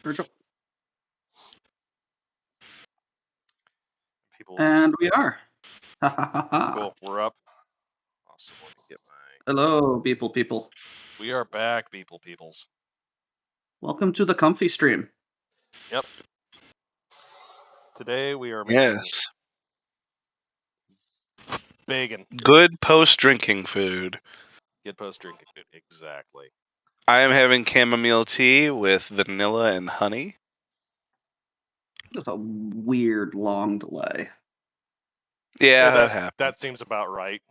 Virtual. People And we are. cool. We're up. Awesome. Let me get my. Hello, people. We are back, peoples. Welcome to the Comfy Stream. Yep. Today we are making bacon. Good post-drinking food. Good post-drinking food. Exactly. I am having chamomile tea with vanilla and honey. Just a weird long delay. Yeah, that happens. That seems about right.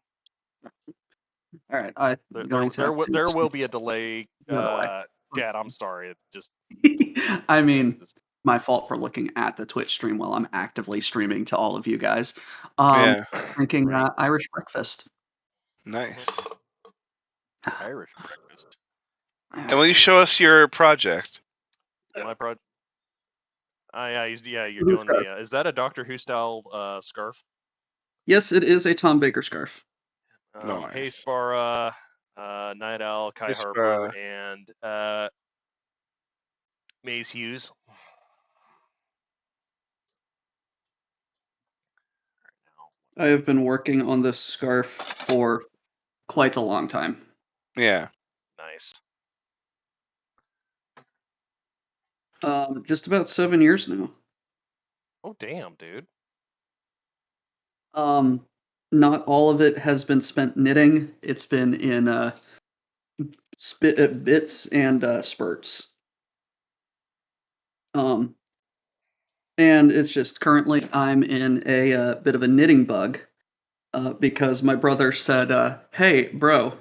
All right, I'm going to. There will be a delay. Dad, I'm sorry. It's just. I mean, my fault for looking at the Twitch stream while I'm actively streaming to all of you guys. Yeah. Drinking Irish breakfast. Nice. Irish breakfast. And will you show us your project? My project. You're doing the. Is that a Doctor Who style scarf? Yes, it is a Tom Baker scarf. Nice. Hey Spara, Night Owl, Kai Harper, and Maze Hughes. I have been working on this scarf for quite a long time. Yeah. Nice. Just about 7 years now. Oh damn, dude. Not all of it has been spent knitting. It's been in bits and spurts. And it's just currently I'm in a bit of a knitting bug because my brother said, "Hey, bro,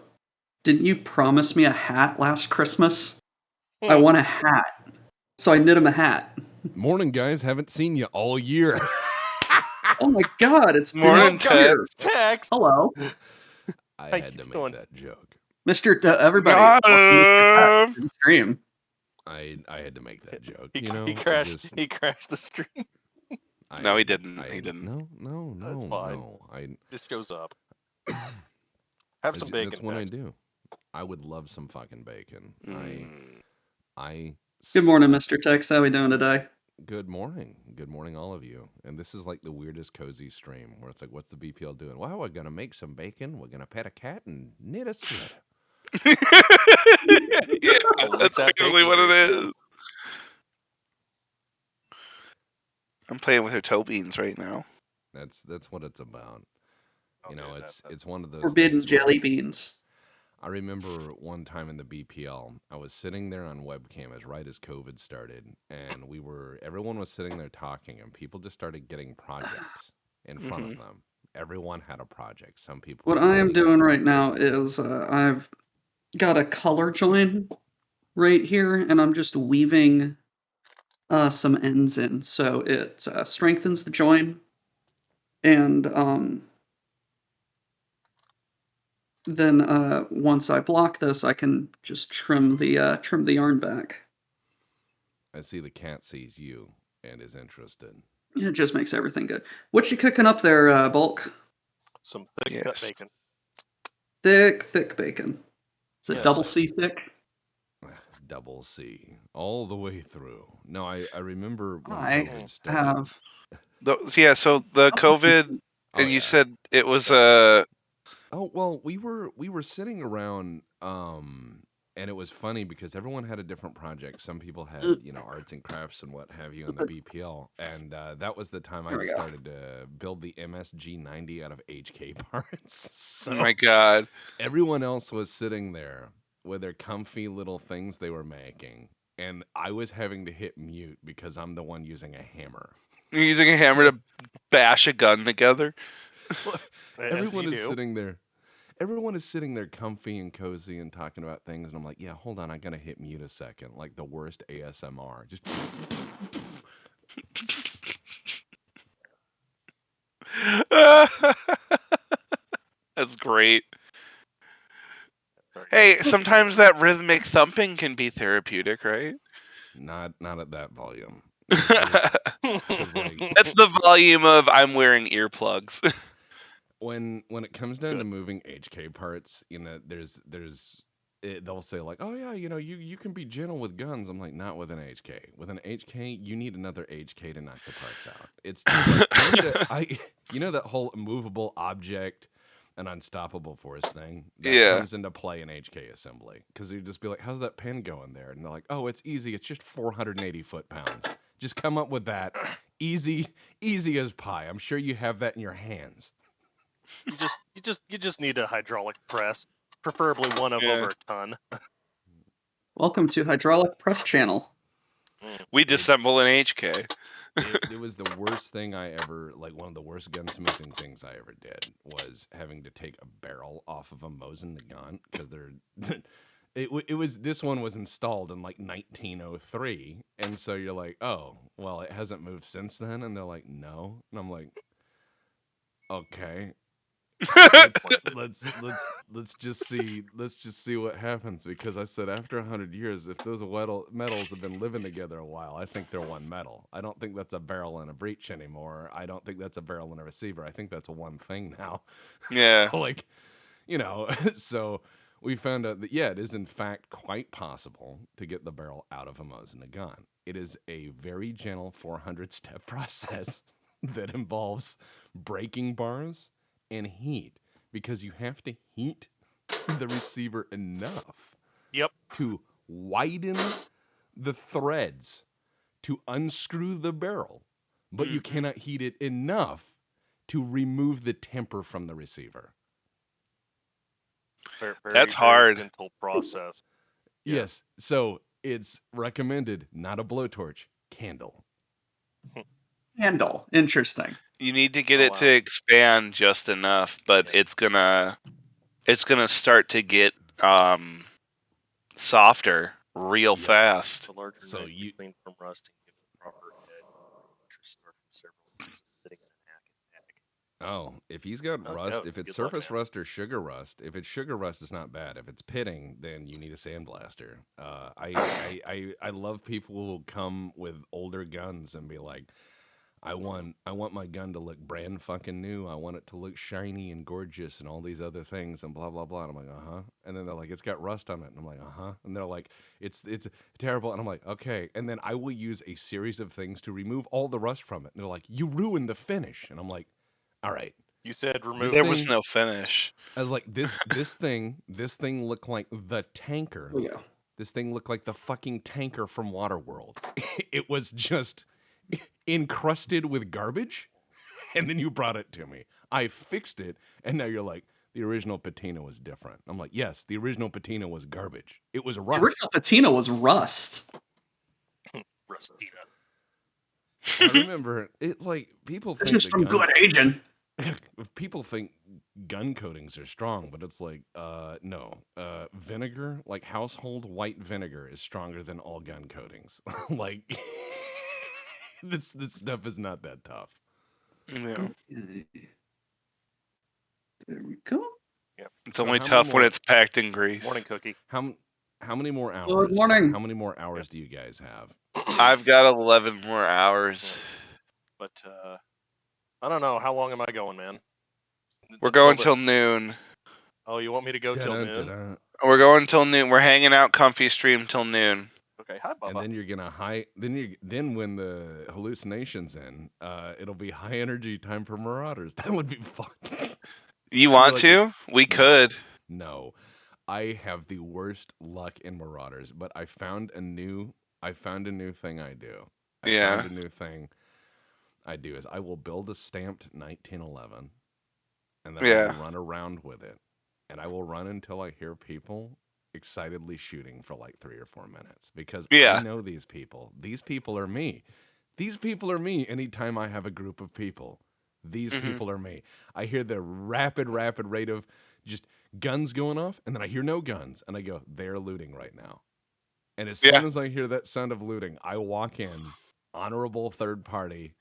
didn't you promise me a hat last Christmas? I want a hat." So I knit him a hat. Morning, guys. Haven't seen you all year. Oh my God! It's morning, Tex. Hello. I had to make that joke, Mr. Everybody. Welcome to the stream. I had to make that joke. He crashed the stream. No, he didn't. He didn't. No. That's fine. No. Just shows up. Have some bacon. That's what I do. I would love some fucking bacon. Good morning, Mr. Tex. How we doing today? Good morning. Good morning, all of you. And this is like the weirdest cozy stream where it's like, what's the BPL doing? Well, we're going to make some bacon. We're going to pet a cat and knit a sweater. Yeah, that's basically what it is. I'm playing with her toe beans right now. That's what it's about. It's one of those forbidden jelly beans. I remember one time in the BPL, I was sitting there on webcam as COVID started, and everyone was sitting there talking, and people just started getting projects in front of them. Everyone had a project. Some people. What I am doing right now is I've got a color join right here, and I'm just weaving some ends in, so it strengthens the join, and then once I block this, I can just trim the yarn back. I see the cat sees you and is interested. It just makes everything good. What you cooking up there, Bulk? Some thick cut bacon. Thick bacon. Is it double C thick? Double C all the way through. No, I remember when COVID started. So the COVID, and you said it was Oh well, we were sitting around, and it was funny because everyone had a different project. Some people had arts and crafts and what have you in the BPL, and that was the time I started to build the MSG90 out of HK parts. So oh my God! Everyone else was sitting there with their comfy little things they were making, and I was having to hit mute because I'm the one using a hammer. You're using a hammer to bash a gun together? Everyone is sitting there. Everyone is sitting there comfy and cozy and talking about things, and I'm like, yeah, hold on, I gotta hit mute a second. Like the worst ASMR. Just That's great. Hey, sometimes that rhythmic thumping can be therapeutic, right? Not at that volume. That's the volume of I'm wearing earplugs. When it comes down to moving HK parts, there's they'll say like, "Oh yeah, you can be gentle with guns." I'm like, "Not with an HK. With an HK, you need another HK to knock the parts out." It's just like that whole immovable object and unstoppable force thing that Yeah. comes into play in HK assembly, because you just be like, "How's that pin going there?" And they're like, "Oh, it's easy. It's just 480 foot-pounds. Just come up with that, easy as pie. I'm sure you have that in your hands." You just need a hydraulic press, preferably one of over a ton. Welcome to Hydraulic Press Channel. We disassemble an HK. It was the worst thing I ever, like one of the worst gunsmithing things I ever did was having to take a barrel off of a Mosin Nagant, because this one was installed in like 1903, and so you're like, "Oh, well, it hasn't moved since then," and they're like, "No," and I'm like, "Okay, let's just see what happens," because I said after 100 years, if those metals have been living together a while, I think they're one metal. I don't think that's a barrel and a breech anymore. I don't think that's a barrel and a receiver. I think that's a one thing now. Yeah. Like, so we found out that, yeah, it is in fact quite possible to get the barrel out of a Mosin Nagant. It is a very gentle 400-step process that involves breaking bars and heat, because you have to heat the receiver enough to widen the threads to unscrew the barrel, but you cannot heat it enough to remove the temper from the receiver. That's hard. Very gentle process. Yes. So it's recommended not a blowtorch, candle. Handle. Interesting. You need to get it to expand just enough, but it's gonna start to get softer real fast. The larger So knife to clean from rusting, give it a proper edge, start from several pieces sitting in a hack and bag. Oh, if he's got rust, if it's surface rust or sugar rust, if it's sugar rust, it's not bad. If it's pitting, then you need a sandblaster. I love people who will come with older guns and be like, I want my gun to look brand fucking new. I want it to look shiny and gorgeous and all these other things and blah blah blah. And I'm like, uh-huh. And then they're like, it's got rust on it. And I'm like, uh-huh. And they're like, it's terrible. And I'm like, okay. And then I will use a series of things to remove all the rust from it. And they're like, you ruined the finish. And I'm like, all right. You said remove. There was no finish. I was like, this thing looked like the tanker. Yeah. This thing looked like the fucking tanker from Waterworld. It was just encrusted with garbage, and then you brought it to me. I fixed it, and now you're like, the original patina was different. I'm like, yes, the original patina was garbage. It was rust. The original patina was rust. Rustina. I remember it. Like, people think It's just from good aging. People think gun coatings are strong, but it's like, no. Vinegar, like household white vinegar, is stronger than all gun coatings. Like, this stuff is not that tough. Yeah. There we go. Yeah. It's only tough when it's packed in grease. Morning, Cookie. How many more hours? Good morning. How many more hours do you guys have? I've got 11 more hours. But I don't know. How long am I going, man? We're going till noon. Oh, you want me to go till noon? Da-da. We're going till noon. We're hanging out comfy stream till noon. Okay, hi, Bubba. And then you're gonna then when the hallucinations in, it'll be high energy time for Marauders. That would be fun. You want to? We could. No. I have the worst luck in Marauders, but I found a new thing I do. I found a new thing I do is I will build a stamped 1911, and then I will run around with it, and I will run until I hear people excitedly shooting for like 3 or 4 minutes, because I know these people. These people are me. These people are me anytime I have a group of people. These people are me. I hear the rapid rate of just guns going off, and then I hear no guns, and I go, they're looting right now. And as soon as I hear that sound of looting, I walk in, honorable third party,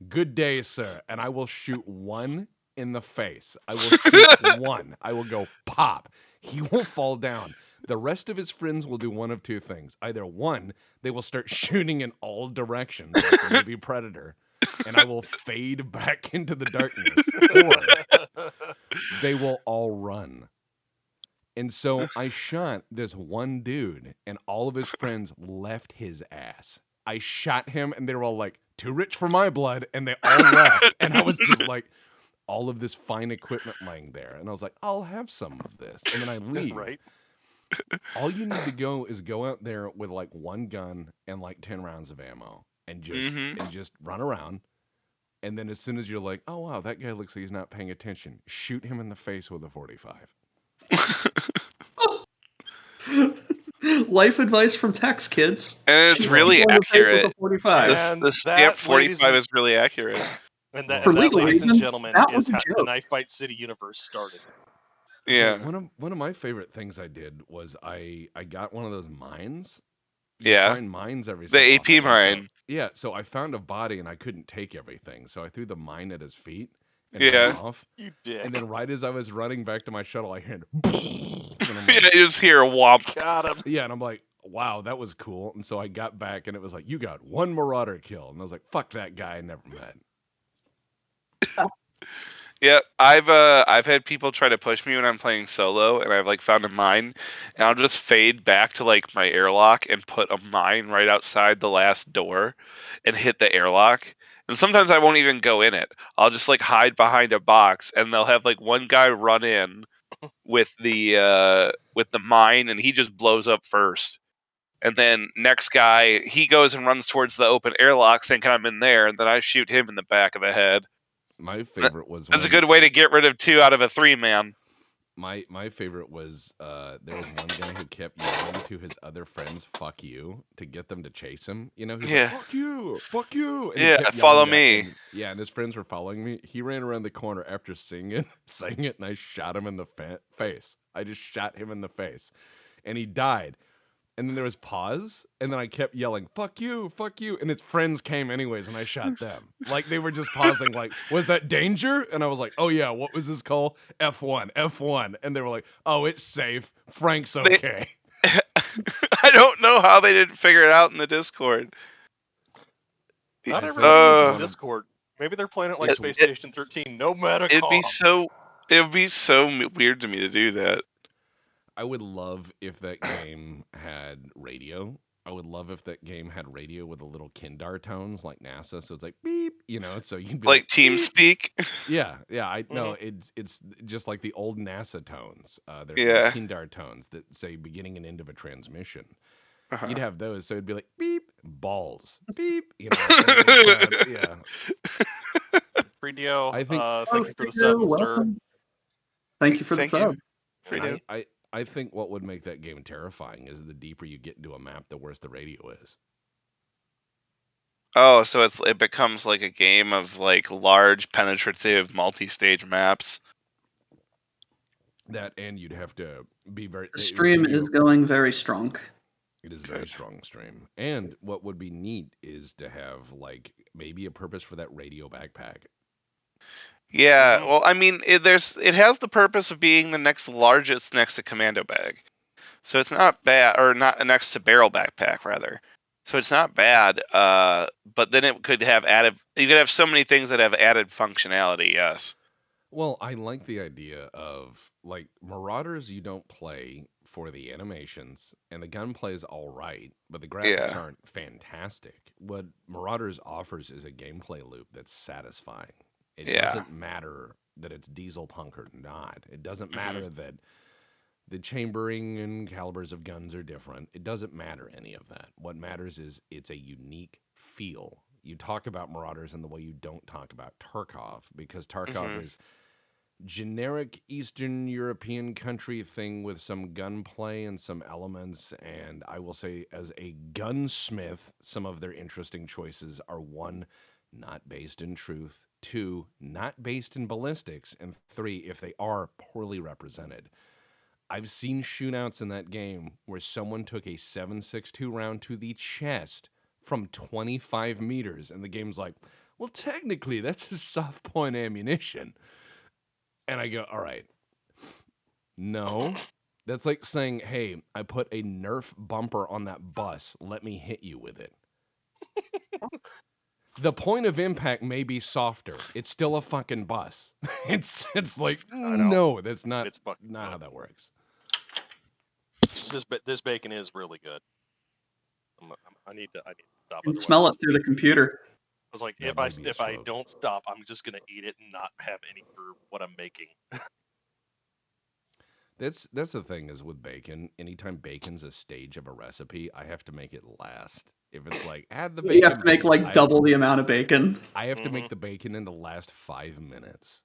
good day, sir, and I will shoot one in the face. I will shoot one. I will go pop. He will fall down. The rest of his friends will do one of two things. Either one, they will start shooting in all directions, like the movie Predator, and I will fade back into the darkness, or they will all run. And so I shot this one dude, and all of his friends left his ass. I shot him, and they were all like, "Too rich for my blood," and they all left. And I was just like, all of this fine equipment laying there, and I was like, "I'll have some of this," and then I leave. Right? All you need to go is go out there with like one gun and like 10 rounds of ammo, and just run around. And then as soon as you're like, "Oh wow, that guy looks like he's not paying attention," shoot him in the face with a 45. Life advice from Tex, kids. And it's Shoot really people in the face with accurate. a 45. And The stamp that, ladies 45 and is really accurate. and Well, that, For and that, legal ladies and reasons, gentlemen, that is was a how the joke. Knife Fight City universe started. okay, Yeah. one of my favorite things I did was I got one of those mines. You Yeah. find mines every The so AP often. And so, mine. yeah, so I found a body and I couldn't take everything, so I threw the mine at his feet and Yeah. ran off. You dick. And then right as I was running back to my shuttle, I heard, and I'm Yeah, like, you just hear a whomp. Got him. yeah, and I'm like, wow, that was cool. And so I got back and it was like, you got one Marauder kill, and I was like, fuck that guy I never met. Yeah, I've had people try to push me when I'm playing solo, and I've like found a mine, and I'll just fade back to like my airlock and put a mine right outside the last door, and hit the airlock. And sometimes I won't even go in it. I'll just like hide behind a box, and they'll have like one guy run in with the mine, and he just blows up first. And then next guy, he goes and runs towards the open airlock, thinking I'm in there, and then I shoot him in the back of the head. My favorite was That's a when good way to get rid of 2 out of a 3 man. my favorite was there was one guy who kept yelling to his other friends "fuck you" to get them to chase him. You know, he's Yeah. like fuck you," and he Yeah, kept follow yelling that, me. and yeah, and his friends were following me. He ran around the corner after saying it, and I shot him in the face. I just shot him in the face, and he died. And then there was pause, and then I kept yelling, fuck you, and his friends came anyways, and I shot them. Like, they were just pausing, like, was that danger? And I was like, oh yeah, what was his call? F1. And they were like, oh, it's safe. Frank's They- okay. I don't know how they didn't figure it out in the Discord. Not I everybody think uses one of- Discord. Maybe they're playing it like It's- Space Station 13. No It'd be Metacom. so weird to me to do that. I would love if that game had radio. I would love if that game had radio with a little Kindar tones like NASA, so it's like beep, you know, so you'd be Like beep. TeamSpeak. Yeah, I know it's just like the old NASA tones. They're Yeah. Kindar tones that say beginning and end of a transmission. Uh-huh. You'd have those, so it'd be like beep, balls, beep, you know. And it would sound, yeah. Fredio, I think- thank you for the Fredo, sub, sir. welcome. Thank you for Thank the you. sub. Fredo. I think what would make that game terrifying is the deeper you get into a map, the worse the radio is. Oh, so it becomes like a game of like large penetrative multi-stage maps. That, and you'd have to be very. The it would stream give you is a- going very strong. It is very strong stream. And what would be neat is to have like maybe a purpose for that radio backpack. Yeah, Mhm. well, I mean, it has the purpose of being the next largest next to Commando Bag. So it's not bad, or not next to Barrel Backpack, rather. So it's not bad, but then it could have you could have so many things that have added functionality, yes. Well, I like the idea of like Marauders you don't play for the animations and the gunplay is all right, but the graphics Yeah. aren't fantastic. What Marauders offers is a gameplay loop that's satisfying. It Yeah. doesn't matter that it's diesel punk or not. It doesn't matter that the chambering and calibers of guns are different. It doesn't matter any of that. What matters is it's a unique feel. You talk about Marauders in the way you don't talk about Tarkov, because Tarkov is generic Eastern European country thing with some gunplay and some elements. And I will say, as a gunsmith, some of their interesting choices are 1, not based in truth, 2, not based in ballistics, and 3, if they are, poorly represented. I've seen shootouts in that game where someone took a 7.62 round to the chest from 25 meters, and the game's like, well, technically, that's a soft point ammunition. And I go, all right. No. That's like saying, hey, I put a Nerf bumper on that bus. Let me hit you with it. The point of impact may be softer. It's still a fucking bus. It's like, I know. no, that's not It's fucking how fun. that works. This bacon is really good. I need to stop. You can Otherwise, smell it through the computer. I was like, That might be a if I stroke. don't stop, I'm just gonna eat it and not have any for what I'm making. That's the thing is with bacon. Anytime bacon's a stage of a recipe, I have to make it last. If it's like add the You have bacon, to make please, like double the amount of bacon. I have to Mhm. make the bacon in the last 5 minutes.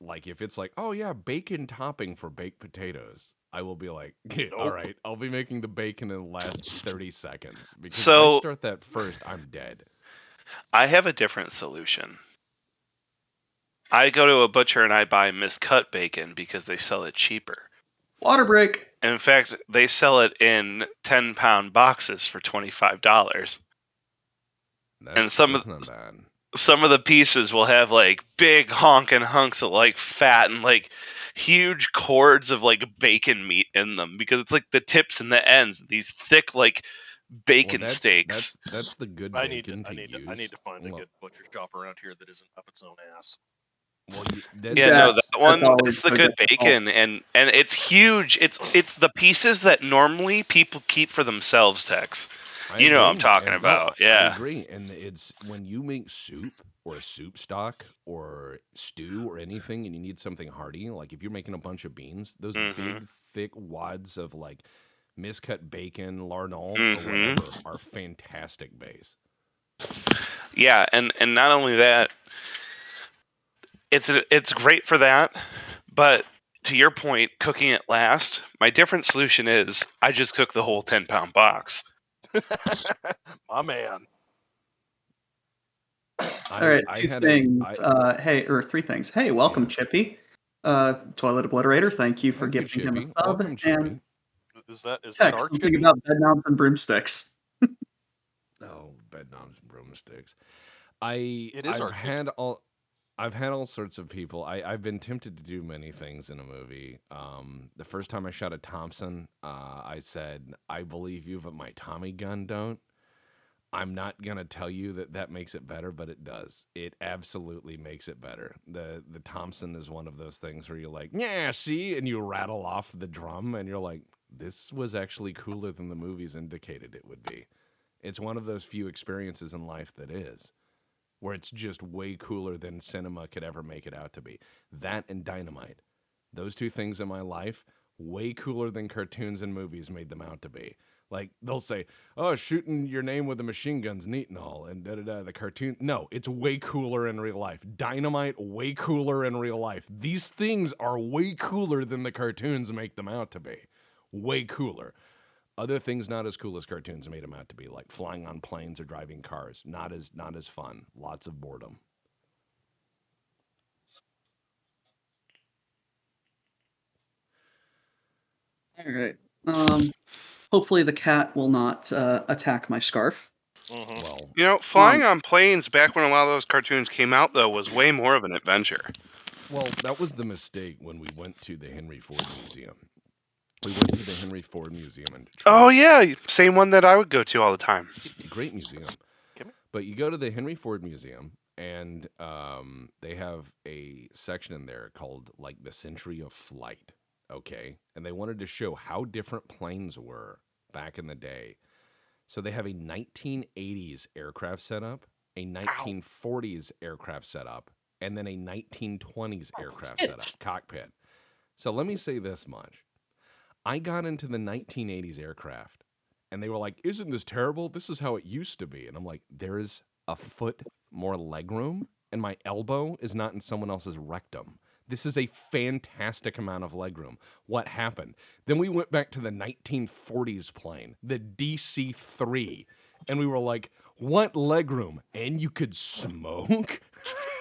Like if it's like, oh yeah, bacon topping for baked potatoes, I will be like, all Nope. right, I'll be making the bacon in the last 30 seconds because if I So start that first, I'm dead. I have a different solution. I go to a butcher and I buy miscut bacon because they sell it cheaper. Water break. In fact, they sell it in 10-pound boxes for $25. And That's not bad. some of the pieces will have like big honking hunks of like fat and like huge cords of like bacon meat in them because it's like the tips and the ends, these thick like Well, bacon steaks. that's the good I need to bacon to I need use. to find a Well, good butcher shop around here that isn't up its own ass. Yeah, that's no, that That's one, always it's the so good difficult. bacon, and it's huge. It's the pieces that normally people keep for themselves, Tex. I You know what I'm agree. talking And no, about. I Yeah. agree. And it's when you make soup or soup stock or stew or anything and you need something hearty, like if you're making a bunch of beans, those Mhm. big thick wads of like miscut bacon, larnol or Mhm. whatever are fantastic base. Yeah, and not only that, it's great for that, but to your point, cooking it last, my different solution is I just cook the whole 10-pound box. My man. All right, I two had a things. Or three things. Hey, welcome, yeah. Chippy. Toilet Obliterator, thank you for Thank you, gifting him a Chippy. sub. Welcome, And Chippy. Is that Tex, our something chippy? about bed knobs and broomsticks. Oh, bed knobs and broomsticks. I It is I've our chippy. had all I've had all sorts of people. I've been tempted to do many things in a movie. The first time I shot a Thompson, I said, "I believe you, but my Tommy gun don't." I'm not gonna tell you that that makes it better, but it does. It absolutely makes it better. The Thompson is one of those things where you're like, "Yeah, see," and you rattle off the drum, and you're like, "This was actually cooler than the movies indicated it would be." It's one of those few experiences in life that is where it's just way cooler than cinema could ever make it out to be. That and Dynamite. Those two things in my life, way cooler than cartoons and movies made them out to be. Like they'll say, "Oh, shooting your name with a machine gun's neat and all," and da da da. The cartoon, no, it's way cooler in real life. Dynamite, way cooler in real life. These things are way cooler than the cartoons make them out to be. Way cooler. Other things not as cool as cartoons made them out to be, like flying on planes or driving cars. Not as fun. Lots of boredom. All right. Hopefully the cat will not attack my scarf. Mm-hmm. Well, You know, Um, flying on planes back when a lot of those cartoons came out though was way more of an adventure. that was the mistake when we went to the Henry Ford Museum. We went to the Henry Ford Museum in Oh Detroit. yeah, same one that I would go to all the time. Great museum. Come here. But you go to the Henry Ford Museum, and they have a section in there called like the Century of Flight. Okay, and they wanted to show how different planes were back in the day. So they have a 1980s aircraft setup, a Ow. 1940s aircraft setup, and then a 1920s aircraft setup, it. cockpit. So let me say this much. I got into the 1980s aircraft and they were like, "Isn't this terrible? This is how it used to be." And I'm like, "There's a foot more legroom and my elbow is not in someone else's rectum. This is a fantastic amount of legroom." What happened? Then we went back to the 1940s plane, the DC-3, and we were like, "What legroom? And you could smoke?"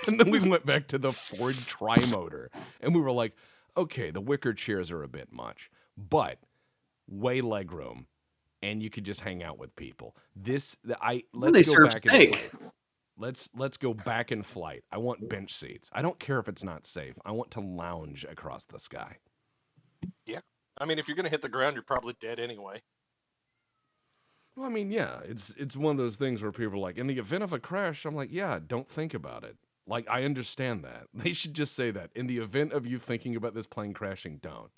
And then we went back to the Ford Trimotor and we were like, "Okay, the wicker chairs are a bit much, but way legroom, and you could just hang out with people." And Let's they go serve back in steak. flight. Let's go back in flight. I want bench seats. I don't care if it's not safe. I want to lounge across the sky. Yeah. I mean, if you're gonna hit the ground, you're probably dead anyway. Well, I mean, yeah, it's one of those things where people are like, in the event of a crash, I'm like, yeah, don't think about it. Like, I understand that. They should just say that. In the event of you thinking about this plane crashing, don't.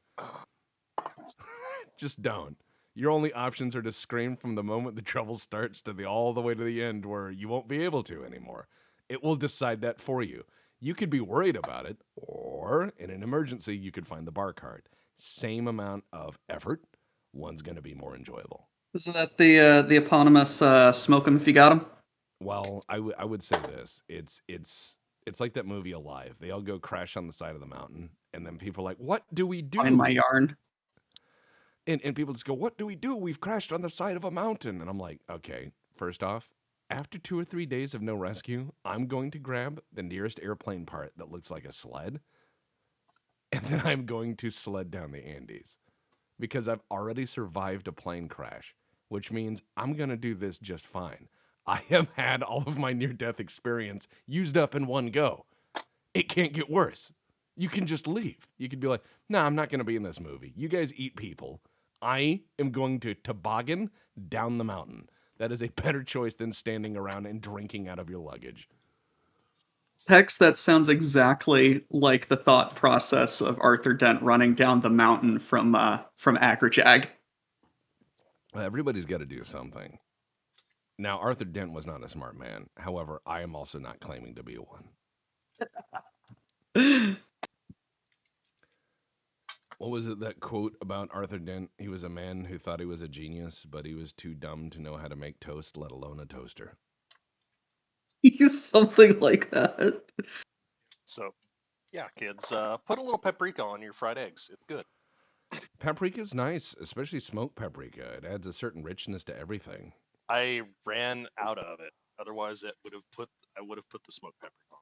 Just don't. Your only options are to scream from the moment the trouble starts to all the way to the end where you won't be able to anymore. It will decide that for you. You could be worried about it, or in an emergency, you could find the bar card. Same amount of effort. One's going to be more enjoyable. Isn't that the eponymous smoke 'em if you got 'em? Well, I would say this. It's like that movie Alive. They all go crash on the side of the mountain, and then people are like, "What do we Find my do?" yarn. And people just go, "What do we do? We've crashed on the side of a mountain." And I'm like, "Okay, first off, after 2 or 3 days of no rescue, I'm going to grab the nearest airplane part that looks like a sled, and then I'm going to sled down the Andes because I've already survived a plane crash, which means I'm going to do this just fine. I have had all of my near-death experience used up in one go. It can't get worse. You can just leave. You could be like, "No, I'm not going to be in this movie. You guys eat people. I am going to toboggan down the mountain." That is a better choice than standing around and drinking out of your luggage. Tex, that sounds exactly like the thought process of Arthur Dent running down the mountain from Acrojag. Everybody's got to do something. Now, Arthur Dent was not a smart man. However, I am also not claiming to be one. What was it, that quote about Arthur Dent? He was a man who thought he was a genius, but he was too dumb to know how to make toast, let alone a toaster. Something like that. So, yeah, kids, put a little paprika on your fried eggs. It's good. Paprika's nice, especially smoked paprika. It adds a certain richness to everything. I ran out of it. Otherwise, I would have put the smoked paprika on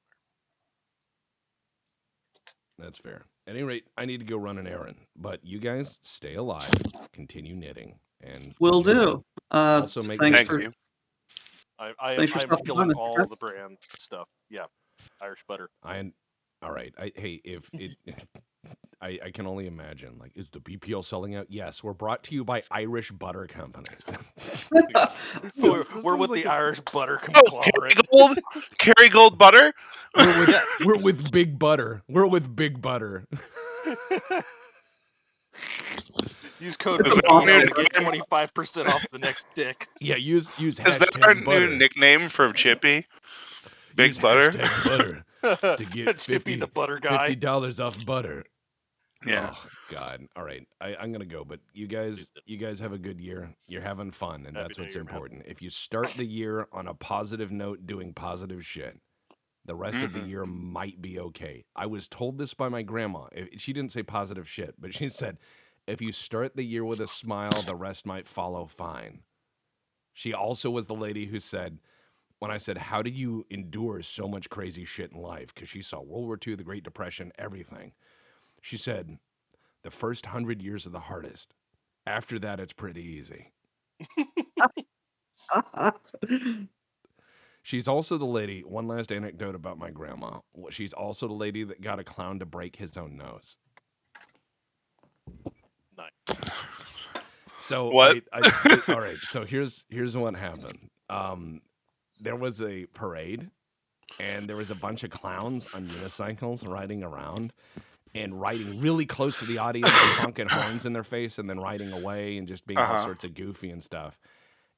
That's fair. At any rate, I need to go run an errand. But you guys stay alive, continue knitting, and Will enjoy. do. Also, make Thanks Thank for you. there. thanks for I'm stopping by, killing Mr. all Tex. the brand stuff. Yeah, Irish butter. All right. Hey, if it, I can only imagine. Like, is the BPL selling out? Yes. We're brought to you by Irish Butter Company. We're with the Irish butter Oh, conglomerate. Kerrygold butter. We're with Big Butter. We're with Big Butter. Use code Is that BPL new to get nickname? 25% off the next dick. Yeah, use Is that our hashtag new butter. nickname from Chippy? Use Big butter. hashtag butter to get Chippy the butter guy. $50 off butter. Yeah. Oh God! All right, I'm gonna go. But you guys have a good year. You're having fun, and Happy that's New what's Year, man. important. If you start the year on a positive note, doing positive shit, the rest of the year might be okay. I was told this by my grandma. She didn't say positive shit, but she said, if you start the year with a smile, the rest might follow fine. She also was the lady who said, when I said, "How do you endure so much crazy shit in life?" Because she saw World War II, the Great Depression, everything. She said, the first 100 years are the hardest. After that, it's pretty easy. She's also the lady, one last anecdote about my grandma. She's also the lady that got a clown to break his own nose. Nice. So What? all right. So here's what happened. There was a parade, and there was a bunch of clowns on unicycles riding around, and riding really close to the audience and honking horns in their face, and then riding away and just being all sorts of goofy and stuff.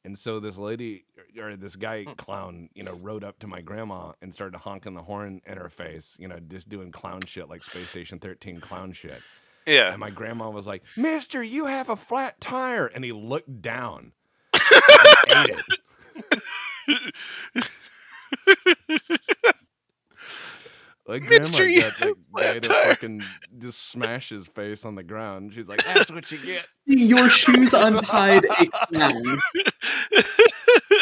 And so this lady or this guy clown, rode up to my grandma and started honking the horn in her face, just doing clown shit like Space Station 13 clown shit. Yeah. And my grandma was like, "Mister, you have a flat tire." And he looked down and ate it. Like, grandma Mister, you got that guy to tire. fucking just smash his face on the ground. She's like, "That's what you get." Your shoes untied a clown.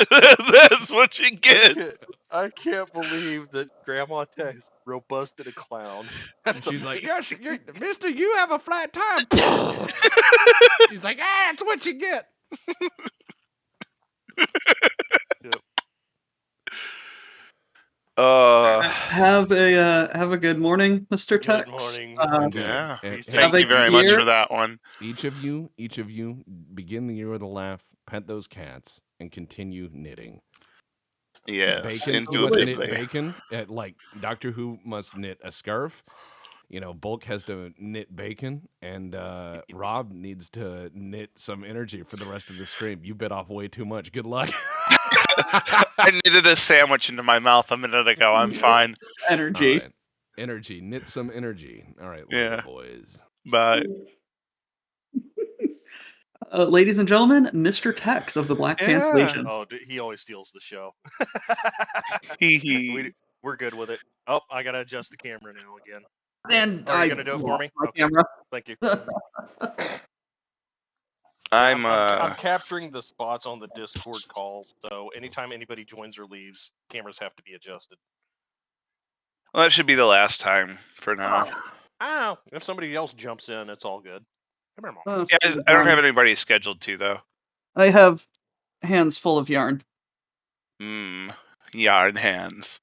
That's what you get. I can't believe that Grandma Tex robusted a clown. That's She's like, amazing. "Yeah, Mister, you have a flat tire." She's like, "That's what you get." Yep. Have a good morning, Mr. Good Tex. morning, Indeed. Yeah. And, Be safe. Thank you very much for that one. each of you begin the year with a laugh, pet those cats, and continue knitting. Yes, Bacon, you must knit intuitively. bacon. Like Doctor Who must knit a scarf. Bulk has to knit bacon, and Rob needs to knit some energy for the rest of the stream. You bit off way too much. Good luck. I knitted a sandwich into my mouth a minute ago. I'm fine. Energy. All right. Energy. Knit some energy. All right, later, Yeah. boys. But Ladies and gentlemen, Mr. Tex of the Black Pants yeah. Legion. Oh, he always steals the show. Hee. We're good with it. Oh, I gotta adjust the camera now again. And Are you gonna do it for me? my Okay. camera. Thank you. Yeah, I'm capturing the spots on the Discord calls, so anytime anybody joins or leaves, cameras have to be adjusted. Well, that should be the last time for now. Oh, if somebody else jumps in, it's all good. Come here, Mom. Yeah, I don't have anybody scheduled to though. I have hands full of yarn. Yarn hands.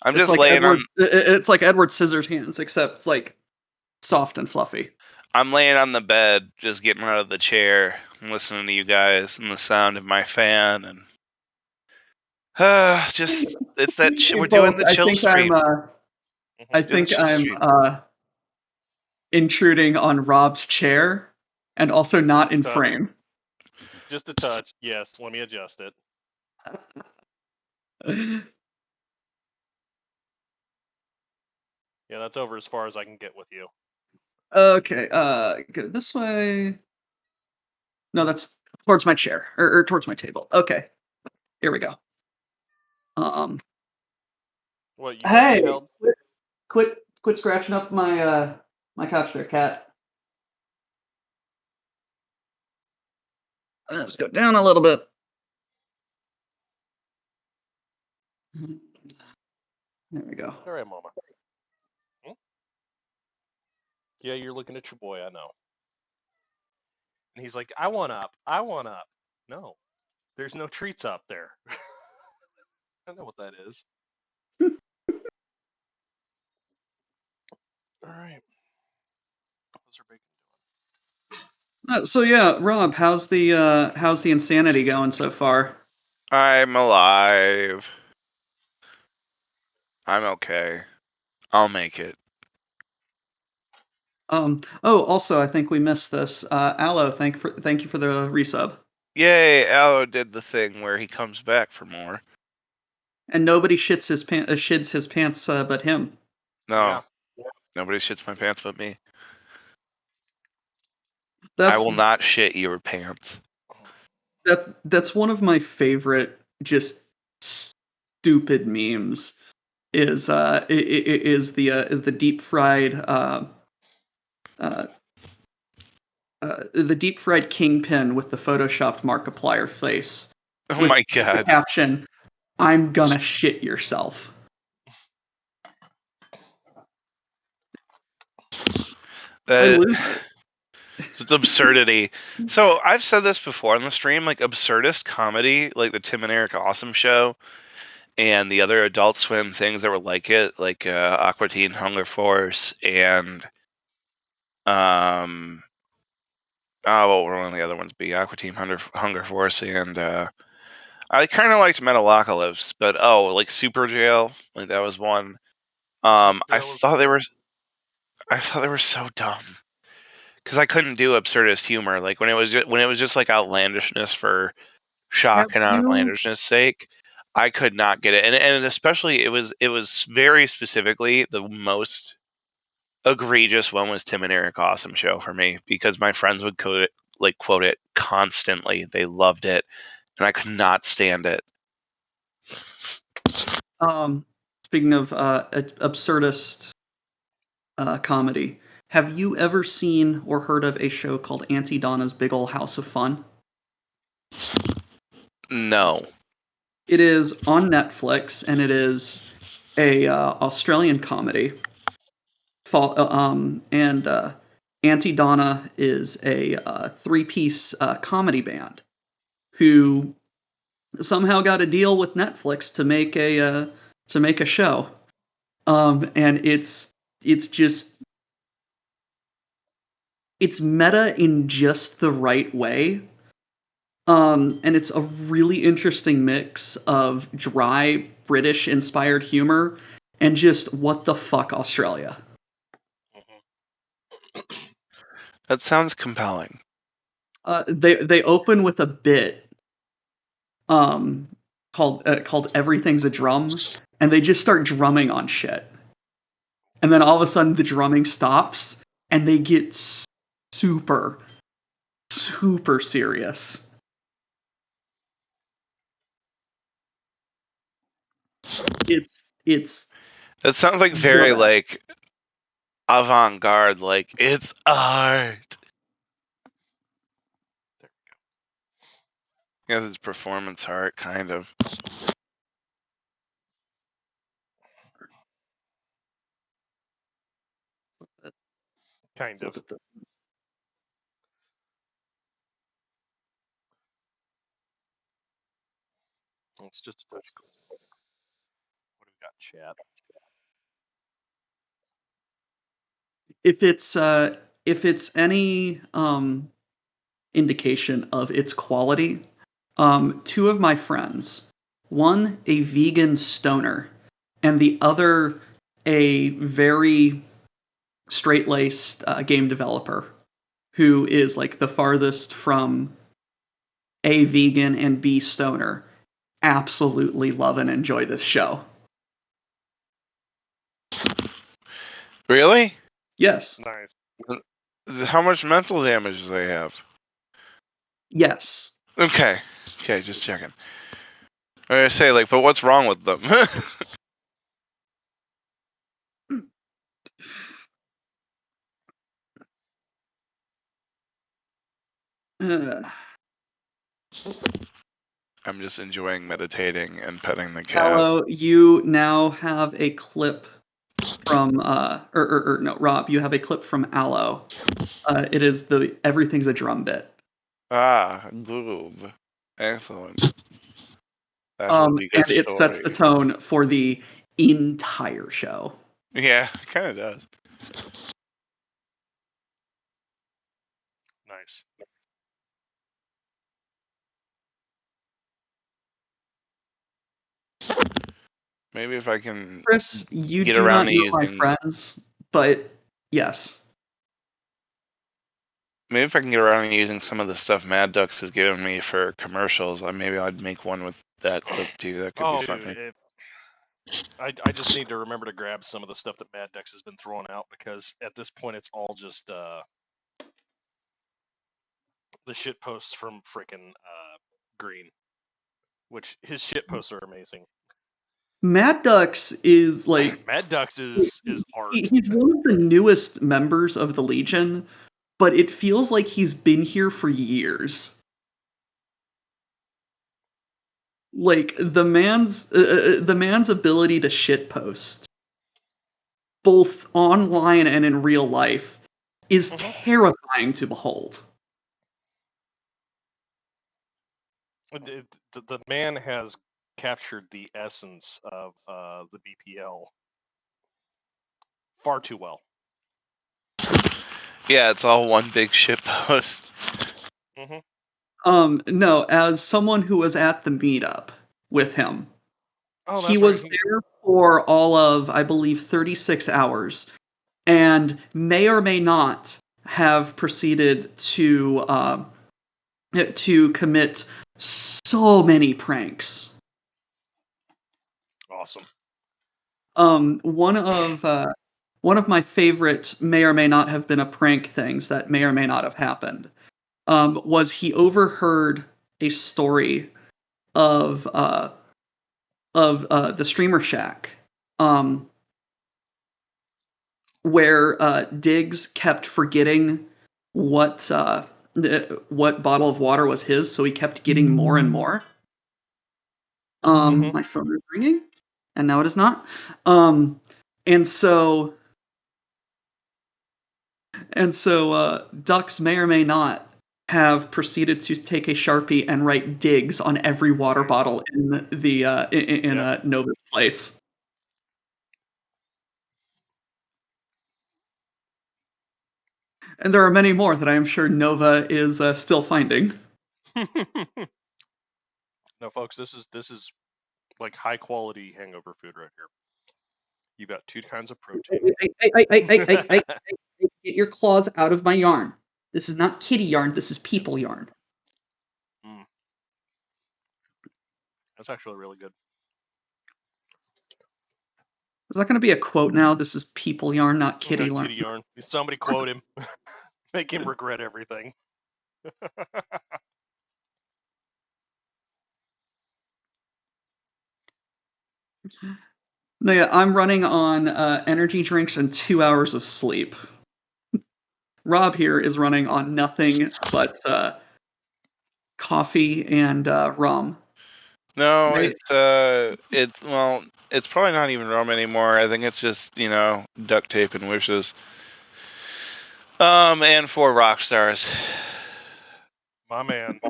I'm It's just like laying Edward, on. It's like Edward Scissors hands, except like soft and fluffy. I'm laying on the bed, just getting out of the chair, and listening to you guys and the sound of my fan, and just it's that we're doing the chill stream. I think I'm intruding on Rob's chair, and also not in frame. Just a touch. Yes, let me adjust it. Yeah, that's over as far as I can get with you. Okay, go this way. No, that's towards my chair, or towards my table. Okay, here we go. What, you Hey, held? quit scratching up my my couch there, cat. Let's go down a little bit. There we go. All right, Mama. Yeah, you're looking at your boy, I know. And he's like, I want up. I want up. No, there's no treats up there. I know what that is. All right. How's our bacon doing? So yeah, Rob, how's the insanity going so far? I'm alive. I'm okay. I'll make it. Oh, also, I think we missed this. Aloe, thank you for the resub. Yay! Aloe did the thing where he comes back for more. And nobody shids his pants, but him. No, nobody shits my pants but me. That's I will not shit your pants. that's one of my favorite just stupid memes. Is the deep fried the deep fried kingpin with the photoshopped Markiplier face. Oh With my the god. caption, "I'm gonna shit yourself." I lose it. It's absurdity. So I've said this before on the stream, like absurdist comedy, like the Tim and Eric Awesome Show, and the other Adult Swim things that were like it, like Aqua Teen Hunger Force, and what were one of the other ones be? Aqua Teen Hunger Force, and I kind of liked Metalocalypse, but like Super Jail, like that was one. I thought they were so dumb because I couldn't do absurdist humor. Like when it was just like outlandishness for shock and outlandishness sake, I could not get it. And especially it was very specifically the most egregious one was Tim and Eric Awesome Show for me because my friends would quote it constantly. They loved it, and I could not stand it. Speaking of absurdist comedy, have you ever seen or heard of a show called Auntie Donna's Big Ol' House of Fun? No. It is on Netflix, and it is a Australian comedy. Auntie Donna is a three-piece comedy band who somehow got a deal with Netflix to make a show, and it's meta in just the right way. And it's a really interesting mix of dry British inspired humor and just what the fuck Australia. That sounds compelling. They open with a bit called Everything's a Drum, and they just start drumming on shit. And then all of a sudden the drumming stops and they get super super serious. It's That sounds like the very best. like avant-garde, like it's art. Yes, it's performance art, kind of. Kind of. Flip it. It's just a touch cool. What do we got, chat? If it's any indication of its quality, two of my friends, one a vegan stoner, and the other a very straight-laced game developer who is like the farthest from A, vegan, and B, stoner, absolutely love and enjoy this show. Really? Yes. Nice. How much mental damage do they have? Yes. Okay, just checking. I say, like, but what's wrong with them? I'm just enjoying meditating and petting the cat. Hello, you now have a clip from no, Rob, you have a clip from Aloe. It is the Everything's a Drum bit. Ah, groove. Excellent. That will be And good it sets the story. tone for the entire show. Yeah, it kind of does. Nice. Maybe if I can Chris, you get do around not to know my using. friends, but yes. Maybe if I can get around to using some of the stuff Mad Ducks has given me for commercials, maybe I'd make one with that clip too. That could be funny. Dude, I just need to remember to grab some of the stuff that Mad Dex has been throwing out, because at this point it's all just the shit posts from frickin' Green, which his shit posts are amazing. Mad Ducks is like Mad Ducks is art. he's one of the newest members of the Legion, but it feels like he's been here for years. Like the man's ability to shitpost, both online and in real life, is terrifying to behold. The man has captured the essence of the BPL far too well. Yeah, it's all one big shit post. No, as someone who was at the meetup with him, he was there for all of, I believe, 36 hours, and may or may not have proceeded to commit so many pranks. Awesome. One of my favorite may or may not have been a prank things that may or may not have happened was he overheard a story of the Streamer Shack, where Diggs kept forgetting what bottle of water was his, so he kept getting more and more. My phone is ringing, and now it is not. And so Ducks may or may not have proceeded to take a Sharpie and write Diggs on every water bottle in the Nova's place. And there are many more that I am sure Nova is still finding. No, folks, this is like high quality hangover food right here. You've got two kinds of protein. Get your claws out of my yarn. This is not kitty yarn. This is people yarn. That's actually really good. Is that going to be a quote now? This is people yarn, not kitty Not yarn. kitty yarn. Somebody quote him. Make him regret everything. No, yeah, I'm running on energy drinks and 2 hours of sleep. Rob here is running on nothing but coffee and rum. No, Right? it's probably not even rum anymore. I think it's just duct tape and wishes. And 4 rock stars. My man.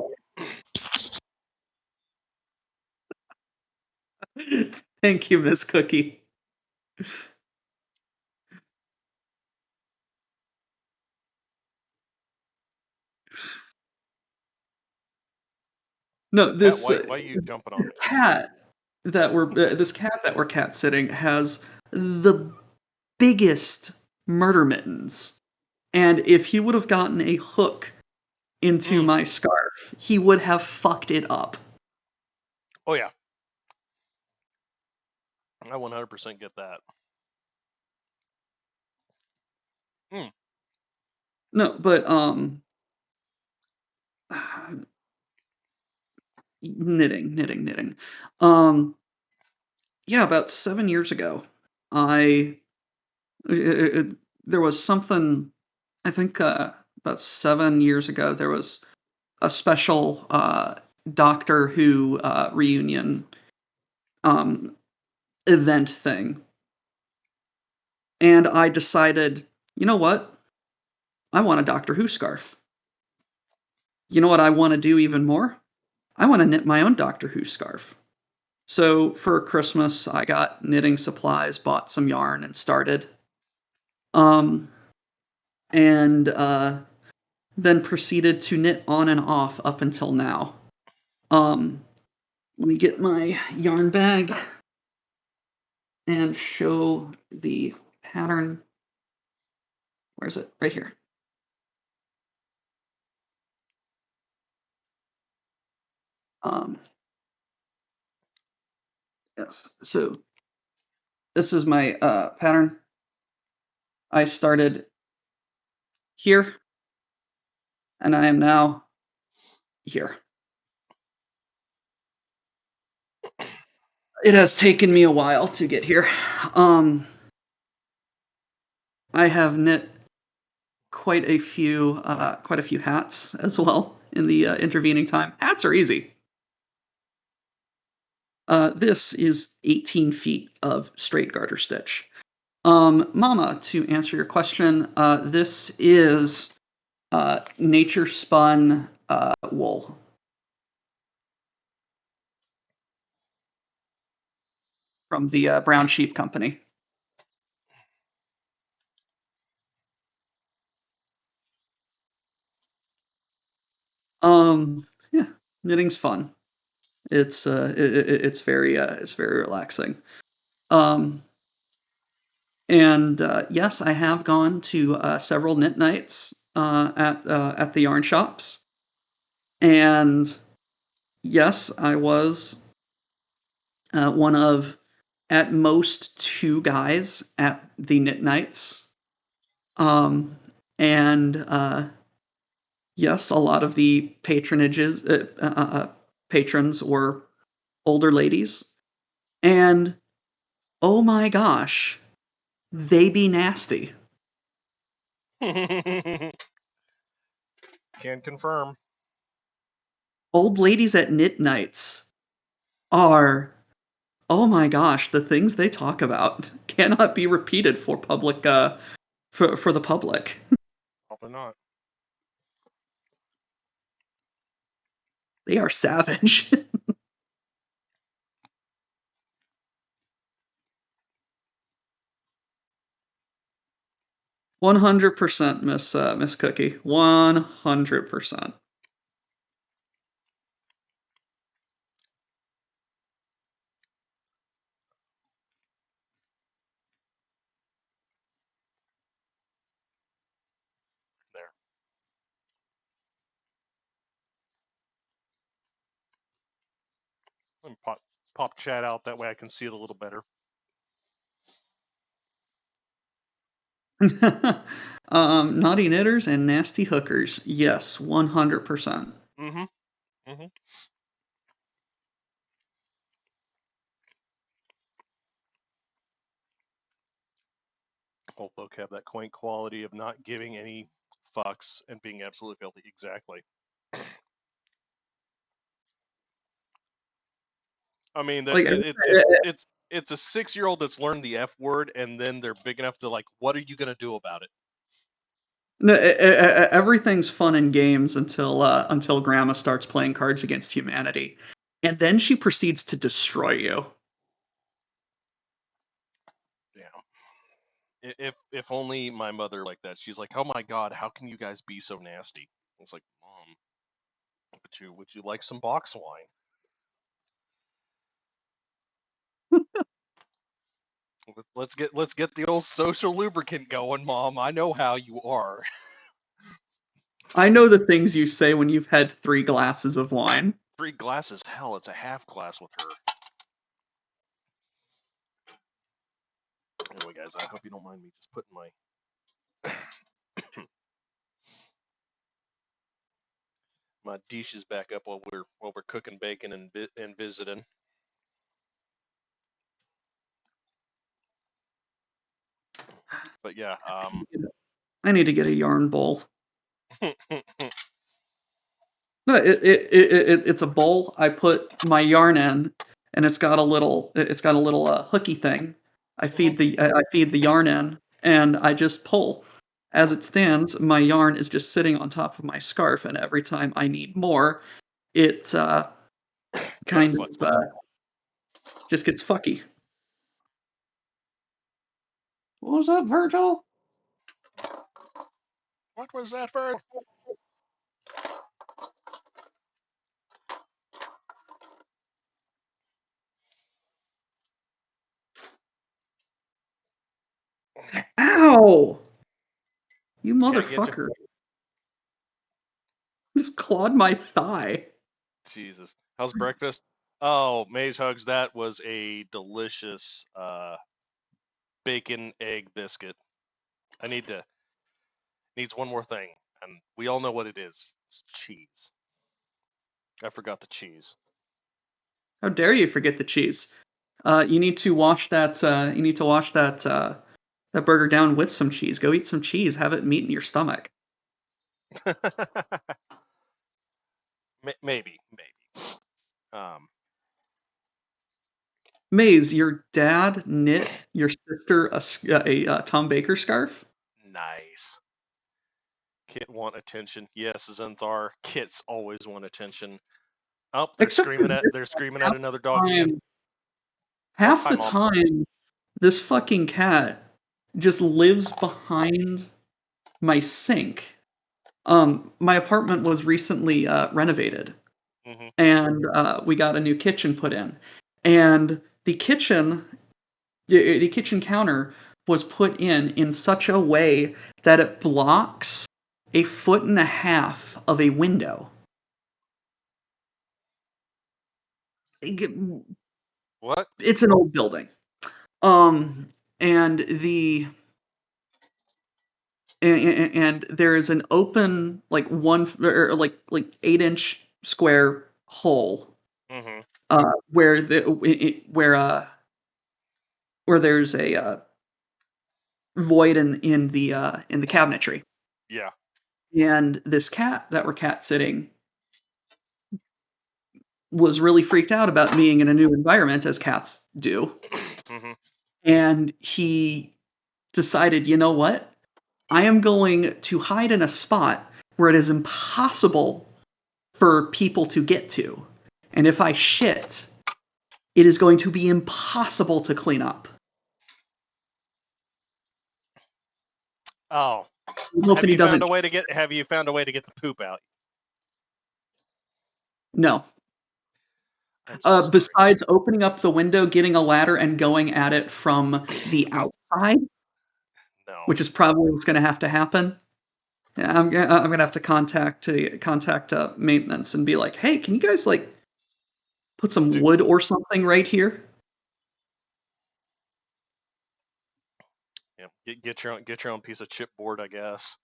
Thank you, Miss Cookie. No, Cat, this why are you jumping on me? cat this cat that we're cat sitting has the biggest murder mittens, and if he would have gotten a hook into my scarf, he would have fucked it up. Oh yeah. I 100% get that. No, but knitting. Yeah, about 7 years ago, I there was something. I think about 7 years ago, there was a special Doctor Who reunion um, event thing, and I decided, you know what? I want a Doctor Who scarf. You know what I want to do even more? I want to knit my own Doctor Who scarf. So for Christmas, I got knitting supplies, bought some yarn, and started. Um, and then proceeded to knit on and off up until now. Let me get my yarn bag and show the pattern. Where is it? Right here. Yes. So this is my pattern. I started here, and I am now here. It has taken me a while to get here. I have knit quite a few hats as well in the intervening time. Hats are easy. This is 18 feet of straight garter stitch. Mama, to answer your question, this is nature spun wool. From the Brown Sheep Company. Yeah, knitting's fun. It's it's very relaxing. And yes, I have gone to several knit nights at the yarn shops, and yes, I was one of at most 2 guys at the knit nights. And yes, a lot of the patrons were older ladies, and oh my gosh, they be nasty. Can confirm. Old ladies at knit nights are, oh my gosh, the things they talk about cannot be repeated for public for the public. Probably not. They are savage. 100%, Miss Cookie. 100%. There. Let me pop chat out, that way I can see it a little better. Naughty knitters and nasty hookers. Yes, 100%. Mm-hmm. Mm-hmm. Both folk have that quaint quality of not giving any fucks and being absolutely filthy. Exactly. I mean, Like, it's a 6-year-old that's learned the F word, and then they're big enough to like, what are you gonna do about it? no, everything's fun and games until Grandma starts playing Cards Against Humanity, and then she proceeds to destroy you. Yeah. If only my mother like that. She's like, oh my god, how can you guys be so nasty? It's like, Mom, would you like some box wine? Let's get the old social lubricant going, Mom. I know how you are. I know the things you say when you've had 3 glasses of wine. 3 glasses, hell, it's a half glass with her. Anyway, guys, I hope you don't mind me just putting my my dishes back up while we're cooking bacon and visiting. But yeah, I need to get a yarn bowl. No, it's a bowl. I put my yarn in, and it's got a little hooky thing. I feed the yarn in, and I just pull. As it stands, my yarn is just sitting on top of my scarf, and every time I need more, it kind of just gets fucky. What was that, Virgil? What was that for? Ow! You Can't get you. motherfucker. Just clawed my thigh. Jesus. How's breakfast? Oh, Maze Hugs, that was a delicious bacon egg biscuit. Needs one more thing, and we all know what it is. It's cheese. I forgot the cheese. How dare you forget the cheese? You need to wash that. You need to wash that burger down with some cheese. Go eat some cheese. Have it meet in your stomach. Maybe. Maze, your dad knit your sister a Tom Baker scarf. Nice. Kit want attention. Yes, Zenthar. Kits always want attention. Oh, they're Except for screaming at half another the dog again. time, Oh, half hi, the Mom. time, this fucking cat just lives behind my sink. My apartment was recently renovated, Mm-hmm. and we got a new kitchen put in, and the kitchen counter was put in such a way that it blocks 1.5 feet of a window. What? It's an old building. Um, and the and there is an open like 8-inch square hole Mm-hmm. where where there's a void in the cabinetry. Yeah. And this cat that we're cat sitting was really freaked out about being in a new environment, as cats do. Mm-hmm. And he decided, you know what? I am going to hide in a spot where it is impossible for people to get to. And if I shit, it is going to be impossible to clean up. Oh. I hope that he doesn't. Have you found a way to get the poop out? No. I'm so sorry. Besides opening up the window, getting a ladder, and going at it from the outside, No. which is probably what's going to have to happen. Yeah, I'm gonna have to contact maintenance and be like, hey, can you guys like Put some wood or something right here. Yeah, get your own piece of chipboard, I guess.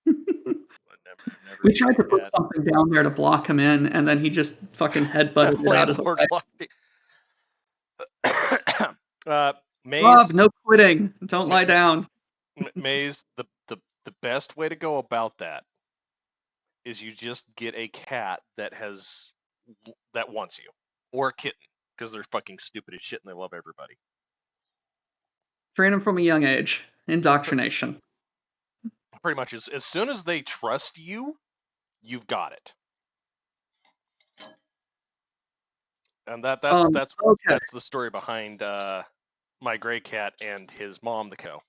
Never We use tried a to put cat. something down there to block him in, and then he just fucking headbutted it out of the Landlord way. Maze, Rob, no quitting. Don't lie down. Maze, the best way to go about that is you just get a cat that wants you, or a kitten, because they're fucking stupid as shit and they love everybody. Train him from a young age. Indoctrination. Pretty much, as soon as they trust you, you've got it. And that's Okay. the story behind my gray cat and his mom, the cow.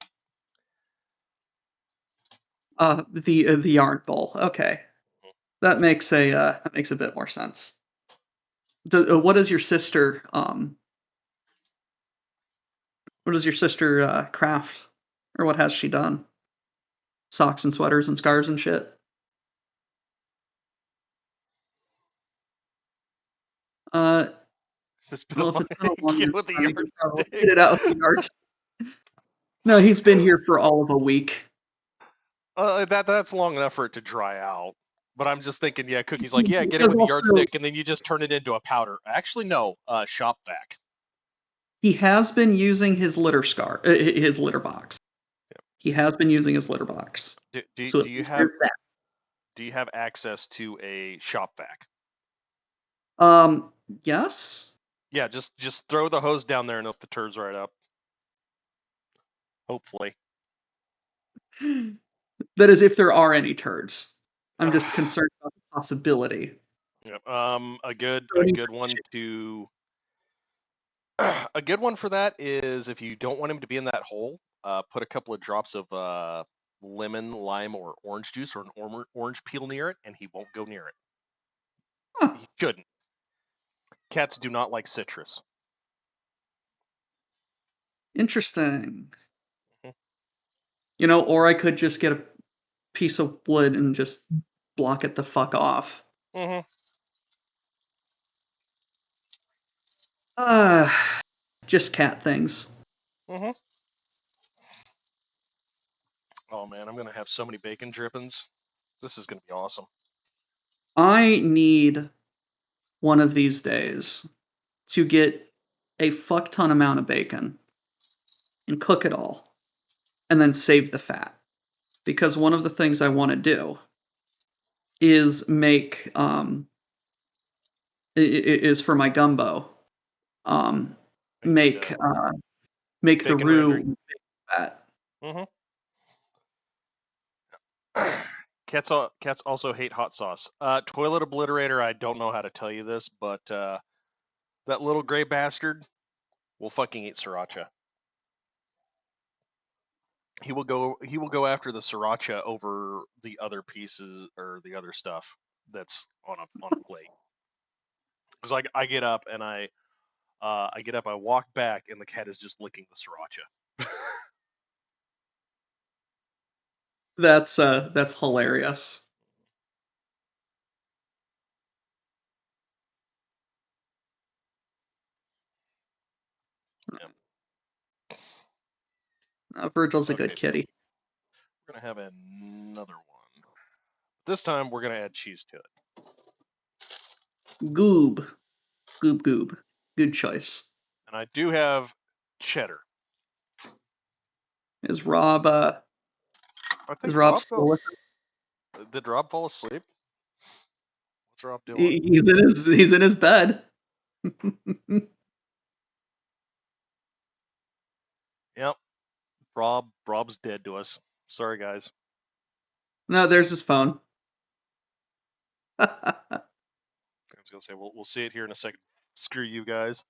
The yarn bowl. Okay, that makes a bit more sense. What does your sister craft, or what has she done? Socks and sweaters and scarves and shit. It's been Well, a if long it's been a long get enough with the time, you can probably yardstick. get it out of the yards. No, he's been here for all of a week. That's long enough for it to dry out. But I'm just thinking, yeah, Cookie's like, yeah, get it Because with a also, yardstick, and then you just turn it into a powder. Actually, no, shop vac. he has been using his his litter box. Yeah. He has been using his litter box. So at Do you least have there's that. access to a shop vac? Yes. Yeah, just throw the hose down there and hook the turds right up. Hopefully. That is, if there are any turds. I'm just concerned about the possibility. Yep. A good one to a good one for that is if you don't want him to be in that hole, put a couple of drops of lemon, lime, or orange juice or an orange peel near it, and he won't go near it. Huh. He shouldn't. Cats do not like citrus. Interesting. Mhm. Or I could just get a piece of wood and just block it the fuck off. Mhm. Uh, just cat things. Mhm. Oh man, I'm gonna have so many bacon drippings. This is gonna be awesome. I need one of these days to get a fuck ton amount of bacon and cook it all and then save the fat. Because one of the things I want to do is make is for my gumbo. Um, You need make make the bacon roux rendering. with bacon fat. Mhm. Cats also hate hot sauce. Toilet obliterator. I don't know how to tell you this, but that little gray bastard will fucking eat sriracha. He will go after the sriracha over the other pieces or the other stuff that's on a plate. Because I get up and I walk back and the cat is just licking the sriracha. That's hilarious. Yeah. Virgil's a good Okay, kitty. we're gonna have another one. This time we're gonna add cheese to it. Goob, goob, goob. Good choice. And I do have cheddar. Is Rob I is think Rob Rob still fell. with us? Did Rob fall asleep? What's Rob doing? He's in his bed. Yep. Rob's dead to us. Sorry, guys. No, there's his phone. I was gonna say we'll see it here in a second. Screw you guys.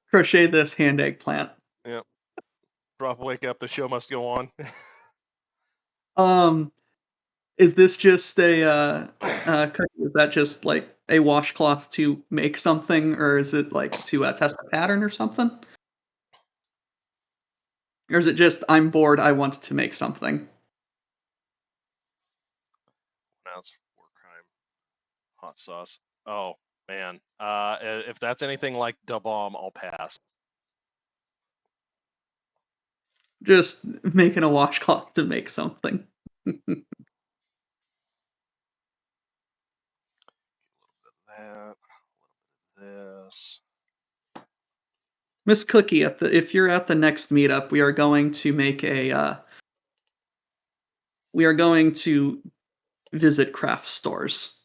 Crochet this hand eggplant. Yep. Rob, wake up. The show must go on. Is this just a is that just like a washcloth to make something, or is it like to test a pattern or something? Or is it just I'm bored, I want to make something? Now it's war crime. Hot sauce. Oh man, if that's anything like Da Bomb, I'll pass. Just making a washcloth to make something. That, a little bit of this. Miss Cookie, if you're at the next meetup, we are going to make we are going to visit craft stores.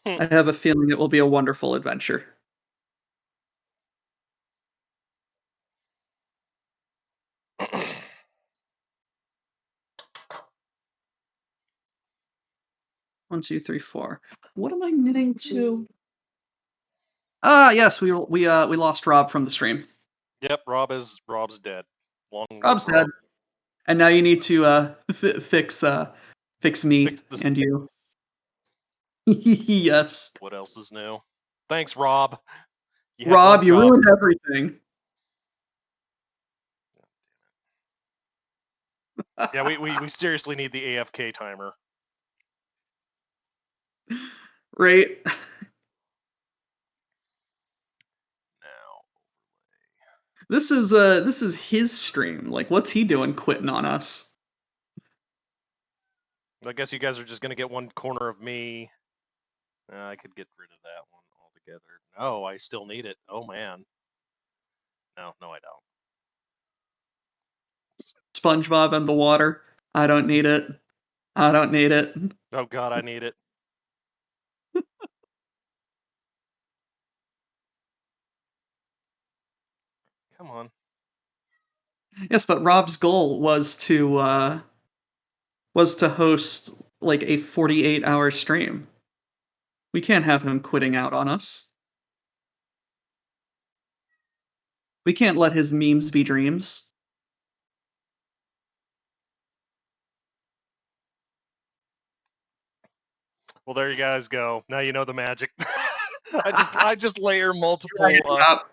I have a feeling it will be a wonderful adventure. One, two, three, four. What am I knitting to? Ah, yes, we lost Rob from the stream. Yep, Rob's dead. Long Rob's live dead, Rob. and now you need to fix me Fix this. and you. Yes, What else is new? Thanks, Rob. You had one Rob, you job. ruined everything. Yeah, we seriously need the AFK timer. Right. Now, This is his stream. Like, what's he doing quitting on us? I guess you guys are just gonna get one corner of me. I could get rid of that one altogether. No, I still need it. Oh man. No, I don't. SpongeBob and the water. I don't need it. I don't need it. Oh god, I need it. Come on. Yes, but Rob's goal was to host like a 48-hour stream. We can't have him quitting out on us. We can't let his memes be dreams. Well, there you guys go. Now you know the magic. I just layer multiple. Drag and drop.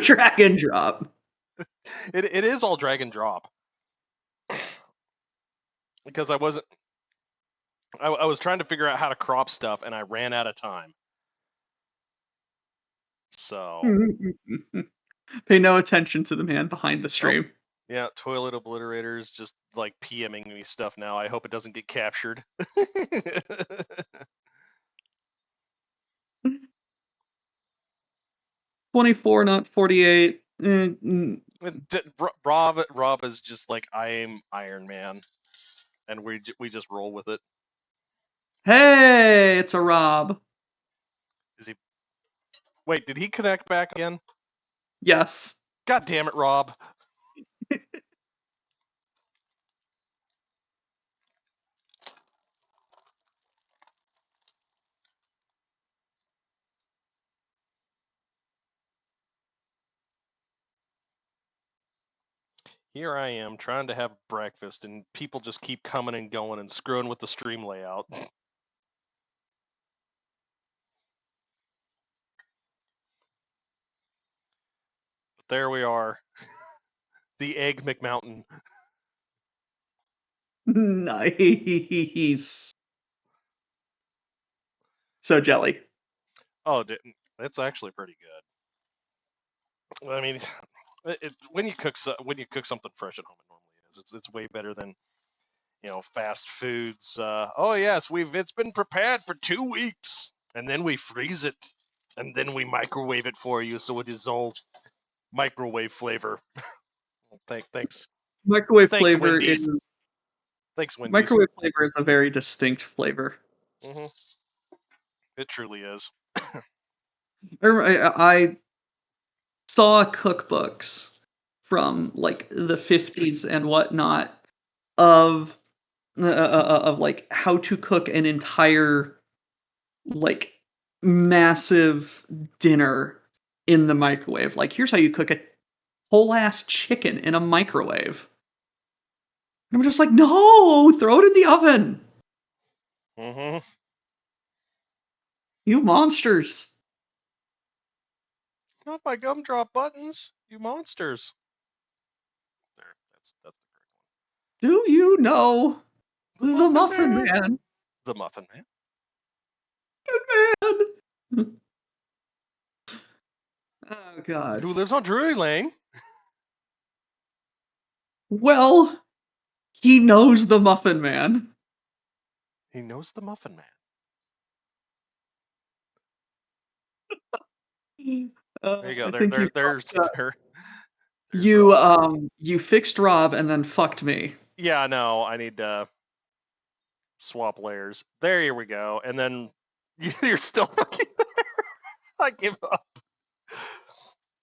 Drag and drop. It is all drag and drop. Because I was trying to figure out how to crop stuff and I ran out of time. So Pay no attention to the man behind the stream. yeah, toilet obliterators just like PMing me stuff now. I hope it doesn't get captured. 24, not 48. Rob is just like, I am Iron Man, and we just roll with it. Hey, it's a Rob. Is he? Wait, did he connect back again? Yes. God damn it, Rob. Here I am trying to have breakfast, and people just keep coming and going and screwing with the stream layout. But there we are. The Egg McMountain. Nice. So jelly. Oh, that's actually pretty good. I mean, when you cook something fresh at home, it normally is. It's way better than fast foods. Oh yes, it's been prepared for 2 weeks, and then we freeze it, and then we microwave it for you, so it is all microwave flavor. Thanks, Microwave flavor Wendy's. is Thanks, Wendy's. Microwave flavor is a very distinct flavor. Mm-hmm. It truly is. I saw cookbooks from like the 50s and whatnot of like how to cook an entire like massive dinner in the microwave. Like, here's how you cook a whole ass chicken in a microwave. And I'm just like, no, throw it in the oven. Mm-hmm. You monsters. Not my gumdrop buttons, you monsters. There, that's the correct one. Do you know The the Muffin Muffin Man. Man? The Muffin Man. Man. Oh God. Who lives on Drury Lane? Well, he knows the Muffin Man. He knows the Muffin Man. There you go. I think you There's you fixed Rob and then fucked me. yeah, no, I need to swap layers. There we go. And then you're still fucking there. I give up.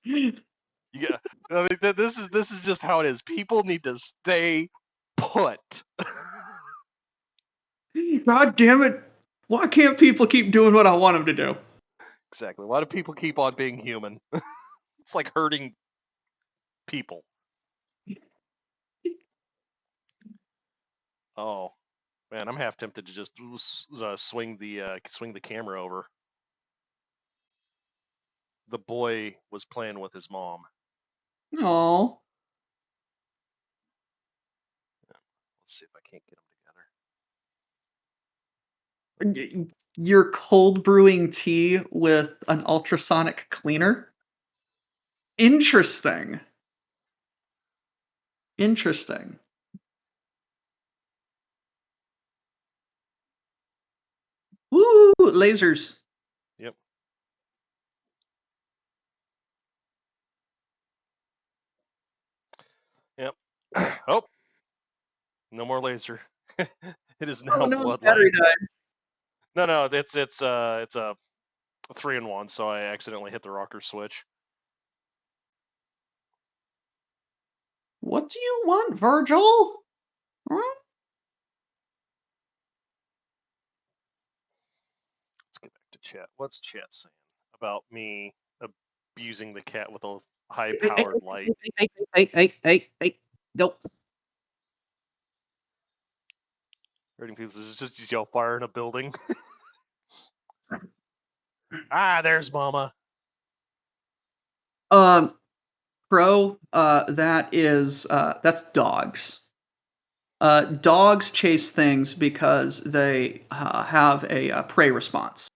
Yeah. I mean, this is just how it is. People need to stay put. God damn it! Why can't people keep doing what I want them to do? Exactly. Why do people keep on being human? It's like hurting people. Oh man, I'm half tempted to just swing the camera over. The boy was playing with his mom. Oh, Let's see if I can't get them together. you're cold brewing tea with an ultrasonic cleaner? Interesting. Interesting. Woo! Lasers. Yep. Yep. Oh, no more laser. It is Oh now no, the bloodline. battery died. No, it's a 3-in-1, so I accidentally hit the rocker switch. What do you want, Virgil? Huh? Let's get back to chat. What's chat saying about me abusing the cat with a high-powered light? Hey. Nope. Hurting people is just yell fire in a building. Ah, there's Mama. Pro, that's dogs. Dogs chase things because they have a prey response,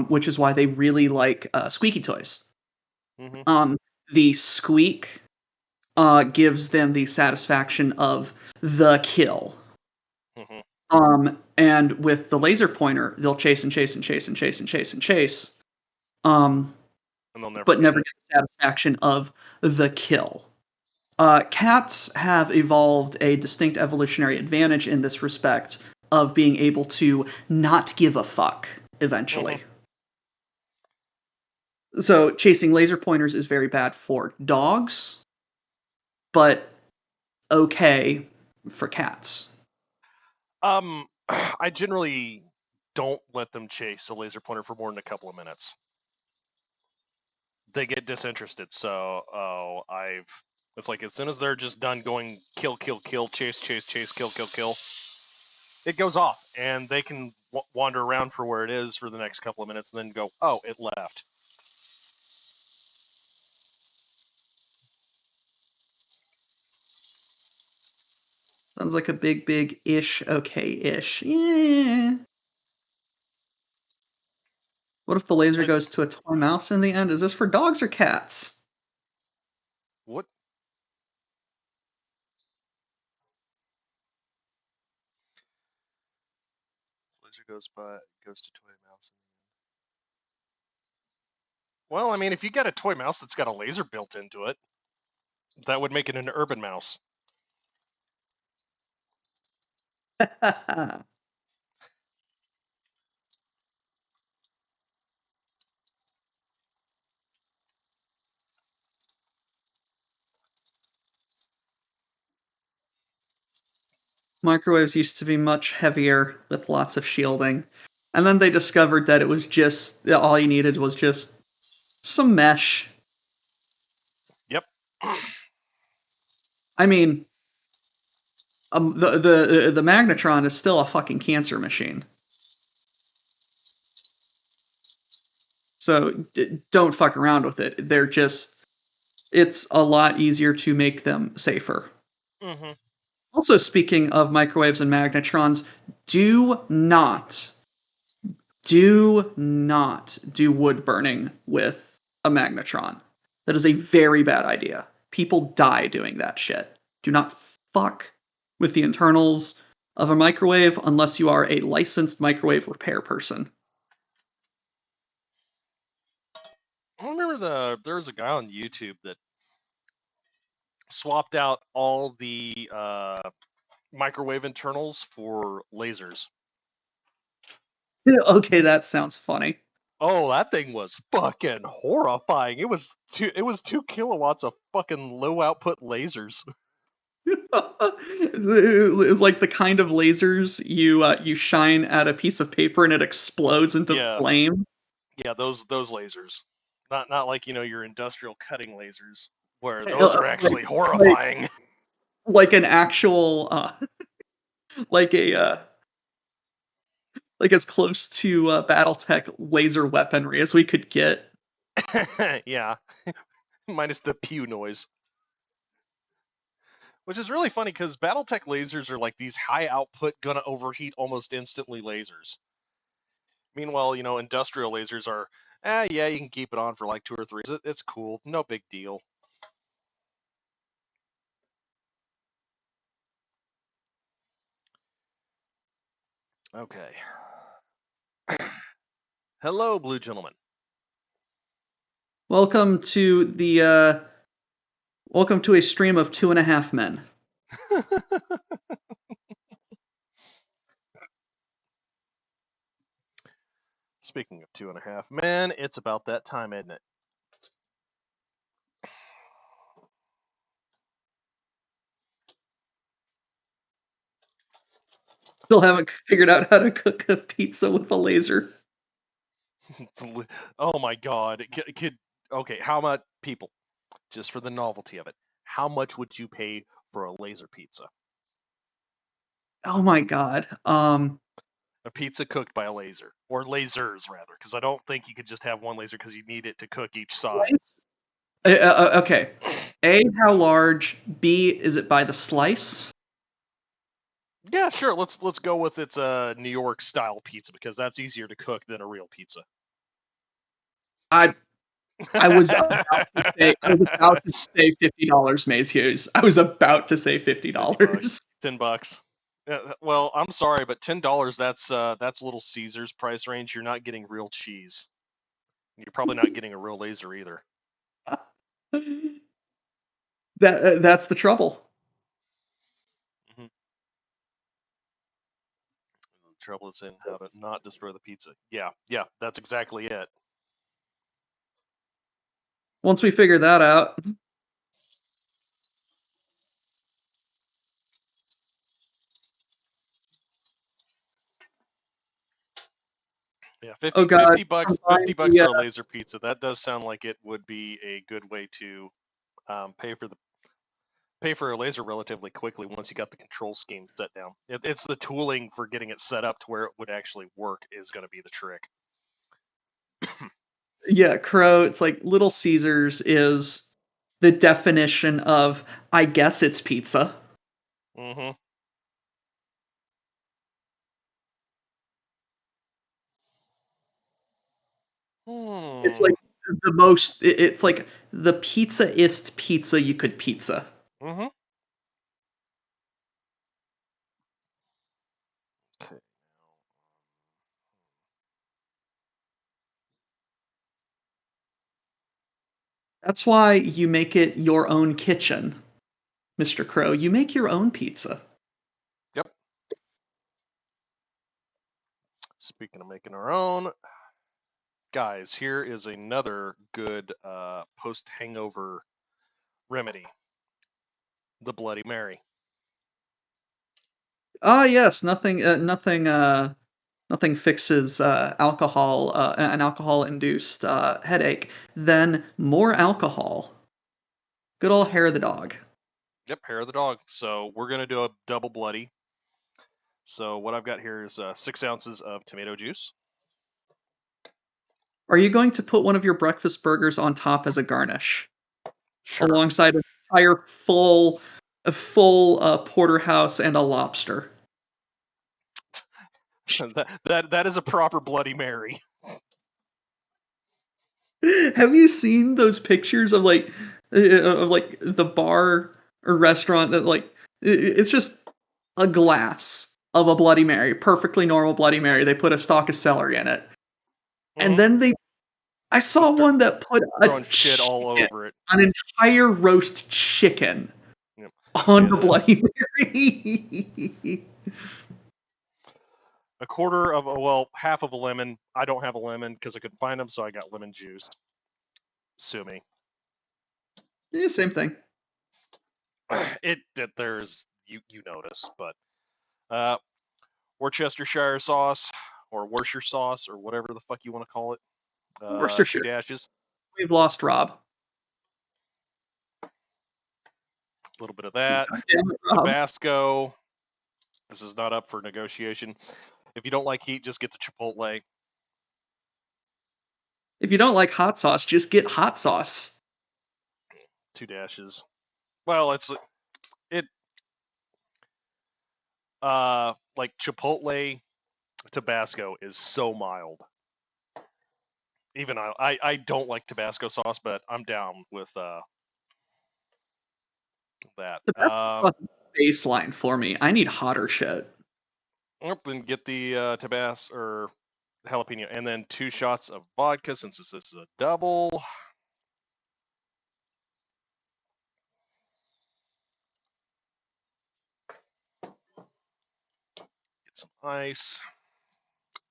which is why they really like squeaky toys. Mm-hmm. The squeak gives them the satisfaction of the kill. Mm-hmm. And with the laser pointer, they'll chase and chase and chase and chase and chase and chase, And they'll never but get never it. get the satisfaction of the kill. Cats have evolved a distinct evolutionary advantage in this respect of being able to not give a fuck eventually. So chasing laser pointers is very bad for dogs, but okay for cats. I generally don't let them chase a laser pointer for more than a couple of minutes. They get disinterested, so it's like as soon as they're just done going kill, chase, kill, it goes off, and they can wander around for where it is for the next couple of minutes, and then go, oh, it left. Sounds like a big ish, okay-ish. Yeah. What if the laser goes to a toy mouse in the end? Is this for dogs or cats? What? Laser goes to toy mouse. Well, I mean, if you got a toy mouse that's got a laser built into it, that would make it an urban mouse. Microwaves used to be much heavier with lots of shielding. And then they discovered that it was just all you needed was just some mesh. Yep. I mean, the magnetron is still a fucking cancer machine. So don't fuck around with it. It's a lot easier to make them safer. Mm-hmm. Also, speaking of microwaves and magnetrons, do not Do not do wood burning with a magnetron. That is a very bad idea. People die doing that shit. Do not fuck with the internals of a microwave unless you are a licensed microwave repair person. I remember there was a guy on YouTube that swapped out all the microwave internals for lasers. Okay, that sounds funny. Oh, that thing was fucking horrifying. It was 2 kilowatts of fucking low output lasers. It's like the kind of lasers you shine at a piece of paper and it explodes into Yeah. flame. Yeah, those lasers. Not like, your industrial cutting lasers, where those are actually horrifying. Like an actual like a like as close to BattleTech laser weaponry as we could get. Yeah. Minus the pew noise. Which is really funny because BattleTech lasers are like these high output, gonna overheat almost instantly lasers. Meanwhile, industrial lasers are, yeah, you can keep it on for like 2 or 3. It's cool, no big deal. Okay. Hello, blue gentlemen. Welcome to a stream of 2.5 men. Speaking of 2.5 men, it's about that time, isn't it? Still haven't figured out how to cook a pizza with a laser. Oh my god. Okay, how much, people, just for the novelty of it, how much would you pay for a laser pizza? Oh my god. A pizza cooked by a laser, or lasers rather, because I don't think you could just have one laser because you need it to cook each side. Okay. A, how large? B, is it by the slice? Yeah, sure. Let's go with it's a New York style pizza because that's easier to cook than a real pizza. I was about to say $50, Maze Hughes. I was about to say $50. $10. Yeah, well, I'm sorry, but $10, that's Little Caesar's price range. You're not getting real cheese. You're probably not getting a real laser either. That's the trouble. Mm-hmm. The trouble is in how to not destroy the pizza. Yeah, that's exactly it. Once we figure that out. Yeah, Oh god. 50 bucks for a laser pizza. That does sound like it would be a good way to pay for a laser relatively quickly once you got the control scheme set down. It's the tooling for getting it set up to where it would actually work is going to be the trick. Yeah, Crow, it's like Little Caesars is the definition of, I guess it's pizza. Mm-hmm. It's like it's like the pizza-ist pizza you could pizza. Mm-hmm. Okay. That's why you make it your own kitchen, Mr. Crow. You make your own pizza. Yep. Speaking of making our own, guys, here is another good post-hangover remedy: the Bloody Mary. Ah, yes, nothing fixes an alcohol-induced headache than more alcohol. Good old hair of the dog. Yep, hair of the dog. So we're gonna do a double bloody. So what I've got here is 6 ounces of tomato juice. Are you going to put one of your breakfast burgers on top as a garnish, Sure. alongside an entire full porterhouse and a lobster? that is a proper Bloody Mary. Have you seen those pictures of like the bar or restaurant that like it's just a glass of a Bloody Mary, perfectly normal Bloody Mary. They put a stalk of celery in it, and then I saw Just one that put throwing shit all over it. an entire roast chicken Yep. on the Bloody Mary. A quarter of half of a lemon. I don't have a lemon because I couldn't find them, so I got lemon juice. Sue me. Yeah, same thing. There's you notice, but Worcestershire sauce or Worcestershire sauce or whatever the fuck you want to call it. 2 Worcestershire. dashes. We've lost Rob. A little bit of that. God damn it, Rob. Tabasco. This is not up for negotiation. If you don't like heat, just get the Chipotle. If you don't like hot sauce, just get hot sauce. 2 dashes. Well, like Chipotle Tabasco is so mild. Even I don't like Tabasco sauce, but I'm down with that. The sauce is baseline for me. I need hotter shit. Then get the Tabasco or jalapeno, and then 2 shots of vodka since this is a double. Get some ice.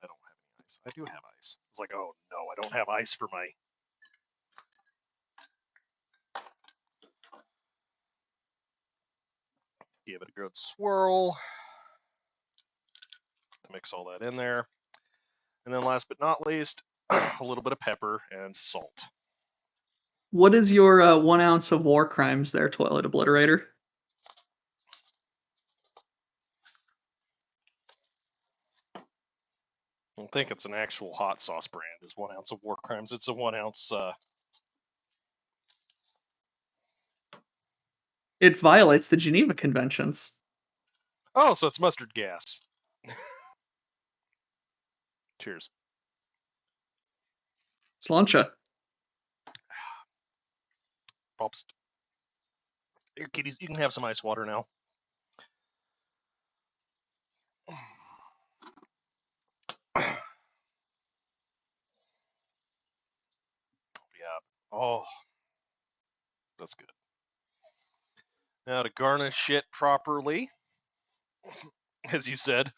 I don't have any ice. I do have ice. It's like, oh no, I don't have ice for my. Give it a good swirl to mix all that in there. And then last but not least, a little bit of pepper and salt. What is your 1 ounce of war crimes there, Toilet Obliterator? I don't think it's an actual hot sauce brand. Is 1 ounce of war crimes. It's a 1 ounce. It violates the Geneva Conventions. Oh, so it's mustard gas. Cheers. Slancha. Pops. Here, kitties, you can have some ice water now. Yeah. Oh, that's good. Now to garnish it properly, as you said.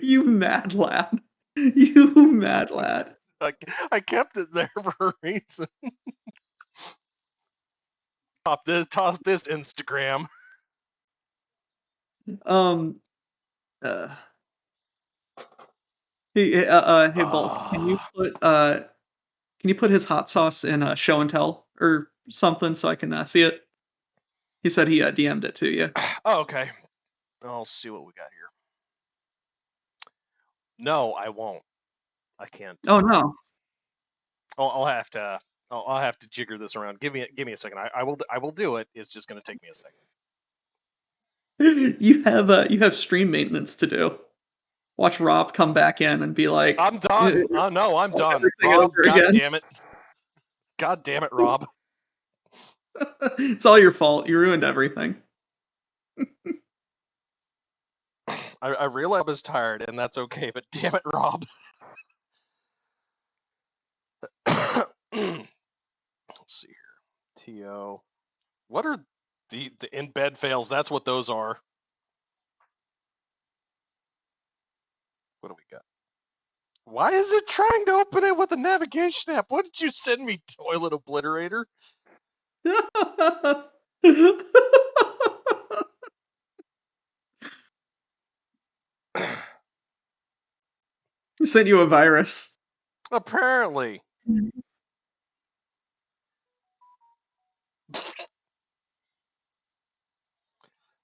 You mad lad. You mad lad. I kept it there for a reason. Top this Instagram. Hey Bulk, can you put his hot sauce in show and tell or something so I can see it? He said he DM'd it to you. Oh, okay. I'll see what we got here. No, I won't. I can't. Oh no. I'll have to. I'll have to jigger this around. Give me a second. I will do it. It's just going to take me a second. You have stream maintenance to do. Watch Rob come back in and be like, I'm done. Oh no, I'm done. everything Rob, over God again. damn it. God damn it, Rob. It's all your fault. You ruined everything. I realize I was tired, and that's okay, but damn it, Rob. Let's see here. TO. What are the in bed fails? That's what those are. What do we got? Why is it trying to open it with a navigation app? What did you send me, Toilet Obliterator? He sent you a virus. Apparently.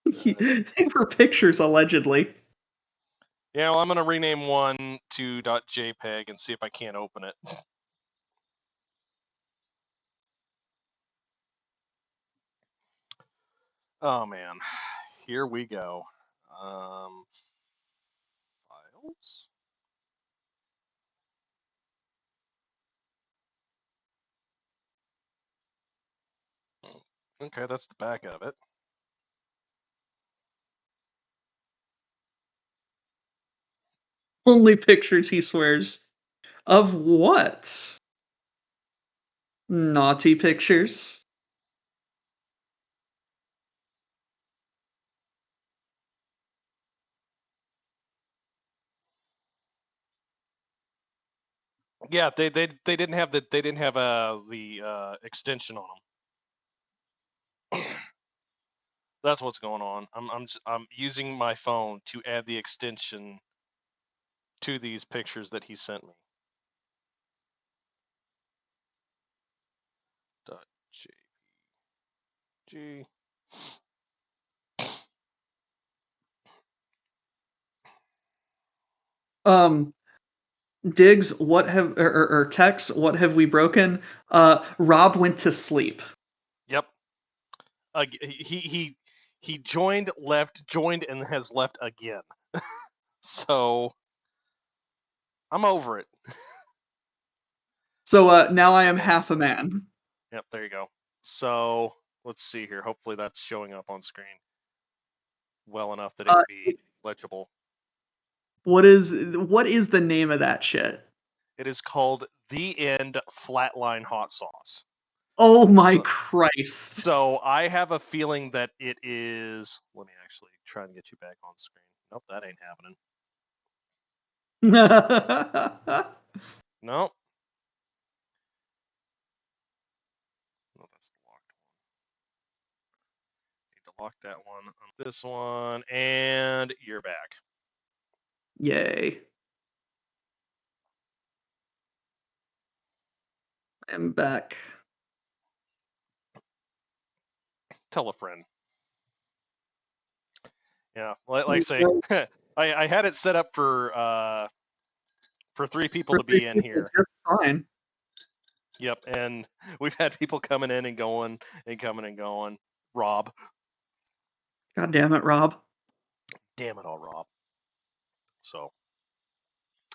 They were pictures, allegedly. Yeah, well, I'm going to rename one to .jpeg and see if I can't open it. Oh man, here we go. Files. Okay, that's the back of it. Only pictures, he swears. Of what? Naughty pictures? Yeah, they didn't have the the extension on them. That's what's going on. I'm using my phone to add the extension to these pictures that he sent me. .jpg. Diggs, what have or Tex, what have we broken? Rob went to sleep. Yep. He joined, left, joined, and has left again. So I'm over it. So now I am half a man. Yep, there you go. So let's see here. Hopefully that's showing up on screen well enough that it can be legible. What is the name of that shit? It is called The End Flatline Hot Sauce. Oh my Christ. So I have a feeling that it is. Let me actually try and get you back on screen. Nope, that ain't happening. Nope. No, that's the locked one. Need to lock that one on this one, and you're back. Yay. I'm back. Tell a friend. Yeah, like I say, I had it set up for 3 people to be in here. Just fine. Yep, and we've had people coming in and going and coming and going. Rob. God damn it, Rob. Damn it all, Rob. So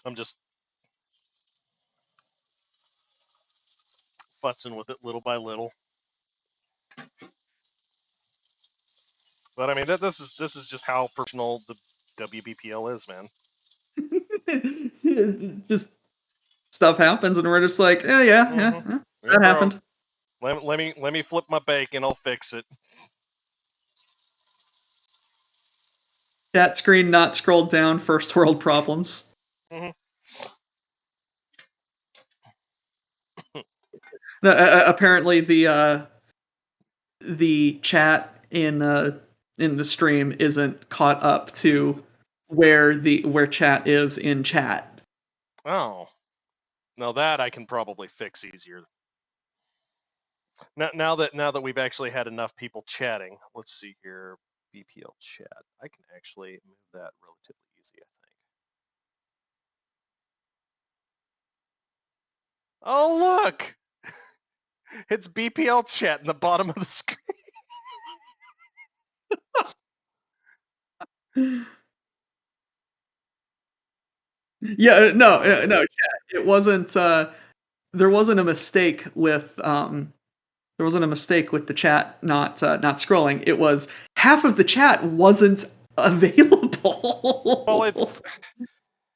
I'm just futzing with it little by little. But I mean, this is just how personal the WBPL is, man. Just stuff happens, and we're just like, yeah, Yeah, that bro. happened. Let me flip my bacon. I'll fix it. Chat screen not scrolled down. First world problems. Mm-hmm. Apparently, the chat in the stream isn't caught up to where chat is in chat. Oh, now that I can probably fix easier. Now that we've actually had enough people chatting, let's see here. BPL chat. I can actually move that relatively easy, I think. Oh, look! It's BPL chat in the bottom of the screen. Yeah, no, chat. It wasn't. There wasn't a mistake with the chat not scrolling. It was half of the chat wasn't available. Well,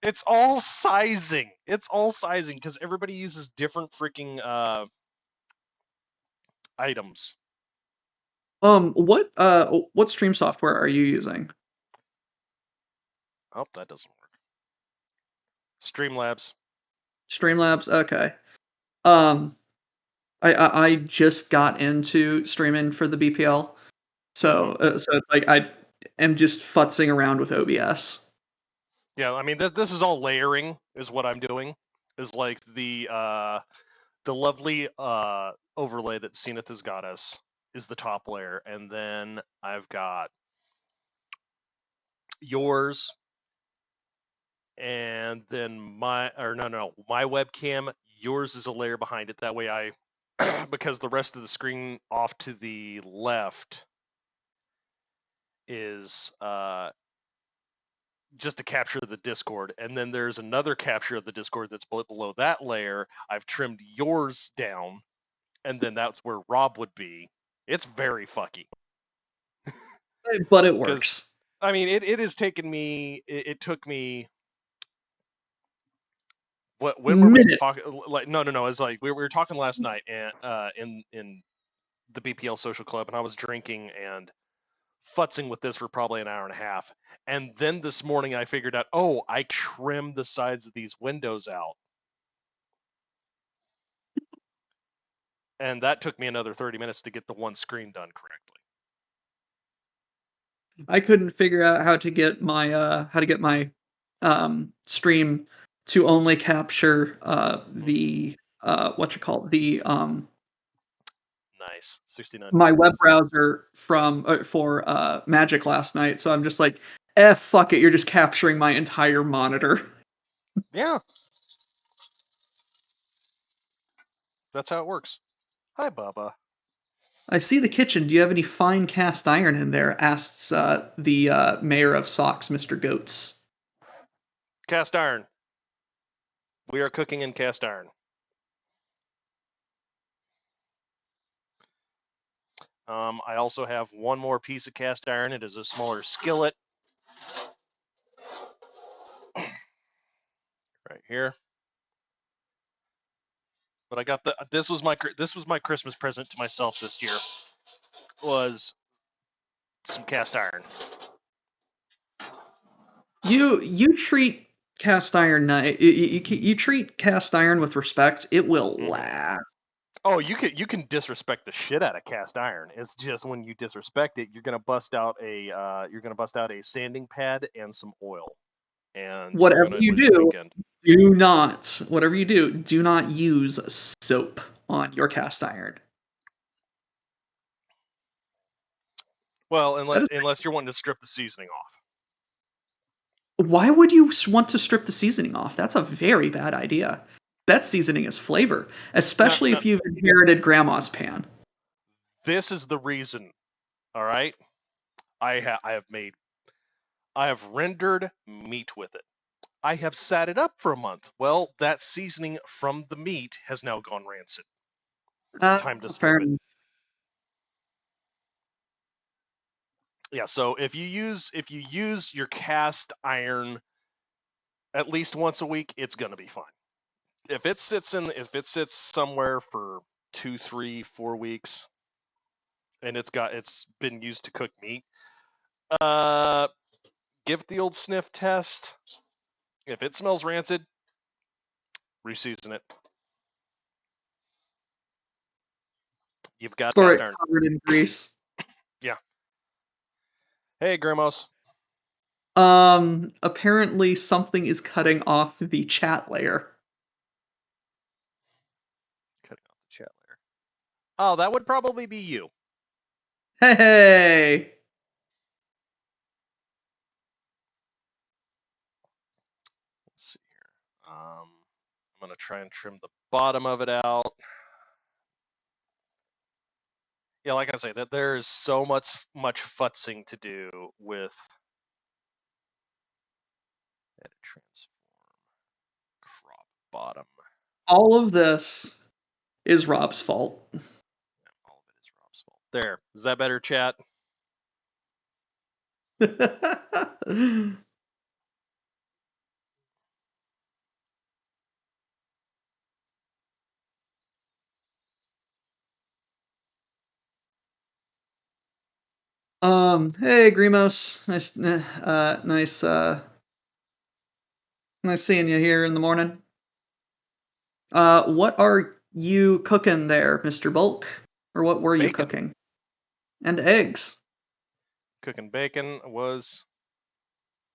it's all sizing. It's all sizing because everybody uses different freaking items. What stream software are you using? Oh, that doesn't work. Streamlabs. Streamlabs. Okay. I just got into streaming for the BPL, so it's like I am just futzing around with OBS. Yeah, I mean this is all layering, is what I'm doing. Is like the lovely overlay that Zenith has got us is the top layer, and then I've got yours, and then my webcam. Yours is a layer behind it. That way because the rest of the screen off to the left is just a capture of the Discord, and then there's another capture of the Discord that's below that layer. I've trimmed yours down, and then that's where Rob would be. It's very fucky. But it works. I mean, it has taken me. It took me. When were we talking? Like, no. It's like we were talking last night, and in the BPL social club, and I was drinking and futzing with this for probably an hour and a half. And then this morning I figured out, oh, I trimmed the sides of these windows out. And that took me another 30 minutes to get the one screen done correctly. I couldn't figure out how to get my stream to only capture the Nice. 69 my bits. web browser from for Magic last night. So I'm just like, fuck it, you're just capturing my entire monitor. Yeah. That's how it works. Hi, Bubba. I see the kitchen. Do you have any fine cast iron in there? Asks the mayor of Socks, Mr. Goats. Cast iron. We are cooking in cast iron. I also have one more piece of cast iron. It is a smaller skillet. Right here. But I got this was my Christmas present to myself this year. Was some cast iron. You treat cast iron you treat cast iron with respect, it will last. Oh, you can disrespect the shit out of cast iron. It's just when you disrespect it, you're gonna bust out a sanding pad and some oil, and you're Whatever gonna you lose your do, weekend. do not use soap on your cast iron. Well, That is, unless you're wanting to strip the seasoning off. why would you want to strip the seasoning off? That's a very bad idea. That seasoning is flavor, especially No, if you've inherited grandma's pan. this is the reason. All right, I have rendered meat with it. I have sat it up for a month. Well, that seasoning from the meat has now gone rancid. Time to strip it. Yeah, so if you use your cast iron at least once a week, it's gonna be fine. If it sits somewhere for 2, 3, 4 weeks, and it's been used to cook meat, give it the old sniff test. If it smells rancid, reseason it. You've got Or cast it iron. covered in grease. Yeah. Hey, Gramos. Apparently something is cutting off the chat layer. Cutting off the chat layer. Oh, that would probably be you. Hey! Let's see here. I'm gonna try and trim the bottom of it out. Yeah, like I say, that there is so much futzing to do with edit, transform, crop, bottom. All of this is Rob's fault. Yeah, all of it is Rob's fault. There. Is that better, chat? Hey, Grimos. Nice seeing you here in the morning. What are you cooking there, Mr. Bulk? Or what were you Bacon. cooking? And eggs. Cooking bacon was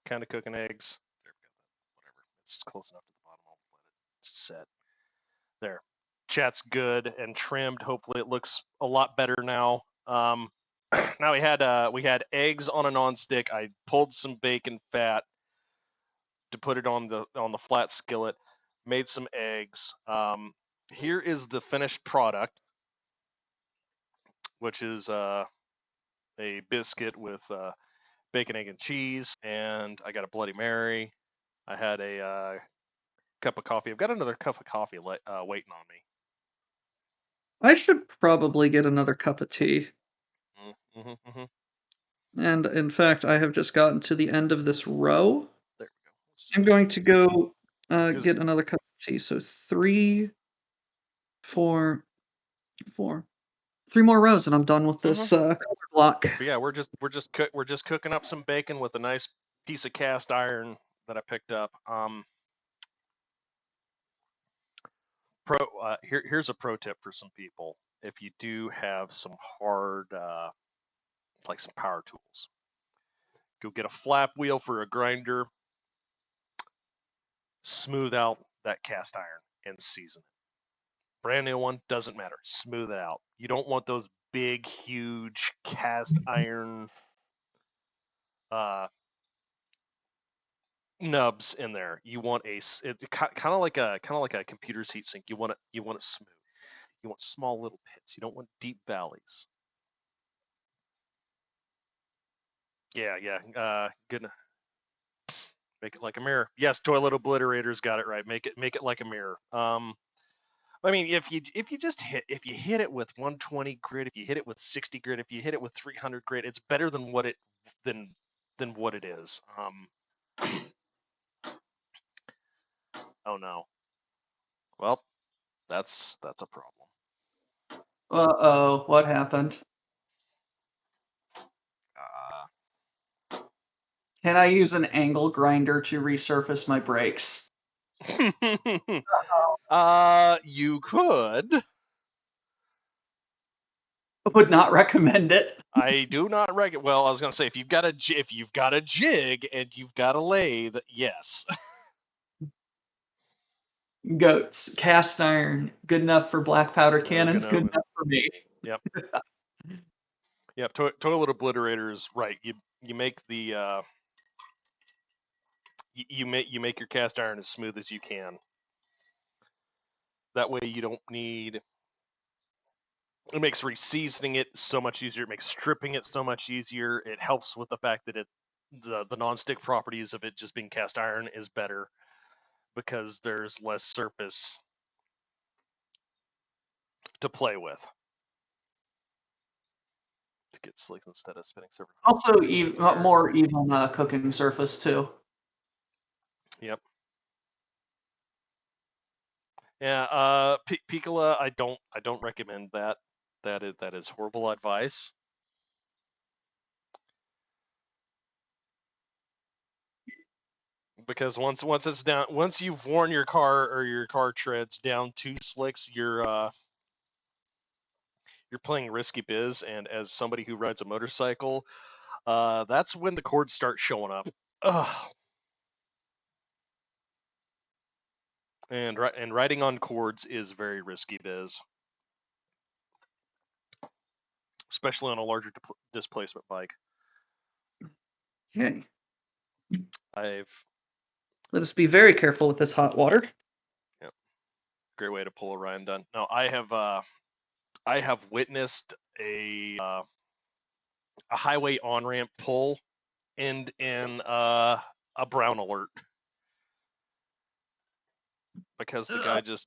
kind of cooking eggs. There we go. Whatever. It's close enough to the bottom. I'll let it set. There. Chat's good and trimmed. Hopefully it looks a lot better now. Now we had eggs on a nonstick. I pulled some bacon fat to put it on the flat skillet. Made some eggs. Here is the finished product, which is a biscuit with bacon, egg, and cheese, and I got a Bloody Mary. I had a cup of coffee. I've got another cup of coffee waiting on me. I should probably get another cup of tea. And in fact, I have just gotten to the end of this row. There we go. I'm going to go get another cup of tea. So 3, 4, 4. 3 more rows, and I'm done with this color block. But yeah, we're just cooking up some bacon with a nice piece of cast iron that I picked up. Here's a pro tip for some people. If you do have some hard, like some power tools, go get a flap wheel for a grinder, smooth out that cast iron, and season it. Brand new one, doesn't matter. Smooth it out. You don't want those big, huge cast iron nubs in there. You want kind of like a computer's heatsink. You want it smooth. You want small little pits. You don't want deep valleys. Yeah. Good. Make it like a mirror. Yes, toilet obliterator's got it right. Make it like a mirror. I mean, if you hit it with 120 grit, if you hit it with 60 grit, if you hit it with 300 grit, it's better than what it is. Oh no. Well, that's a problem. Uh-oh, what happened? Can I use an angle grinder to resurface my brakes? You could. I would not recommend it. I do not recommend. Well, I was gonna say if you've got a jig and you've got a lathe, yes. Goats, cast iron, good enough for black powder cannons, good enough for me. Yep. Yep. Toilet obliterator is right. You make the you make your cast iron as smooth as you can. That way you don't need. It makes reseasoning it so much easier. It makes stripping it so much easier. It helps with the fact that the non-stick properties of it just being cast iron is better because there's less surface to play with. To get slick instead of spinning surface. Also, more even cooking surface too. Yep. Yeah. Piccola, I don't recommend that. That is horrible advice. Because once it's down, once you've worn your car or your car treads down 2 slicks, you're playing risky biz. And as somebody who rides a motorcycle, that's when the cords start showing up. Ugh. And riding on cords is very risky biz, especially on a larger displacement bike. Okay. Let us be very careful with this hot water. Yep. Great way to pull Orion done. No, I have witnessed a highway on ramp pull end in a brown alert because the guy just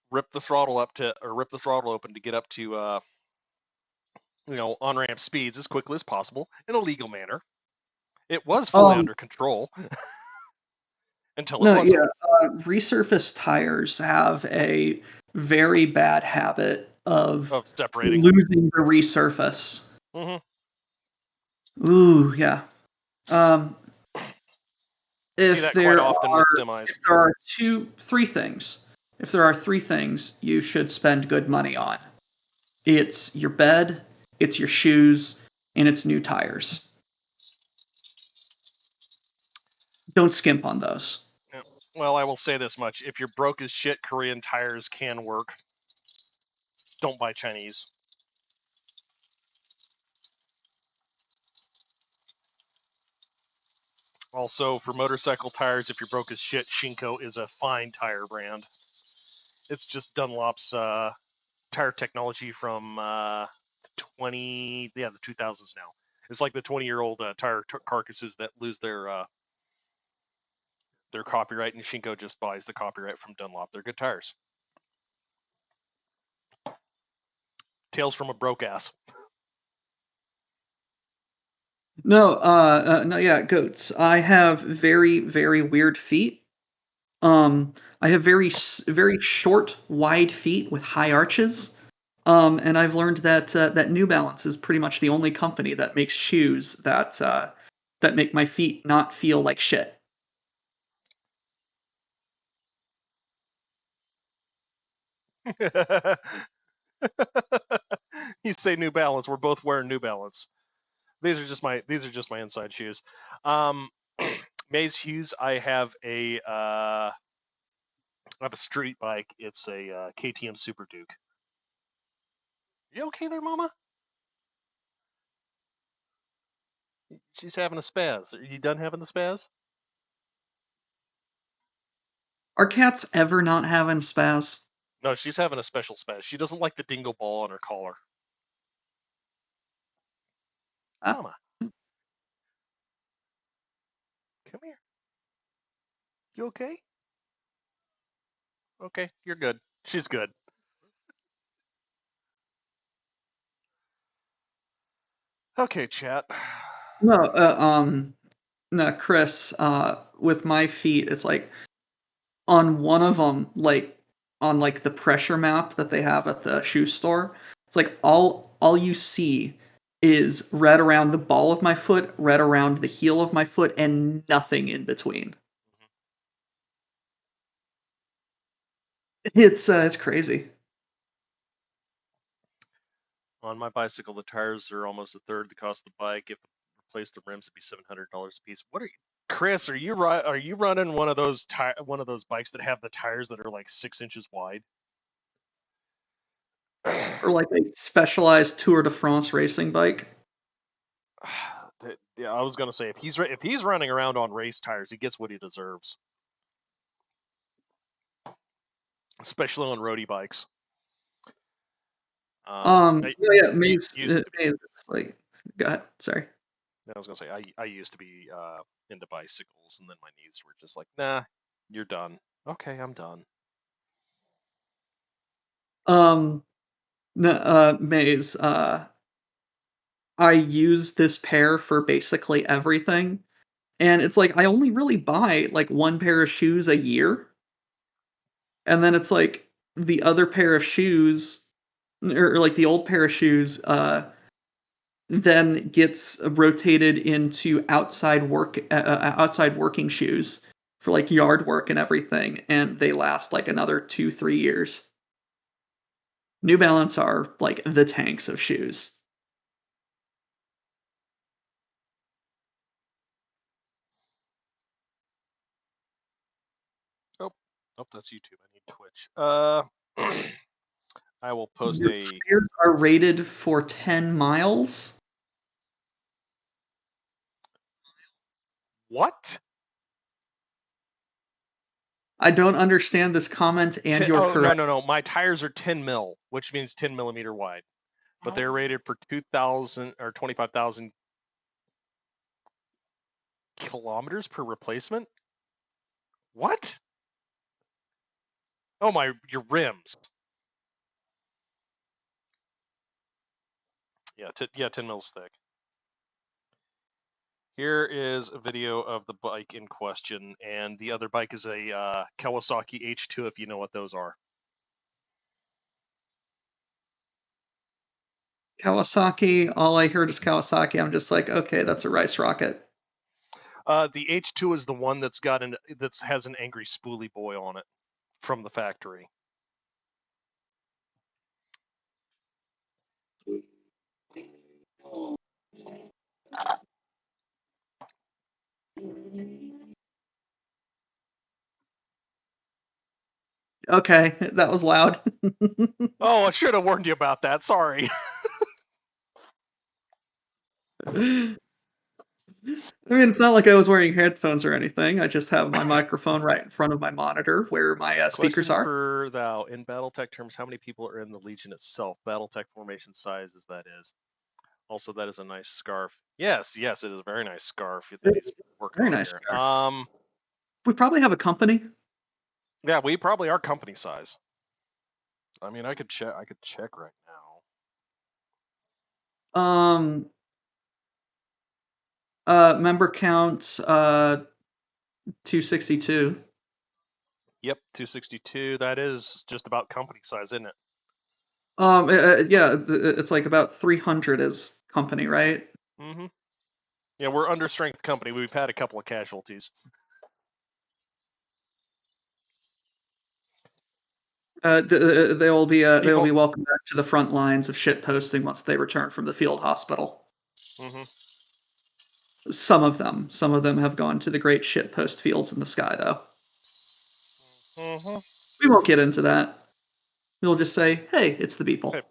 ripped the throttle open to get up to on ramp speeds as quickly as possible in a legal manner. It was fully under control until it wasn't. Yeah, resurfaced tires have a very bad habit of separating, losing the resurface. Mm-hmm. Ooh, yeah. If there are 3 things, if there are 3 things you should spend good money on, it's your bed, it's your shoes, and it's new tires. Don't skimp on those. Yeah. Well, I will say this much: if you're broke as shit, Korean tires can work. Don't buy Chinese. Also, for motorcycle tires, if you're broke as shit, Shinko is a fine tire brand. It's just Dunlop's tire technology from the 2000s now. It's like the 20-year-old tire carcasses that lose their copyright, and Shinko just buys the copyright from Dunlop. They're good tires. Tales from a broke ass. No, yeah, goats. I have very, very weird feet. I have very short, wide feet with high arches. And I've learned that New Balance is pretty much the only company that makes shoes that make my feet not feel like shit. You say New Balance. We're both wearing New Balance. These are just my inside shoes. Maze Hughes, I have a street bike. It's a KTM Super Duke. You okay there, Mama? She's having a spaz. Are you done having the spaz? Are cats ever not having spaz? No, she's having a special spaz. She doesn't like the dingle ball on her collar. Ah. Mama, come here. You okay? Okay, you're good. She's good. Okay, chat. No, no, Chris. With my feet, it's like on one of them, like on like the pressure map that they have at the shoe store. It's like all you see is red around the ball of my foot, red around the heel of my foot, and nothing in between. It's crazy. On my bicycle, the tires are almost a third the cost of the bike. If I replace the rims, it'd be $700 a piece. What are you, Chris? Are you running one of those bikes that have the tires that are like 6 inches wide? Or like a specialized Tour de France racing bike. Yeah, I was gonna say if he's running around on race tires, he gets what he deserves, especially on roadie bikes. Yeah, Maze, Used to be. Maze, it's like, go ahead. Sorry. I was gonna say I used to be into bicycles, and then my knees were just like, nah, you're done. Okay, I'm done. No, Maze, I use this pair for basically everything. And it's like I only really buy like one pair of shoes a year. And then it's like the other pair of shoes or like the old pair of shoes then gets rotated into outside working shoes for like yard work and everything, and they last like another 2-3 years. New Balance are like the tanks of shoes. Oh, that's YouTube. I need Twitch. I will post Your a. tires are rated for 10 miles. What? I don't understand this comment, and you're Oh, correct. no. My tires are 10 mil, which means 10 millimeter wide, but they're rated for 2,000 or 25,000 kilometers per replacement. What? Oh your rims. Yeah, 10 mils thick. Here is a video of the bike in question, and the other bike is a Kawasaki H2, if you know what those are. Kawasaki, all I heard is Kawasaki. I'm just like, okay, that's a rice rocket. The H2 is the one that has an angry spoolie boy on it from the factory. Okay, that was loud. Oh, I should have warned you about that. Sorry. I mean, it's not like I was wearing headphones or anything. I just have my microphone right in front of my monitor where my speakers Question are. for thou. In BattleTech terms, how many people are in the Legion itself? BattleTech formation size as that is. Also, that is a nice scarf. Yes, it is a very nice scarf that he's working Very on nice here. scarf. We probably have a company. Yeah, we probably are company size. I mean, I could check right now. Member count 262. Yep, 262. That is just about company size, isn't it? Yeah, it's like about 300 is company, right? Mm-hmm. Yeah, we're under strength company. We've had a couple of casualties. They will be People. welcome back to the front lines of shit posting once they return from the field hospital. Mm-hmm. Some of them have gone to the great shit post fields in the sky, though. Mm-hmm. We won't get into that. We'll just say, hey, it's the Beeple.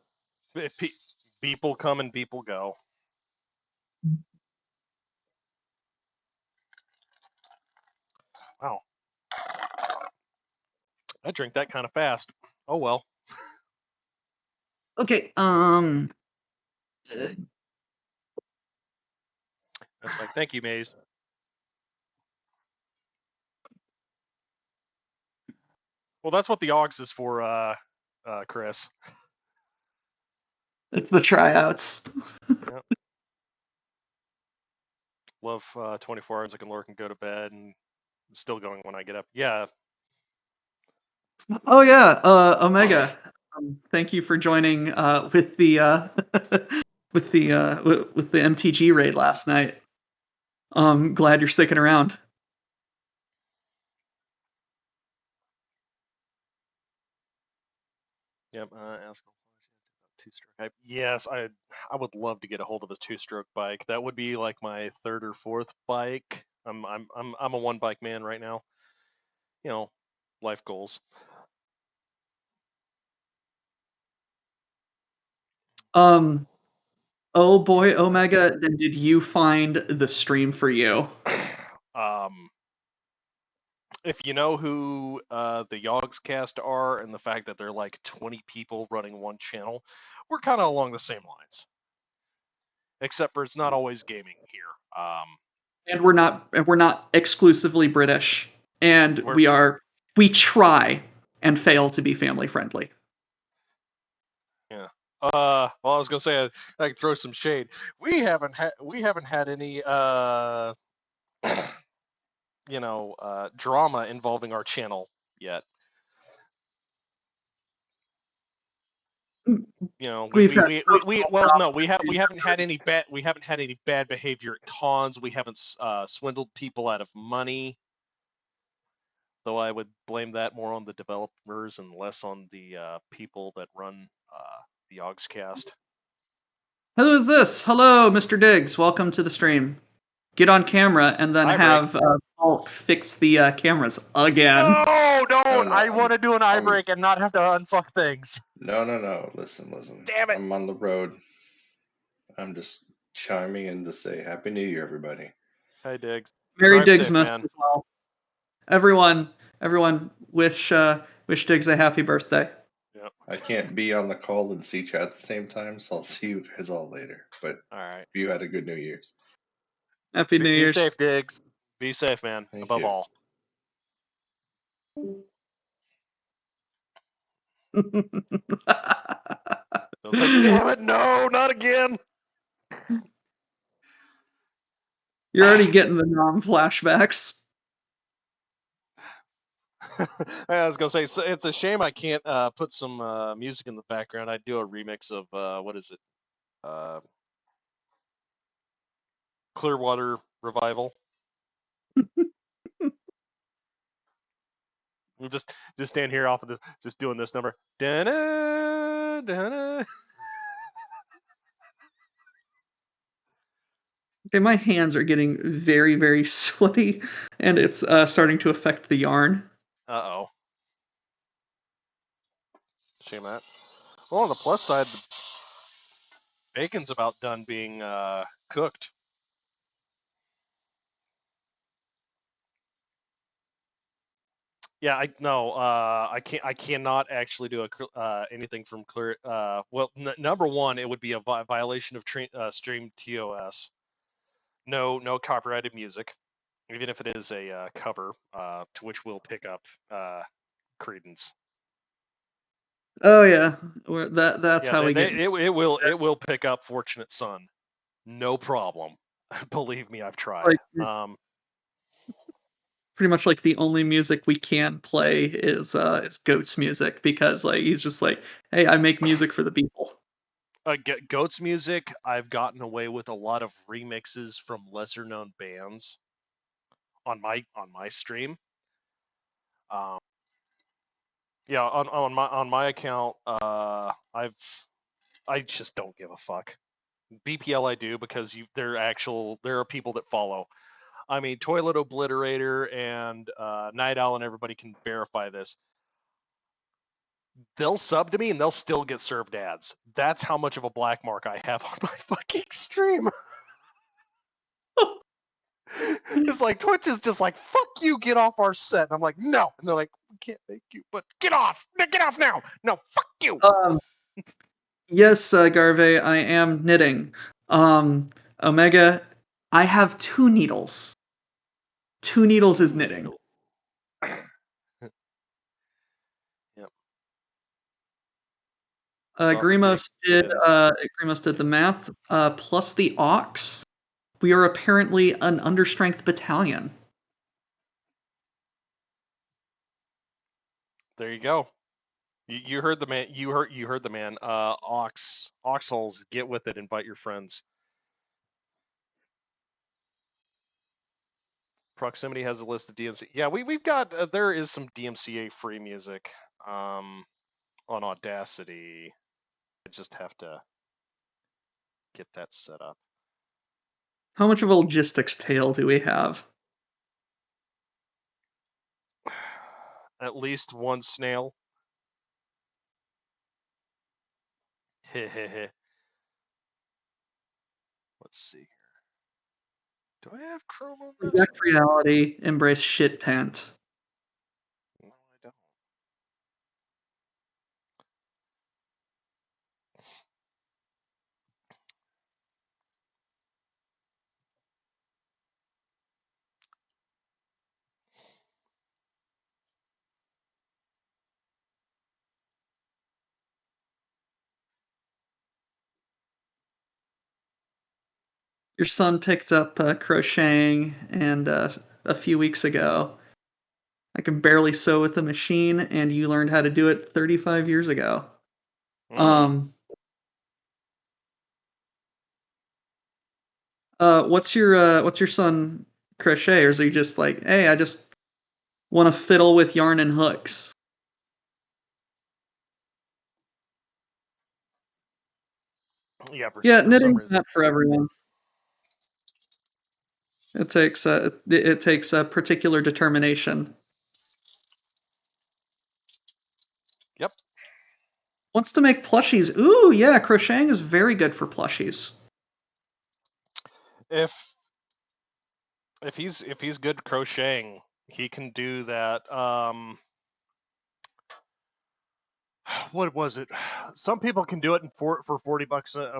People come and people go. Wow. I drink that kind of fast. Oh well. Okay, That's fine. Thank you, Maze. Well, that's what the aux is for, Chris. it's the tryouts. Yep. Love 24 hours I can lurk and go to bed, and it's still going when I get up. Yeah. Oh yeah, Omega. Thank you for joining with the with the MTG raid last night. Glad you're sticking around. Yep. Ask two-stroke. Yes, I would love to get a hold of a two-stroke bike. That would be like my third or fourth bike. I'm a one bike man right now. You know, life goals. Oh boy, Omega, then did you find the stream for you? If you know who the Yogscast are and the fact that they're like 20 people running one channel, we're kind of along the same lines. Except for it's not always gaming here. And we're not exclusively British, and we try and fail to be family friendly. Yeah. Well, I was gonna say I could throw some shade. We haven't had any drama involving our channel yet. You know, We've had we haven't had any bad behavior at cons. We haven't swindled people out of money. Though I would blame that more on the developers and less on the people that run the Yogscast. Who is this? Hello, Mr. Diggs. Welcome to the stream. Get on camera and then Hi, have Bulk fix the cameras again. No, don't! No, I want to do an eye break and not have to unfuck things. No. Listen. Damn it! I'm on the road. I'm just chiming in to say Happy New Year, everybody. Hi, Diggs. Merry Drive safe, Digsmas man. as well. Everyone wish Diggs a happy birthday. Yep. I can't be on the call and see chat at the same time, so I'll see you guys all later. But All right. you had a good New Year's. Happy New Be Year's. safe, Diggs. Be safe, man. Thank Above you. all. You're I was like, damn it, no, not again. already getting the flashbacks. I was gonna say it's a shame I can't put some music in the background. I'd do a remix of what is it? Clearwater Revival. We'll just stand here off of just doing this number. Da-na, da-na. Okay, my hands are getting very, very sweaty, and it's starting to affect the yarn. Uh-oh. Shame that. Well, on the plus side, the bacon's about done being cooked. Yeah, I cannot actually do anything from clear. Well, number one, it would be a violation of stream TOS. No copyrighted music, even if it is a cover, to which we'll pick up credence. Oh yeah, that's Yeah, how we get. it will pick up Fortunate Son, no problem. Believe me, I've tried. Like pretty much like the only music we can play is Goat's music because like he's just like, hey, I make music for the people. Goat's music, I've gotten away with a lot of remixes from lesser known bands on my stream. Yeah, on my account, I just don't give a fuck. BPL I do because there are people that follow. I mean, Toilet Obliterator and Night Owl and everybody can verify this. They'll sub to me and they'll still get served ads. That's how much of a black mark I have on my fucking stream. It's like Twitch is just like, fuck you, get off our set. And I'm like, no. And they're like, we can't make you, but get off now. No, fuck you. Yes, Garvey, I am knitting. Omega, I have 2 needles. 2 needles is knitting. Yep. Grimos did the math. Plus the aux, we are apparently an understrength battalion. There you go. You heard the man. You heard the man. Oxholes. Get with it. Invite your friends. Proximity has a list of DMC. Yeah, we've got. There is some DMCA free music on Audacity. I just have to get that set up. How much of a logistics tail do we have? At least one snail. Hehehe. Let's see here. Do I have Chrome on this? Reject reality, embrace shit pant. No, I don't. Your son picked up crocheting and a few weeks ago. I can barely sew with a machine, and you learned how to do it 35 years ago. What's your son crochet, or is he just like, hey, I just want to fiddle with yarn and hooks? Yeah, Yeah, for some knitting's reason. not for everyone. It takes a particular determination. Yep. Wants to make plushies. Ooh, yeah, crocheting is very good for plushies. If he's good crocheting, he can do that. What was it? Some people can do it for $40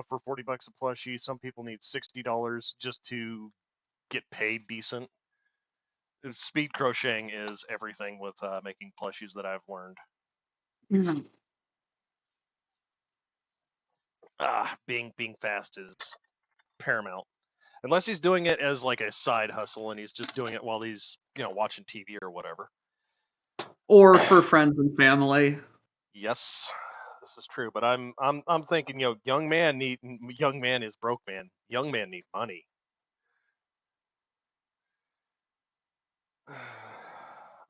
for $40 a plushie. Some people need $60 just to get paid decent. Speed crocheting is everything with making plushies that I've learned. Mm. Being fast is paramount. Unless he's doing it as like a side hustle and he's just doing it while he's watching TV or whatever. Or for friends and family. Yes, this is true. But I'm thinking, young man is broke man. Young man need money.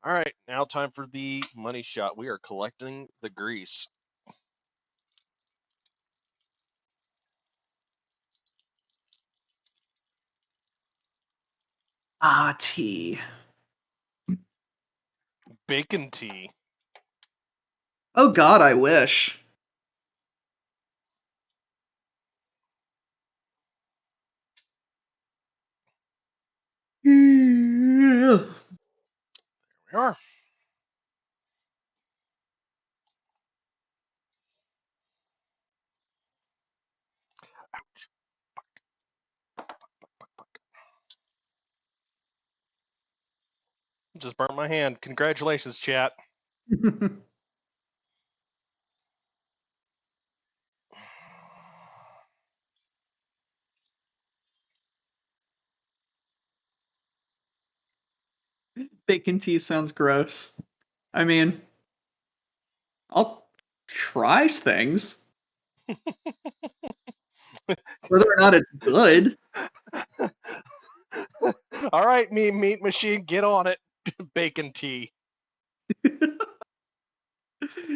All right, now time for the money shot. We are collecting the grease. Tea. Bacon tea. Oh God, I wish. Yeah. We are. Just burnt my hand. Congratulations, chat. Bacon tea sounds gross. I mean, I'll try things. Whether or not it's good. All right, meat machine, get on it. Bacon tea.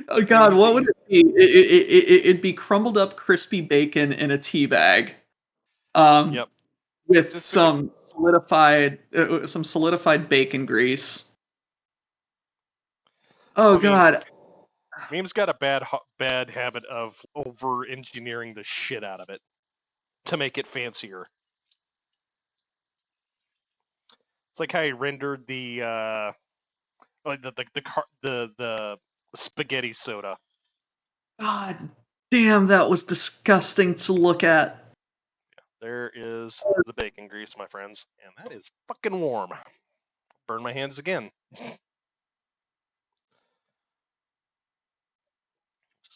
Oh God, what would it be? It'd be crumbled up crispy bacon in a tea bag, Yep. with Just some solidified bacon grease. Oh I mean, God, Meme's got a bad habit of over engineering the shit out of it to make it fancier. It's like how he rendered the spaghetti soda. God damn, that was disgusting to look at. There is the bacon grease, my friends, and that is fucking warm. Burn my hands again. Just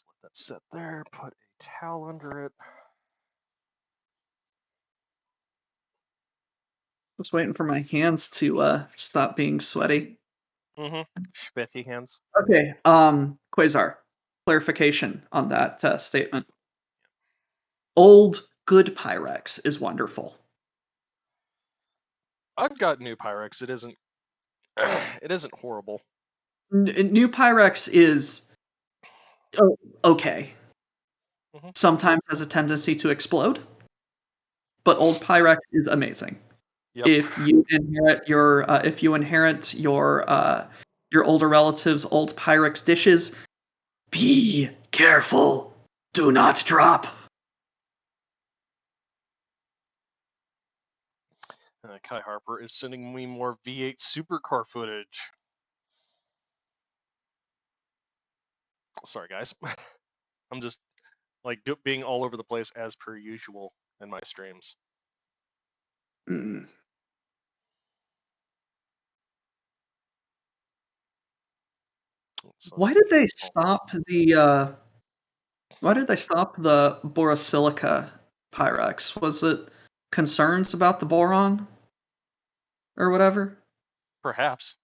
let that sit there. Put a towel under it. Just waiting for my hands to stop being sweaty. Sweaty hands. Okay, Quasar, clarification on that statement. Old good Pyrex is wonderful. I've got new Pyrex. It isn't. It isn't horrible. New Pyrex is okay. Sometimes has a tendency to explode, but old Pyrex is amazing. Yep. If you inherit your older relatives' old Pyrex dishes, be careful. Do not drop. Kai Harper is sending me more V8 supercar footage. Sorry, guys. I'm just like being all over the place as per usual in my streams. Mm. Why did they stop the borosilica Pyrex? Was it concerns about the boron or whatever? Perhaps.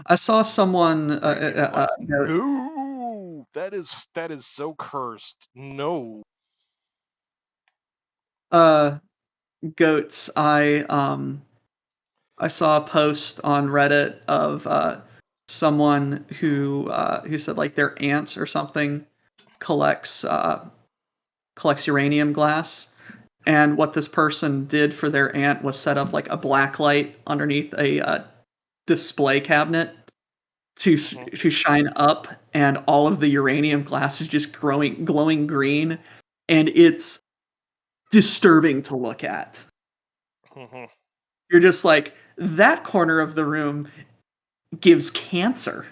I saw someone No, that is so cursed. No. Goats. I saw a post on Reddit of someone who said like their aunt or something collects uranium glass, and what this person did for their aunt was set up like a black light underneath a display cabinet to shine up, and all of the uranium glass is just glowing green, and it's disturbing to look at. You're just like, that corner of the room gives cancer.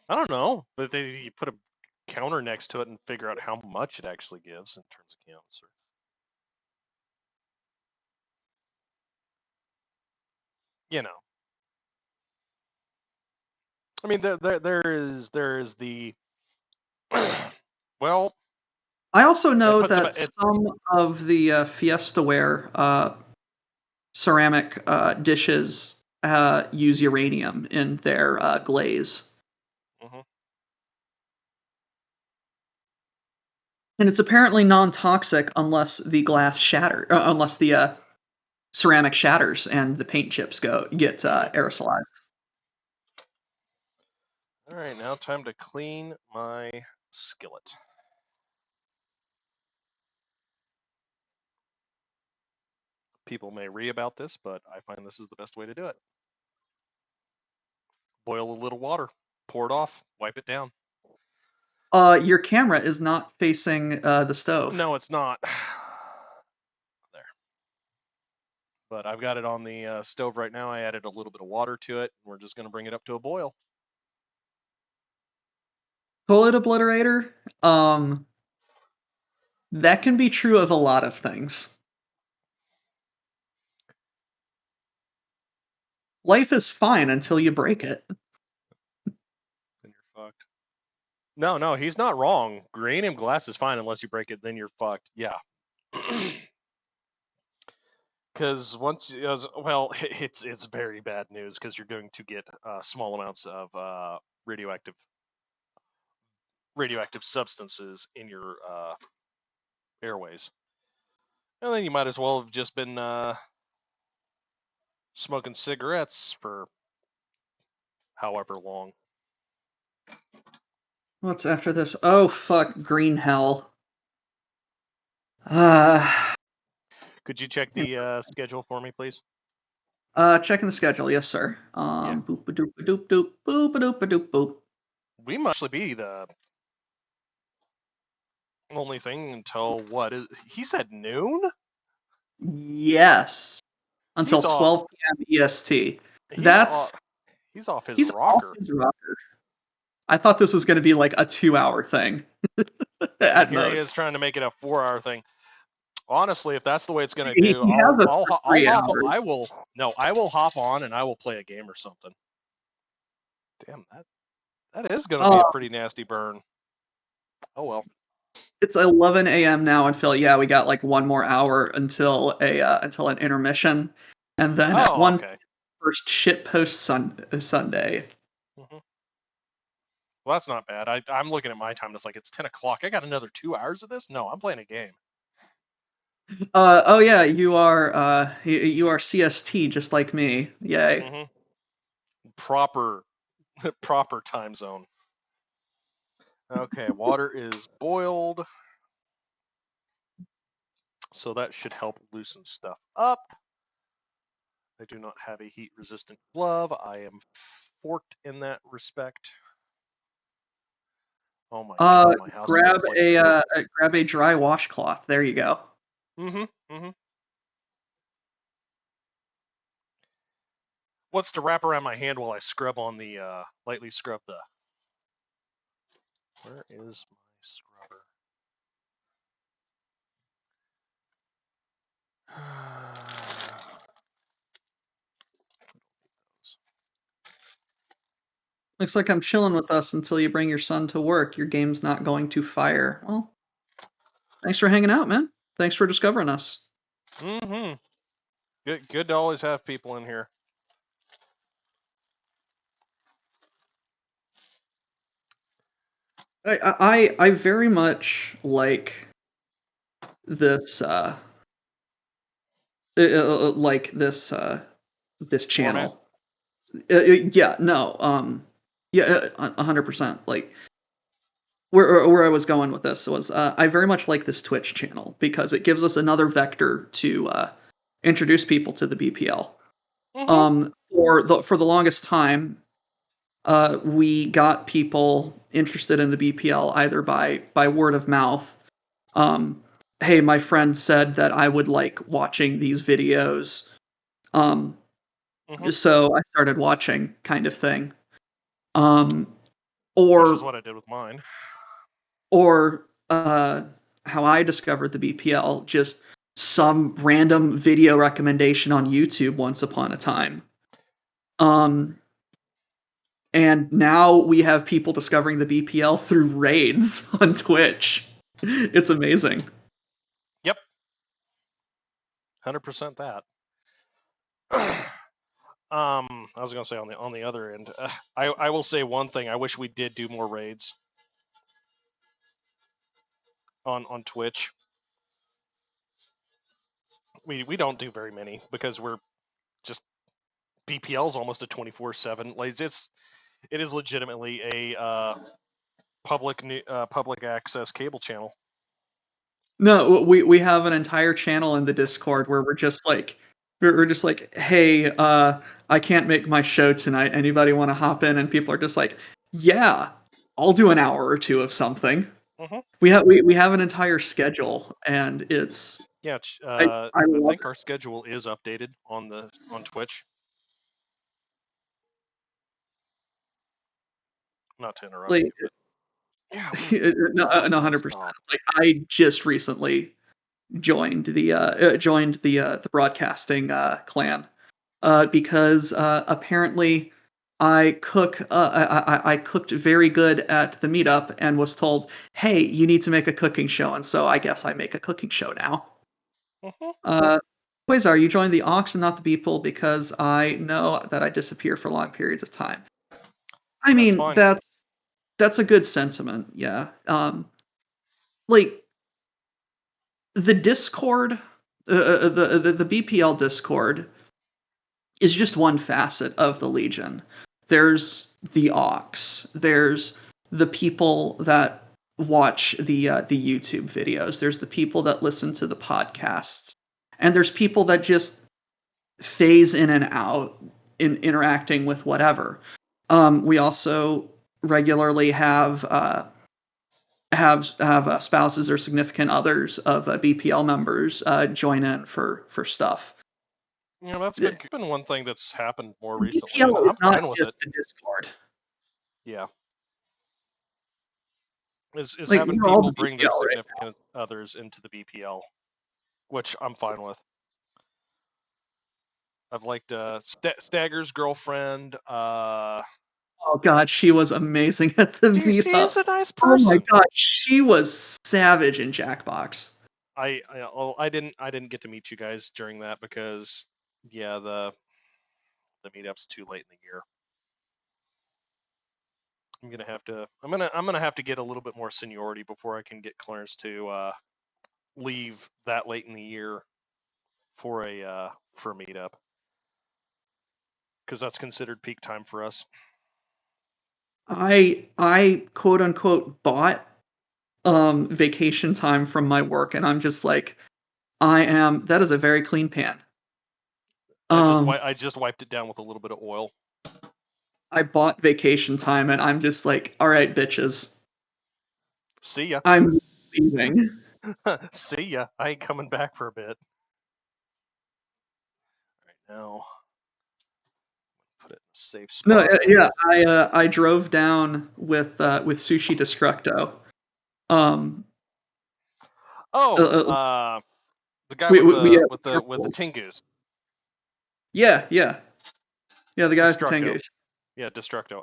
I don't know, but if you put a counter next to it and figure out how much it actually gives in terms of cancer. You know. I mean, there is the well. I also know that some of the Fiestaware ceramic dishes use uranium in their glaze. And it's apparently non-toxic unless the ceramic shatters and the paint chips get aerosolized. All right, now time to clean my skillet. People may read about this, but I find this is the best way to do it. Boil a little water, pour it off, wipe it down. Your camera is not facing the stove. No, it's not. There. But I've got it on the stove right now. I added a little bit of water to it. We're just going to bring it up to a boil. Toilet obliterator, that can be true of a lot of things. Life is fine until you break it. Then you're fucked. No, he's not wrong. Uranium glass is fine unless you break it. Then you're fucked. Yeah. Because once, well, it's very bad news because you're going to get small amounts of radioactive substances in your airways, and then you might as well have just been smoking cigarettes for however long. What's after this? Oh fuck, green hell. Could you check the schedule for me, please? Checking the schedule, yes, sir. Yeah. Boop a doop a doop doop boop a doop a doop boop. We must actually be the only thing until what is? He said noon. Yes, until He's off. 12 p.m. EST. He's off. He's off his He's rocker. off his rocker. I thought this was going to be like a 2-hour thing. At Here most. he is trying to make it a 4-hour thing. Honestly, if that's the way it's going to He do, has us I'll for hop. 3 hours. I will hop on and I will play a game or something. Damn, that is going to be a pretty nasty burn. Oh well. It's 11 a.m. now in Philly. Yeah, we got like 1 more hour until an intermission, and then at okay. first shitpost Sunday. Mm-hmm. Well, that's not bad. I'm looking at my time. It's like it's 10 o'clock. I got another 2 hours of this. No, I'm playing a game. Oh yeah, you are CST just like me. Yay. Mm-hmm. Proper time zone. Okay, water is boiled. So that should help loosen stuff up. I do not have a heat resistant glove. I am forked in that respect. Oh my god, my house grab smells like grab a dry washcloth. There you go. Mm-hmm. What's to wrap around my hand while I scrub on the lightly scrub the. Where is my scrubber? Looks like I'm chilling with us until you bring your son to work. Your game's not going to fire. Well, thanks for hanging out, man. Thanks for discovering us. Mm-hmm. Good to always have people in here. I very much like this this channel. Yeah, no, 100%. Like where I was going with this was I very much like this Twitch channel because it gives us another vector to introduce people to the BPL. Mm-hmm. For the longest time, we got people interested in the BPL either by word of mouth. Hey, my friend said that I would like watching these videos. So I started watching, kind of thing. Which is what I did with mine. Or how I discovered the BPL, just some random video recommendation on YouTube once upon a time. And now we have people discovering the BPL through raids on Twitch. It's amazing. Yep. 100% that. I was gonna say on the other end, I will say one thing. I wish we did do more raids on Twitch. We don't do very many because we're just BPL's almost a 24/7. Like it is legitimately a public access cable channel. No, we have an entire channel in the Discord where we're just like hey, I can't make my show tonight. Anybody want to hop in? And people are just like, yeah, I'll do an hour or two of something. Mm-hmm. We have an entire schedule, and it's I love think it. our schedule is updated on Twitch. Not to interrupt Like, you, but yeah, no, 100%. Like I just recently joined the broadcasting clan, because apparently I cooked very good at the meetup and was told, "Hey, you need to make a cooking show," and so I guess I make a cooking show now. Mhm. Quasar, you joined the aux and not the people because I know that I disappear for long periods of time. I That's mean, fine. that's a good sentiment, yeah. Like the Discord, the BPL Discord is just one facet of the Legion. There's the aux. There's the people that watch the YouTube videos. There's the people that listen to the podcasts, and there's people that just phase in and out in interacting with whatever. We also regularly have spouses or significant others of BPL members join in for stuff. You know, that's The been one thing that's happened more recently, and BPL is I'm not fine with just it. a Discord. Yeah, is Like having we're all people the bring their BPL, right? significant others into the BPL, which I'm fine with. I've liked Stagger's girlfriend. Oh god, she was amazing at the She is meetup. a nice Oh my person. god, she was savage in Jackbox. I didn't get to meet you guys during that because yeah, the meetup's too late in the year. I'm gonna have to get a little bit more seniority before I can get clearance to leave that late in the year for a meetup, because that's considered peak time for us. I quote unquote bought vacation time from my work, and I'm just like, that is a very clean pan. I just wiped it down with a little bit of oil. I bought vacation time, and I'm just like, all right, bitches, See ya. I'm leaving. See ya. I ain't coming back for a bit. Right now, put it in a safe No, spot. yeah, I drove down with Sushi Destructo. Um, Oh, uh, the guy we with we, we the have with the with the carpools. Tengus. Yeah, the guy with the Destructo. Tengus. Yeah, Destructo.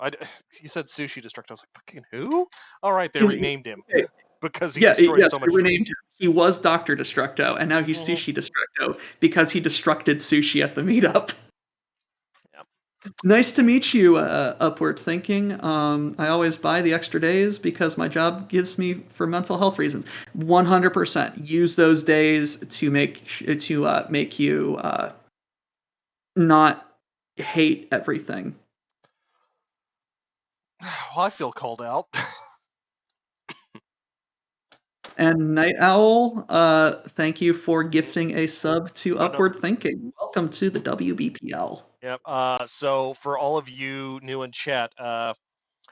You said Sushi Destructo. I was like, fucking who? All right, they Okay, renamed him because he yeah, destroyed yes, so we much. renamed him. He was Dr. Destructo, and now he's Mhm. Sushi Destructo because he destructed sushi at the meetup. Yep. Nice to meet you, Upward Thinking. I always buy the extra days because my job gives me for mental health reasons. 100%. Use those days to make you not hate everything. Well, I feel called out. And Night Owl, thank you for gifting a sub to Oh, no. Upward Thinking. Welcome to the WBPL. Yep. So for all of you new in chat,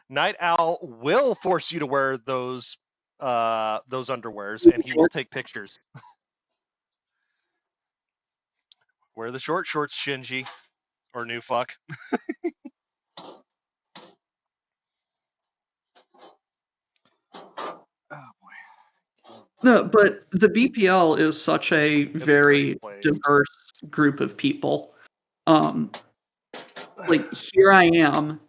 Night Owl will force you to wear those underwears, and he will take pictures. Wear the short shorts, Shinji, or new fuck. Oh boy. No, but the BPL is such a It's a great very place. diverse group of people. Like here I am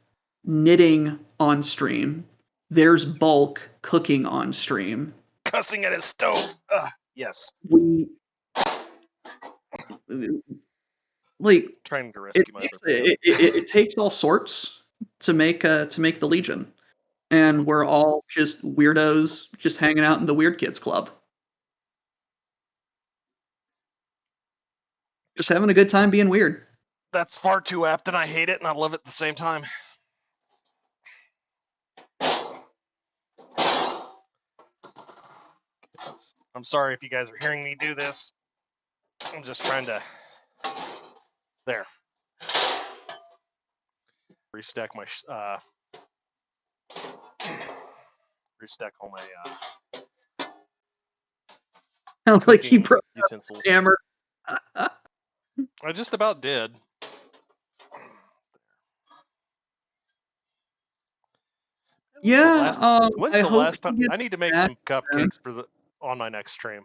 knitting on stream. There's Bulk cooking on stream. Cussing at his stove. Yes. We like Trying to rescue my other pan. it takes all sorts to make the Legion, and we're all just weirdos just hanging out in the Weird Kids Club, just having a good time being weird. That's far too apt, and I hate it, and I love it at the same time. I'm sorry if you guys are hearing me do this. I'm just trying to. There. Restack my. Restack all my Sounds like he cooking broke up utensils. the hammer. I just about did. Yeah, When's I the hope last time? he gets I need to make back some soon. cupcakes on my next stream.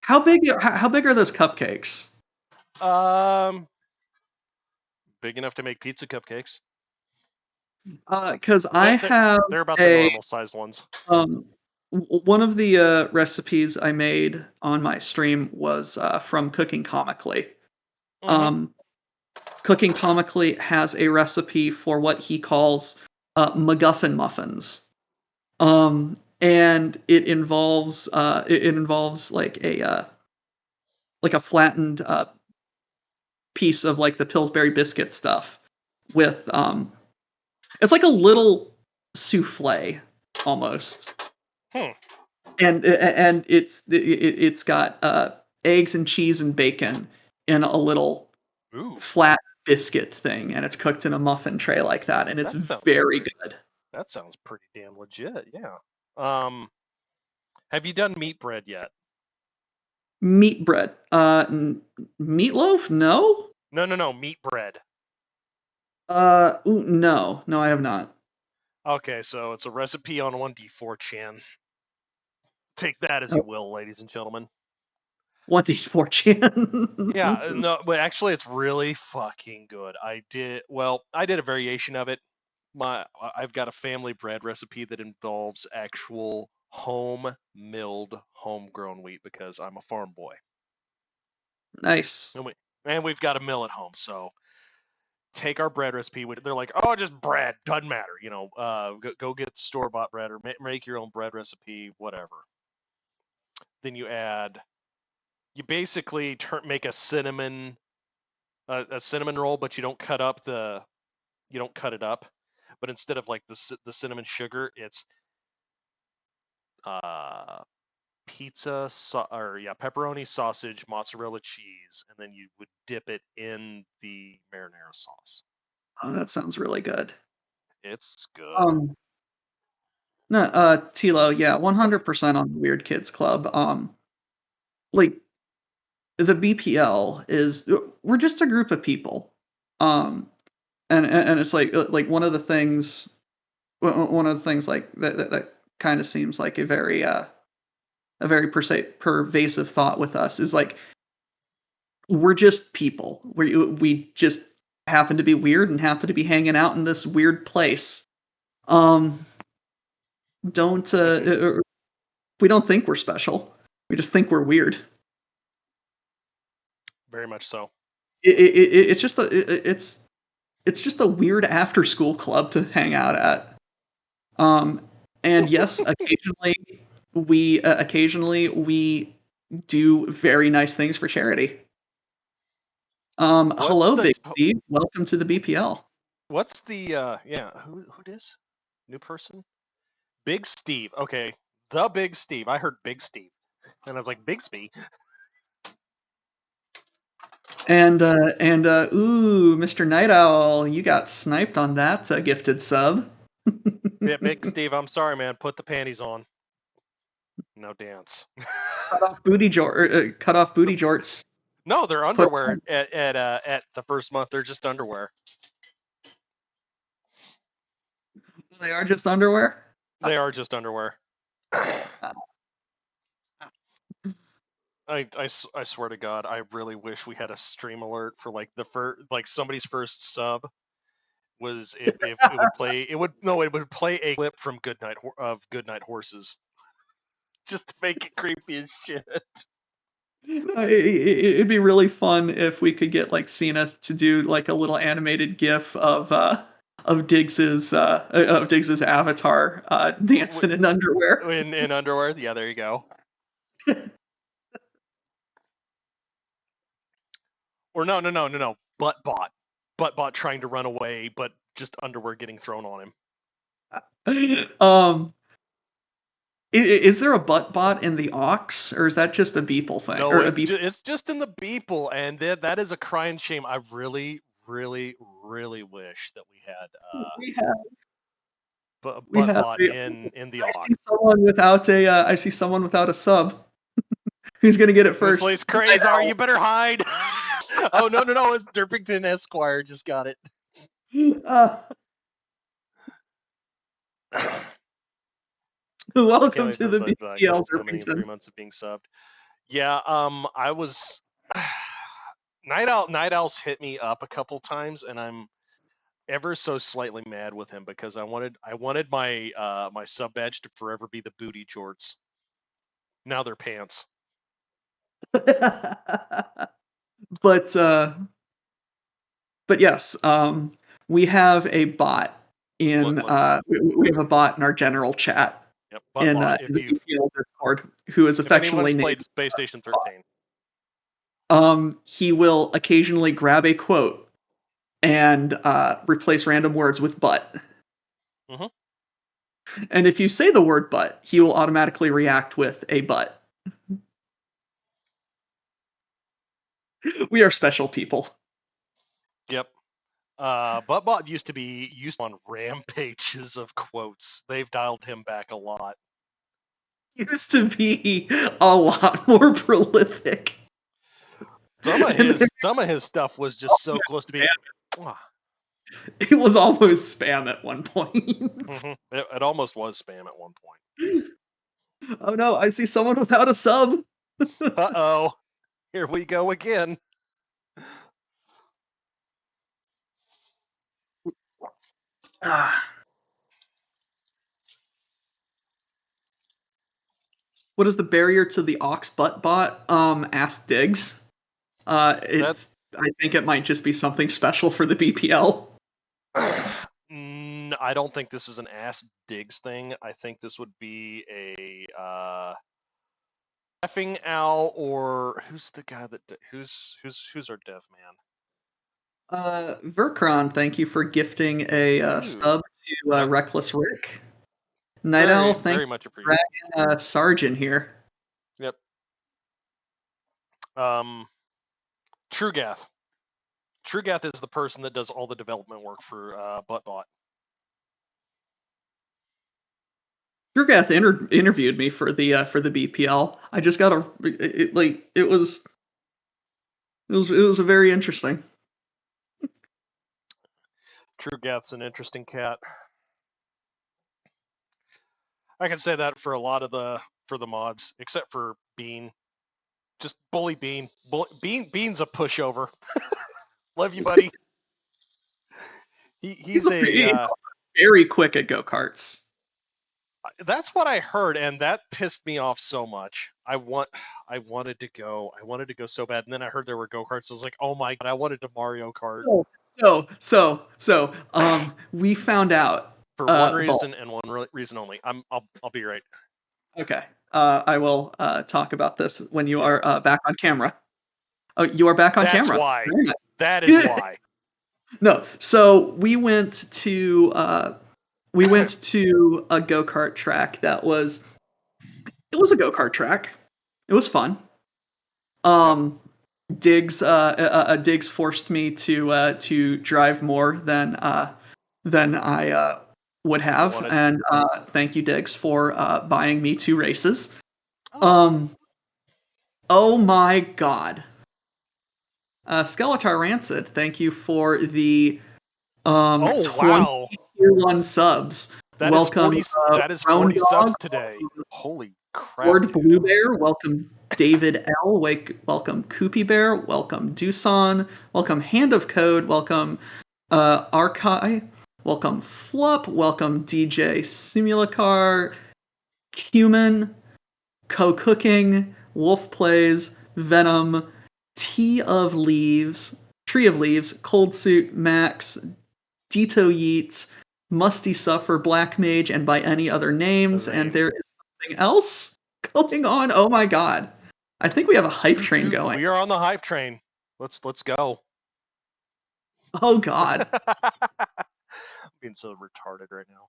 How big are those cupcakes? Big enough to make pizza cupcakes. Because I have They're about the normal sized ones. One of the recipes I made on my stream was from Cooking Comically. Cooking Comically has a recipe for what he calls MacGuffin muffins, and it involves like a flattened piece of like the Pillsbury biscuit stuff with it's like a little souffle almost. And it's got eggs and cheese and bacon in a little flat biscuit thing, and it's cooked in a muffin tray like that, and it's very good. That sounds pretty damn legit. Yeah. Have you done meat bread yet? Meat bread. Meatloaf? No. No. Meat bread. No, I have not. Okay, so it's a recipe on 1D4chan. Take that as you will, ladies and gentlemen. 1D4chan. Yeah, no, but actually, it's really fucking good. I did a variation of it. I've got a family bread recipe that involves actual home milled, homegrown wheat because I'm a farm boy. Nice. And we've got a mill at home, so take our bread recipe. They're like, oh, just bread, doesn't matter. Go get store bought bread or make your own bread recipe, whatever. Then you basically make a cinnamon roll, but you don't cut it up. But instead of like the cinnamon sugar, it's pepperoni, sausage, mozzarella cheese, and then you would dip it in the marinara sauce. Oh, that sounds really good. It's good. No, Tilo, yeah, 100% on the Weird Kids Club. Like the BPL we're just a group of people, and it's like one of the things like that kind of seems like a very pervasive thought with us is like we're just people. We just happen to be weird and happen to be hanging out in this weird place. Don't we don't think we're special. We just think we're weird. Very much so. It's just a weird after school club to hang out at. And yes, occasionally we do very nice things for charity. Hello, Big Steve. Welcome to the BPL. What's the who dis? New person? Big Steve. Okay. The Big Steve. I heard Big Steve. And I was like, Bigsby. And ooh, Mr. Night Owl, you got sniped on that gifted sub. Yeah, Big Steve, I'm sorry, man. Put the panties on. No dance. Cut off booty jorts. No, they're underwear at the first month. They're just underwear. They are just underwear? They are just underwear. I swear to God, I really wish we had a stream alert for like somebody's first sub was it would play a clip from Goodnight Horses, just to make it creepy as shit. It'd be really fun if we could get like Cena to do like a little animated GIF of Diggs's avatar dancing in underwear. In underwear, yeah, there you go. Or no, Buttbot trying to run away, but just underwear getting thrown on him. Is there a Buttbot in the Aux, or is that just a Beeple thing? No, it's just in the Beeple, and that is a crying shame. I really, really, really wish that we had Buttbot in the Aux. I see someone without a sub. Who's gonna get it first? This place crazy. You better hide. Oh no! It's Derpington Esquire just got it. Welcome to the BPL, Derpington. 3 months of being subbed. Yeah, I was Night Owl's hit me up a couple times, and I'm ever so slightly mad with him because I wanted my my sub badge to forever be the booty jorts. Now they're pants. But yes, we have a bot in we have a bot in our general chat Yep, in Buttbot. the BPL Discord who is If affectionately anyone's named played Space Station 13, he will occasionally grab a quote and replace random words with but. Mhm. And if you say the word but, he will automatically react with a but. We are special people. Yep. Buttbot used to be on rampages of quotes. They've dialed him back a lot. Used to be a lot more prolific. Some of his stuff was just so close to being. It was almost spam at one point. It almost was spam at one point. Oh no, I see someone without a sub. Uh-oh. Here we go again. What is the barrier to the aux butt bot? Ask Diggs. I think it might just be something special for the BPL. I don't think this is an Ask Diggs thing. I think this would be a effing Owl, or who's the guy that who's our dev man? Verkron, thank you for gifting a sub to Reckless Rick. Night Owl, thank very much appreciated. Dragon Sargent here. Yep. Truegath. Truegath is the person that does all the development work for Buttbot. Truegath interviewed me for the BPL. I just got it was a very interesting. Truegath's an interesting cat. I can say that for a lot of the mods, except for Bean. Just bully Bean. Bean's a pushover. Love you, buddy. He's very quick at go-karts. That's what I heard, and that pissed me off so much. I wanted to go so bad, and then I heard there were go-karts. I was like, oh my god, I wanted to Mario Kart. So, we found out for one reason and one reason only. I'll be right. Okay. I will talk about this when you are back on camera. Oh, you are back on camera. Why. That is why. No. So we went to a go-kart track that was a go-kart track. It was fun. Diggs Diggs forced me to drive more than I would have, and thank you, Diggs, for buying me 2 races. Oh my god. Skeletar Rancid, thank you for the 20 wow. tier 1 subs. Welcome, that is 40 subs today. Holy crap. Lord Blue Bear, welcome David L. Welcome Koopy Bear, welcome Doosan, welcome Hand of Code, welcome Arkai, welcome Flup, welcome DJ Simulacar, Human, Co-Cooking, Wolf Plays, Venom, Tree of Leaves, Cold Suit, Max, Dito Yeats, Musty Suffer, Black Mage, and by any other names. And there is something else going on. Oh my god. I think we have a hype train going. We are on the hype train. Let's go. Oh god. I'm being so retarded right now.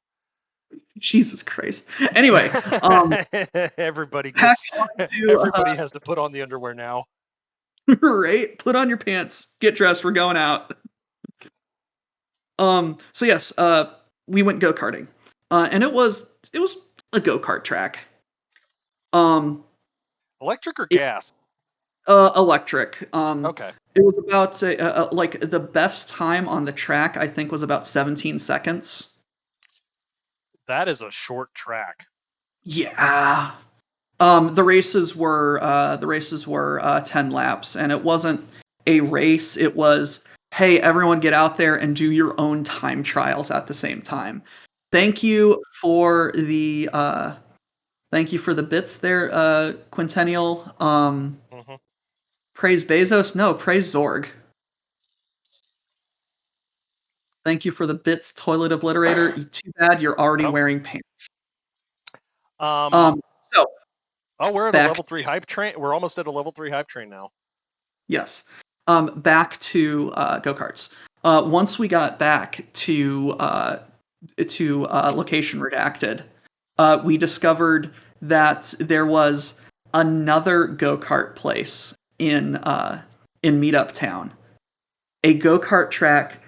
Jesus Christ. Anyway, everybody has to put on the underwear now. Right? Put on your pants. Get dressed. We're going out. So yes, we went go-karting. And it was a go-kart track. Electric or gas? Electric. Okay. It was about like the best time on the track, I think, was about 17 seconds. That is a short track. Yeah. The races were 10 laps, and it wasn't a race. It was, hey, everyone get out there and do your own time trials at the same time. Thank you for the bits there, Quintennial. Mm-hmm. Praise Bezos? No, praise Zorg. Thank you for the bits, Toilet Obliterator. Too bad you're already wearing pants. So we're at a back level 3 hype train. We're almost at a level 3 hype train now. Yes. Back to go-karts. Once we got back to location redacted, we discovered that there was another go-kart place in Meetup Town, a go-kart track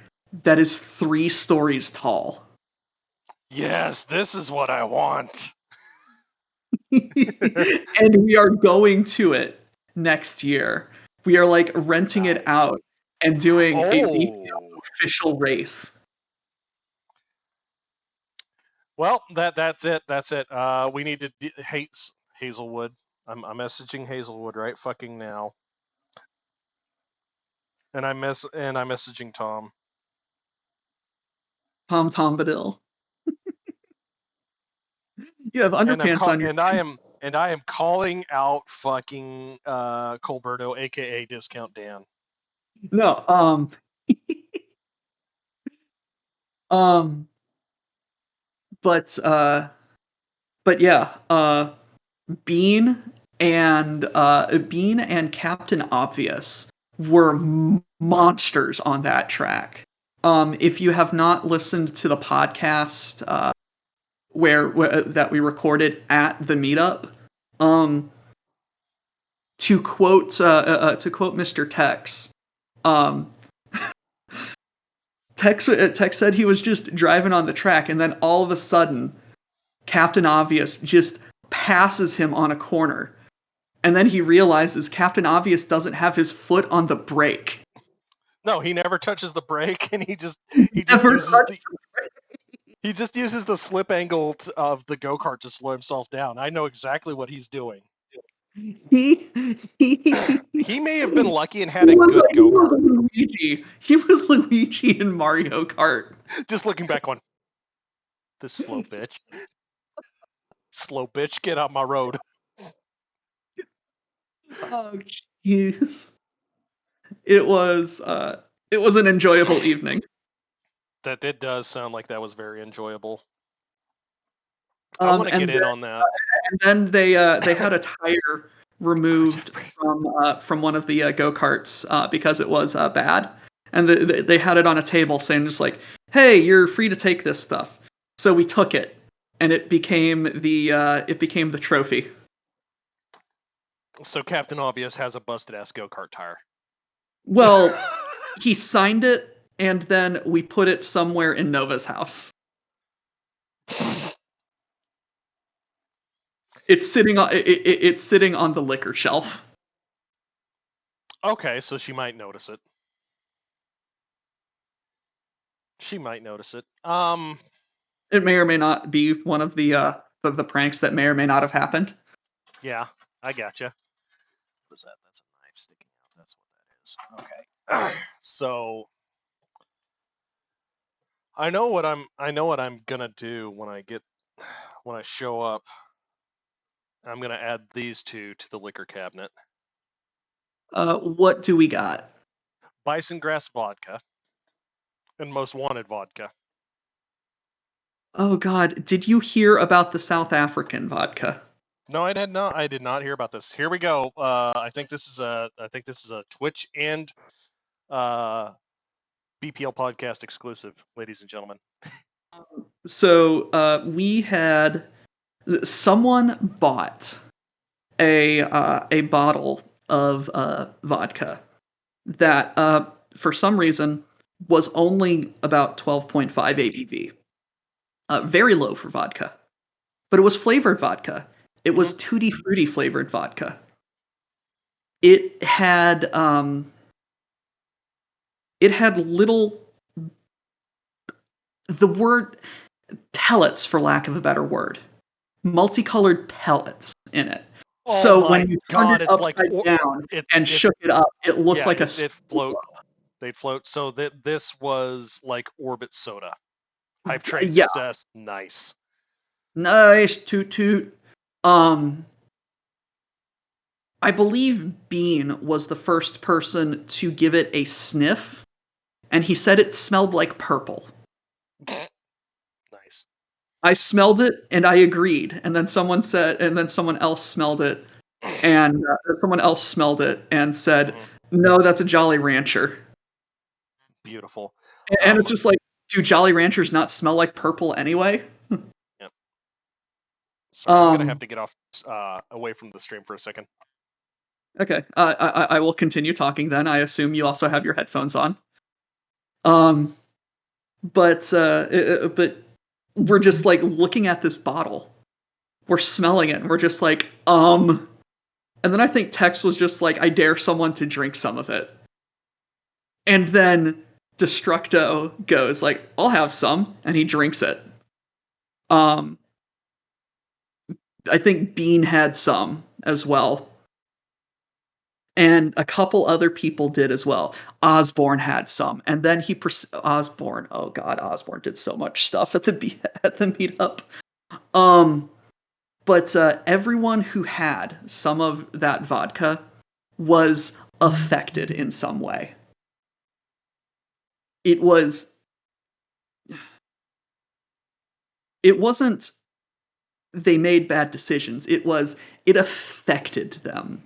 that is 3 stories tall. Yes, this is what I want. And we are going to it next year. We are like renting it out and doing a official race. Well, that's it. That's it. We need to hate Hazelwood. I'm messaging Hazelwood right fucking now. And I'm messaging Tom. Tom Bombadil. You have underpants on your and I am calling out fucking Colberto, aka Discount Dan. No, but yeah, Bean and Captain Obvious were monsters on that track. If you have not listened to the podcast where that we recorded at the meetup, to quote Mr. Tex, um, Tex said he was just driving on the track, and then all of a sudden, Captain Obvious just passes him on a corner, and then he realizes Captain Obvious doesn't have his foot on the brake. No, he never touches the brake, and he just uses the slip angle of the go-kart to slow himself down. I know exactly what he's doing. He may have been lucky and had a good go-kart. He was Luigi in Mario Kart. Just looking back on this slow bitch. Slow bitch, get out my road. Oh jeez. It was an enjoyable evening. That it does sound like that was very enjoyable. I want to get in on that. And then they had a tire removed from one of the go-karts because it was bad, and they had it on a table saying just like, "Hey, you're free to take this stuff." So we took it, and it became the trophy. So Captain Obvious has a busted ass go-kart tire. Well, he signed it, and then we put it somewhere in Nova's house. It's sitting on the liquor shelf. Okay, so she might notice it. She might notice it. It may or may not be one of the pranks that may or may not have happened. Yeah, I gotcha. What is that? That's a knife sticking out. That's what that is. Okay. So I know what I'm gonna do when I show up. I'm gonna add these two to the liquor cabinet. What do we got? Bison grass vodka and most wanted vodka. Oh God, did you hear about the South African vodka? No, I did not. I did not hear about this. Here we go. I think this is a Twitch and BPL podcast exclusive, ladies and gentlemen. So we had someone bought a bottle of vodka that for some reason was only about 12.5 ABV. Very low for vodka, but it was flavored vodka. It was Tutti Frutti flavored vodka. It had little, the word pellets, for lack of a better word, multicolored pellets in it. So my when you turned God, it it's like upside down it's and shook it up, it looked yeah, like a it float. snow They'd float. So that this was like orbit soda. Hype globe. train Yeah, success. Nice. nice toot toot. I believe Bean was the first person to give it a sniff, and he said it smelled like purple. Nice. I smelled it and I agreed, and then someone else smelled it, and someone else smelled it and said, Mhm. "No, that's a Jolly Rancher." Beautiful. And it's just like, do Jolly Ranchers not smell like purple anyway? Yep. Sorry, I'm gonna have Um, to get off away from the stream for a second. okay, I will continue talking then. I assume you also have your headphones on. Um, but we're just like looking at this bottle. We're smelling it and we're just like, and then I think Tex was just like, I dare someone to drink some of it. And then Destructo goes like, I'll have some, and he drinks it. Um, I think Bean had some as well. And a couple other people did as well. Osborne had some, and then Osborne. Oh God, Osborne did so much stuff at at the meetup. But everyone who had some of that vodka was affected in some way. It was. It wasn't. They made bad decisions. It affected them.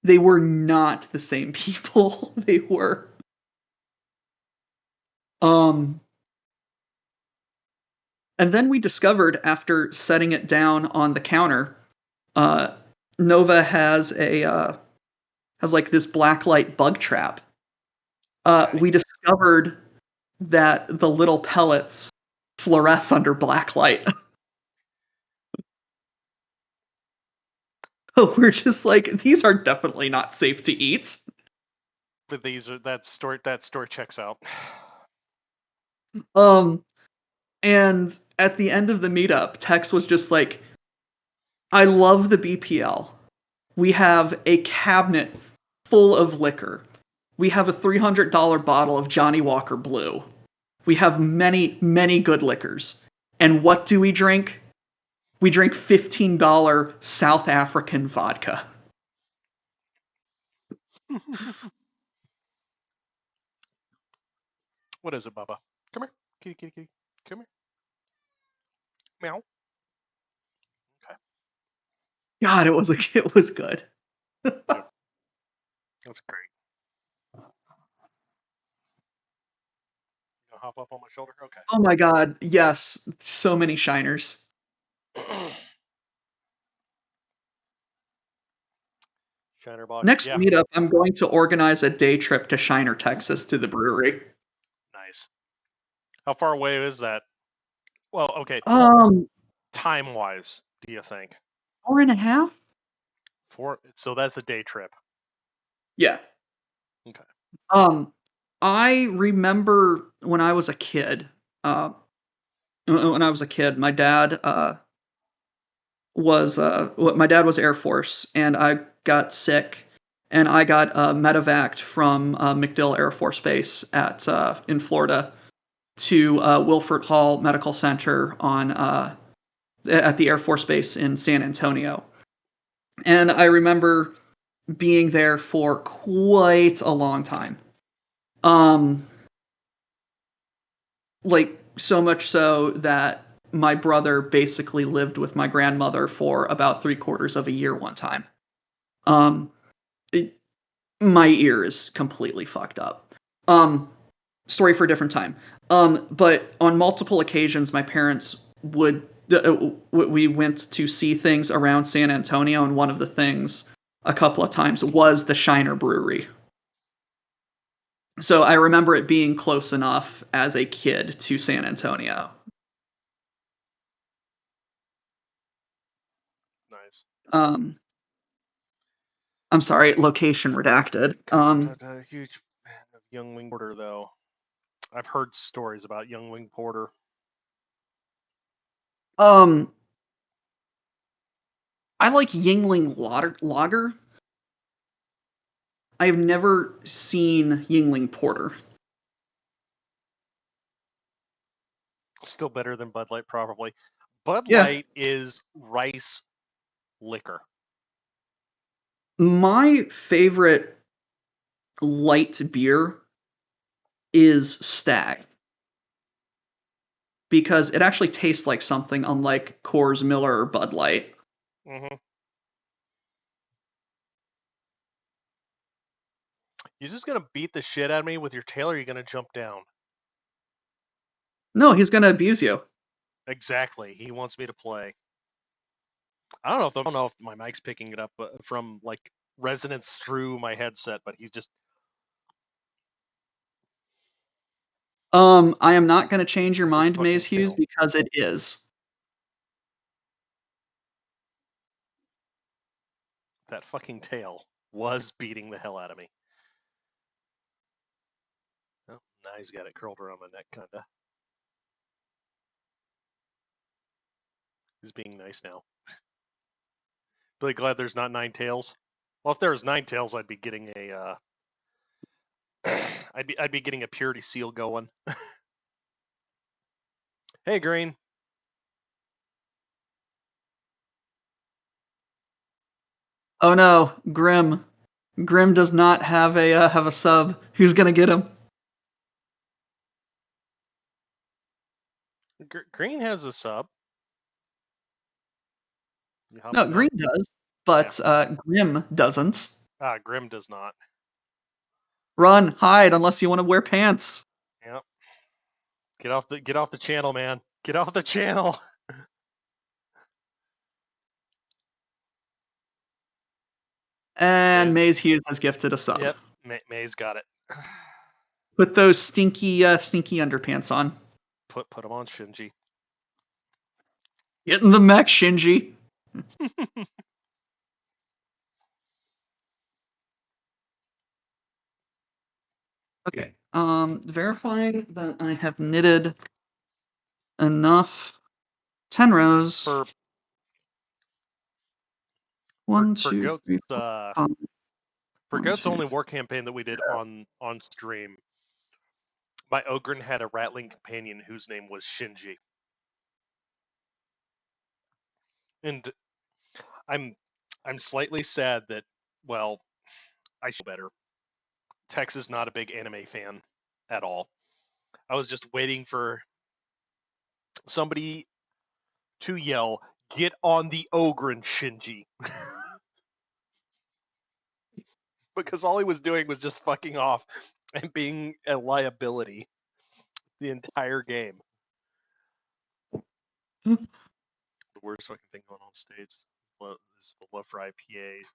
They were not the same people. They were. Um, And then we discovered after setting it down on the counter, uh, Nova has like this blacklight bug trap. Okay. We discovered that the little pellets fluoresce under blacklight. We're just like, these are definitely not safe to eat. But that story checks out. Um, and at the end of the meetup, Tex was just like, I love the BPL. We have a cabinet full of liquor. We have a $300 bottle of Johnny Walker Blue. We have many, many good liquors. And what do we drink? We drink $15 South African vodka. What is it, Bubba? Come here. Kitty, kitty, kitty. Come here. Meow. Okay. God, it was good. That's great. You gonna hop up on my shoulder? Okay. Oh my God, yes, so many shiners. Shiner box. Next Yeah. meetup, I'm going to organize a day trip to Shiner, Texas, to the brewery. Nice. How far away is that? Well, okay. Um, Time wise, do you think? 4.5? So that's a day trip. Yeah. Okay. I remember when I was a kid. My dad my dad was Air Force, and I got sick, and I got medevaced from MacDill Air Force Base in Florida to Wilford Hall Medical Center at the Air Force Base in San Antonio, and I remember being there for quite a long time. Um, like so much so that my brother basically lived with my grandmother for about 3/4 of a year one time. Um, it, my ear is completely fucked up. Story for a different time. But on multiple occasions, my parents we went to see things around San Antonio, and one of the things a couple of times was the Shiner Brewery. So I remember it being close enough as a kid to San Antonio. Nice. Um, I'm sorry, location redacted. I'm not a huge fan of Young Wing Porter, though. I've heard stories about Young Wing Porter. I like Yingling Lager. I've never seen Yingling Porter. Still better than Bud Light, probably. Bud Yeah. Light is rice liquor. My favorite light beer is Stag because it actually tastes like something unlike Coors, Miller, or Bud Light. Mm-hmm. You're just gonna beat the shit out of me with your tail, or you're gonna jump down? No, he's gonna abuse you. Exactly. He wants me to play. I don't know if my mic's picking it up from like resonance through my headset, but he's just I am not gonna change your this mind, Maze fucking Hughes, tail. because it is. That fucking tail was beating the hell out of me. Oh, now he's got it curled around my neck, kinda. He's being nice now. Really glad there's not 9 tails. Well, if there was 9 tails, I'd be getting a I'd be getting a purity seal going. Hey, Green. Oh no, Grim. Grim does not have a sub. Who's gonna get him? Green has a sub. You No, hopping Green down? does, Yeah. but Grim doesn't. Grim does not. Run, hide, unless you want to wear pants. Yep. Get off the channel, man. Get off the channel. And Maze, Maze Hughes has gifted a sub. yep. May's got it. Put those stinky underpants on. Put them on, Shinji. Get in the mech, Shinji. Okay. Verifying that I have knitted enough 10 rows. For One, for two, goats three, four, five. for One, goats two, only war campaign that we did on stream. My Ogren had a rattling companion whose name was Shinji. And I'm slightly sad that, well, I should better. Tex is not a big anime fan at all. I was just waiting for somebody to yell, "Get on the Ogren, Shinji." Because all he was doing was just fucking off and being a liability the entire game. Hmm. The worst fucking thing going on states is the love for IPAs.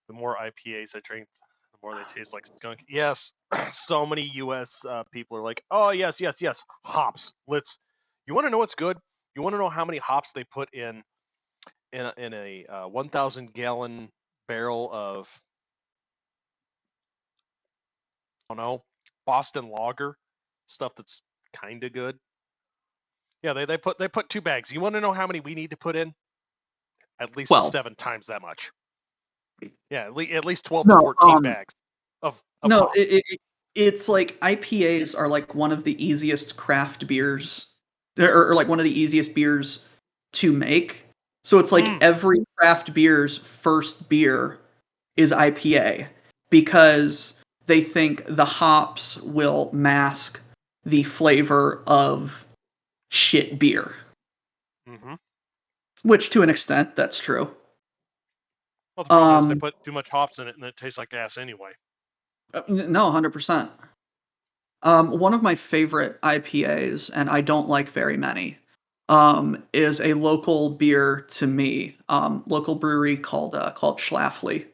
The more IPAs I drink, the more they taste like skunk. Yes, so many U.S. People are like, "Oh yes, yes, yes, hops. Let's." You want to know what's good? You want to know how many hops they put in a 1,000-gallon barrel of, I don't know, Boston Lager, stuff that's kind of good. Yeah, they put 2 bags. You want to know how many we need to put in? At least 12. 7 times that much. Yeah, at least 12 to No, 14 bags of no, hop. it's like IPAs are like one of the easiest craft beers, or like one of the easiest beers to make. So it's like Mm. every craft beer's first beer is IPA because they think the hops will mask the flavor of shit beer. Mm-hmm. Which, to an extent, that's true. Well, the problem is they Um, put too much hops in it, and it tastes like ass anyway. no, 100%. One of my favorite IPAs, and I don't like very many, is a local beer to me, local brewery called Schlafly.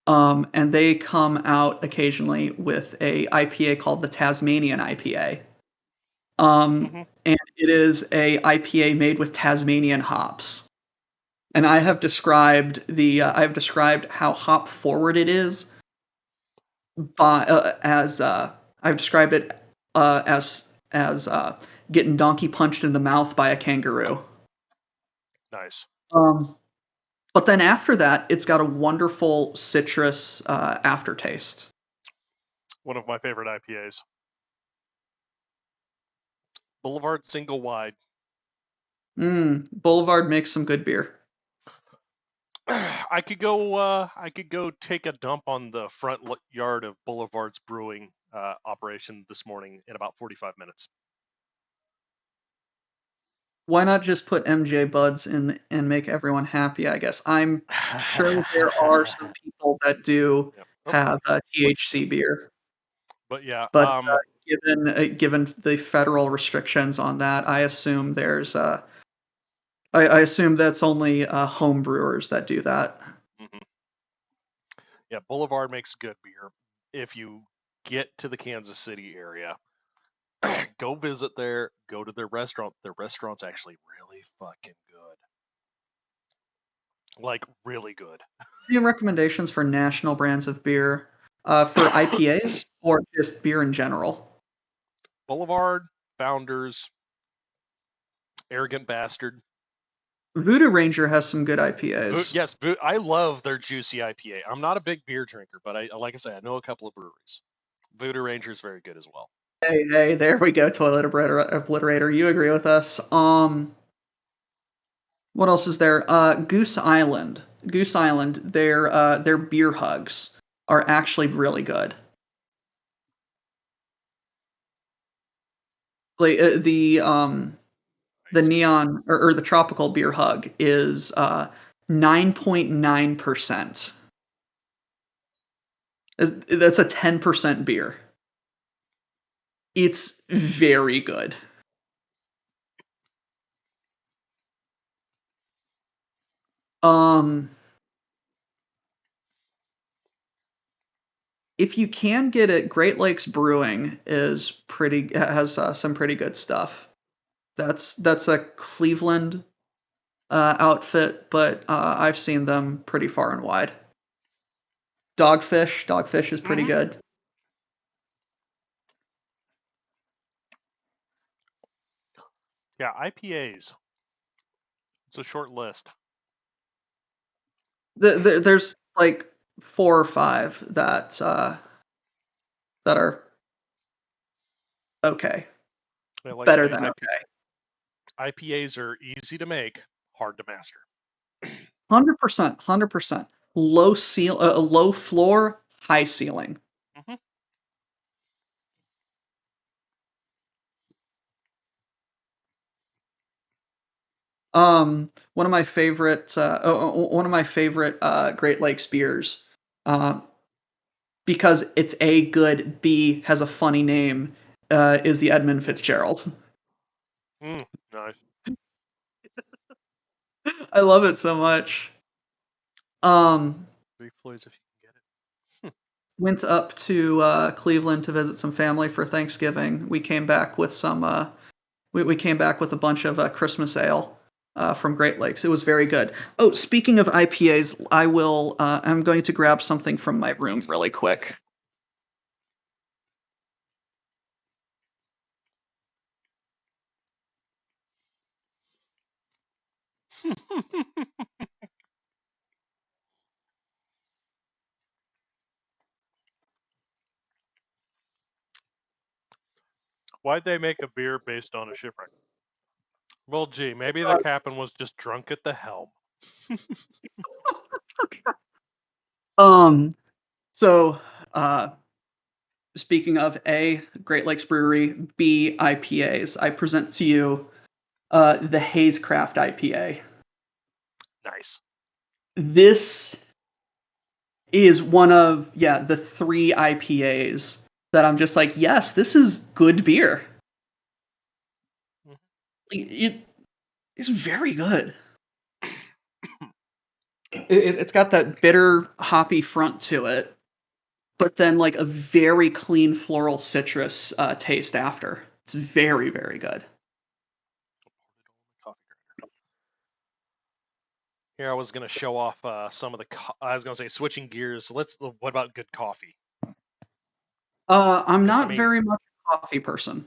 And they come out occasionally with a IPA called the Tasmanian IPA. Mm-hmm. And it is a IPA made with Tasmanian hops. And I've described how hop forward it is by as I've described it as getting donkey punched in the mouth by a kangaroo. Nice. Um, But then after that, it's got a wonderful citrus aftertaste. One of my favorite IPAs. Boulevard Single Wide. Boulevard makes some good beer. I could go take a dump on the front yard of Boulevard's brewing operation this morning in about 45 minutes. Why not just put MJ Buds in and make everyone happy, I guess. I'm sure there are some people that do have THC beer. But yeah, But given the federal restrictions on that, I assume there's I assume that's only home brewers that do that. mhm. Yeah, Boulevard makes good beer. If you get to the Kansas City area, go visit there, go to their restaurant. Their restaurant's actually really fucking good. Like, really good. Any recommendations for national brands of beer for IPAs or just beer in general? Boulevard, Founders, Arrogant Bastard. Voodoo Ranger has some good IPAs. Yes, I love their juicy IPA. I'm not a big beer drinker, but like I said, I know a couple of breweries. Voodoo Ranger is very good as well. Hey, there we go, Toilet Obliterator. You agree with us. What else is there? Goose Island. Goose Island, their beer hugs are actually really good. Like the neon or the tropical beer hug is 9.9%. That's a 10% beer. It's very good. If you can get it, Great Lakes Brewing has some pretty good stuff. That's a Cleveland outfit, but I've seen them pretty far and wide. Dogfish is pretty good. Yeah, IPAs. It's a short list. There's like 4 or 5 that are okay, Yeah, like better I say, than okay. IPAs are easy to make, hard to master. 100%, 100%. Low floor, high ceiling. Mm-hmm. One of my favorite Great Lakes beers, uh, because it's A, good, B, has a funny name, is the Edmund Fitzgerald. Nice. I love it so much. Big Floyd's if you can get it. Went up to Cleveland to visit some family for Thanksgiving. We came back with some. We came back with a bunch of Christmas ale from Great Lakes. It was very good. Oh, speaking of IPAs, I'm going to grab something from my room really quick. Why'd they make a beer based on a shipwreck? Well, gee, maybe the captain was just drunk at the helm. So, speaking of A, Great Lakes Brewery, B, IPAs, I present to you the Hazecraft IPA. Nice. This is one of the 3 IPAs that I'm just like, yes, this is good beer. It's very good. It's got that bitter, hoppy front to it, but then like a very clean floral citrus taste after. It's very, very good. Here, I was going to show off some of the. I was going to say switching gears. What about good coffee? I'm not very much a coffee person.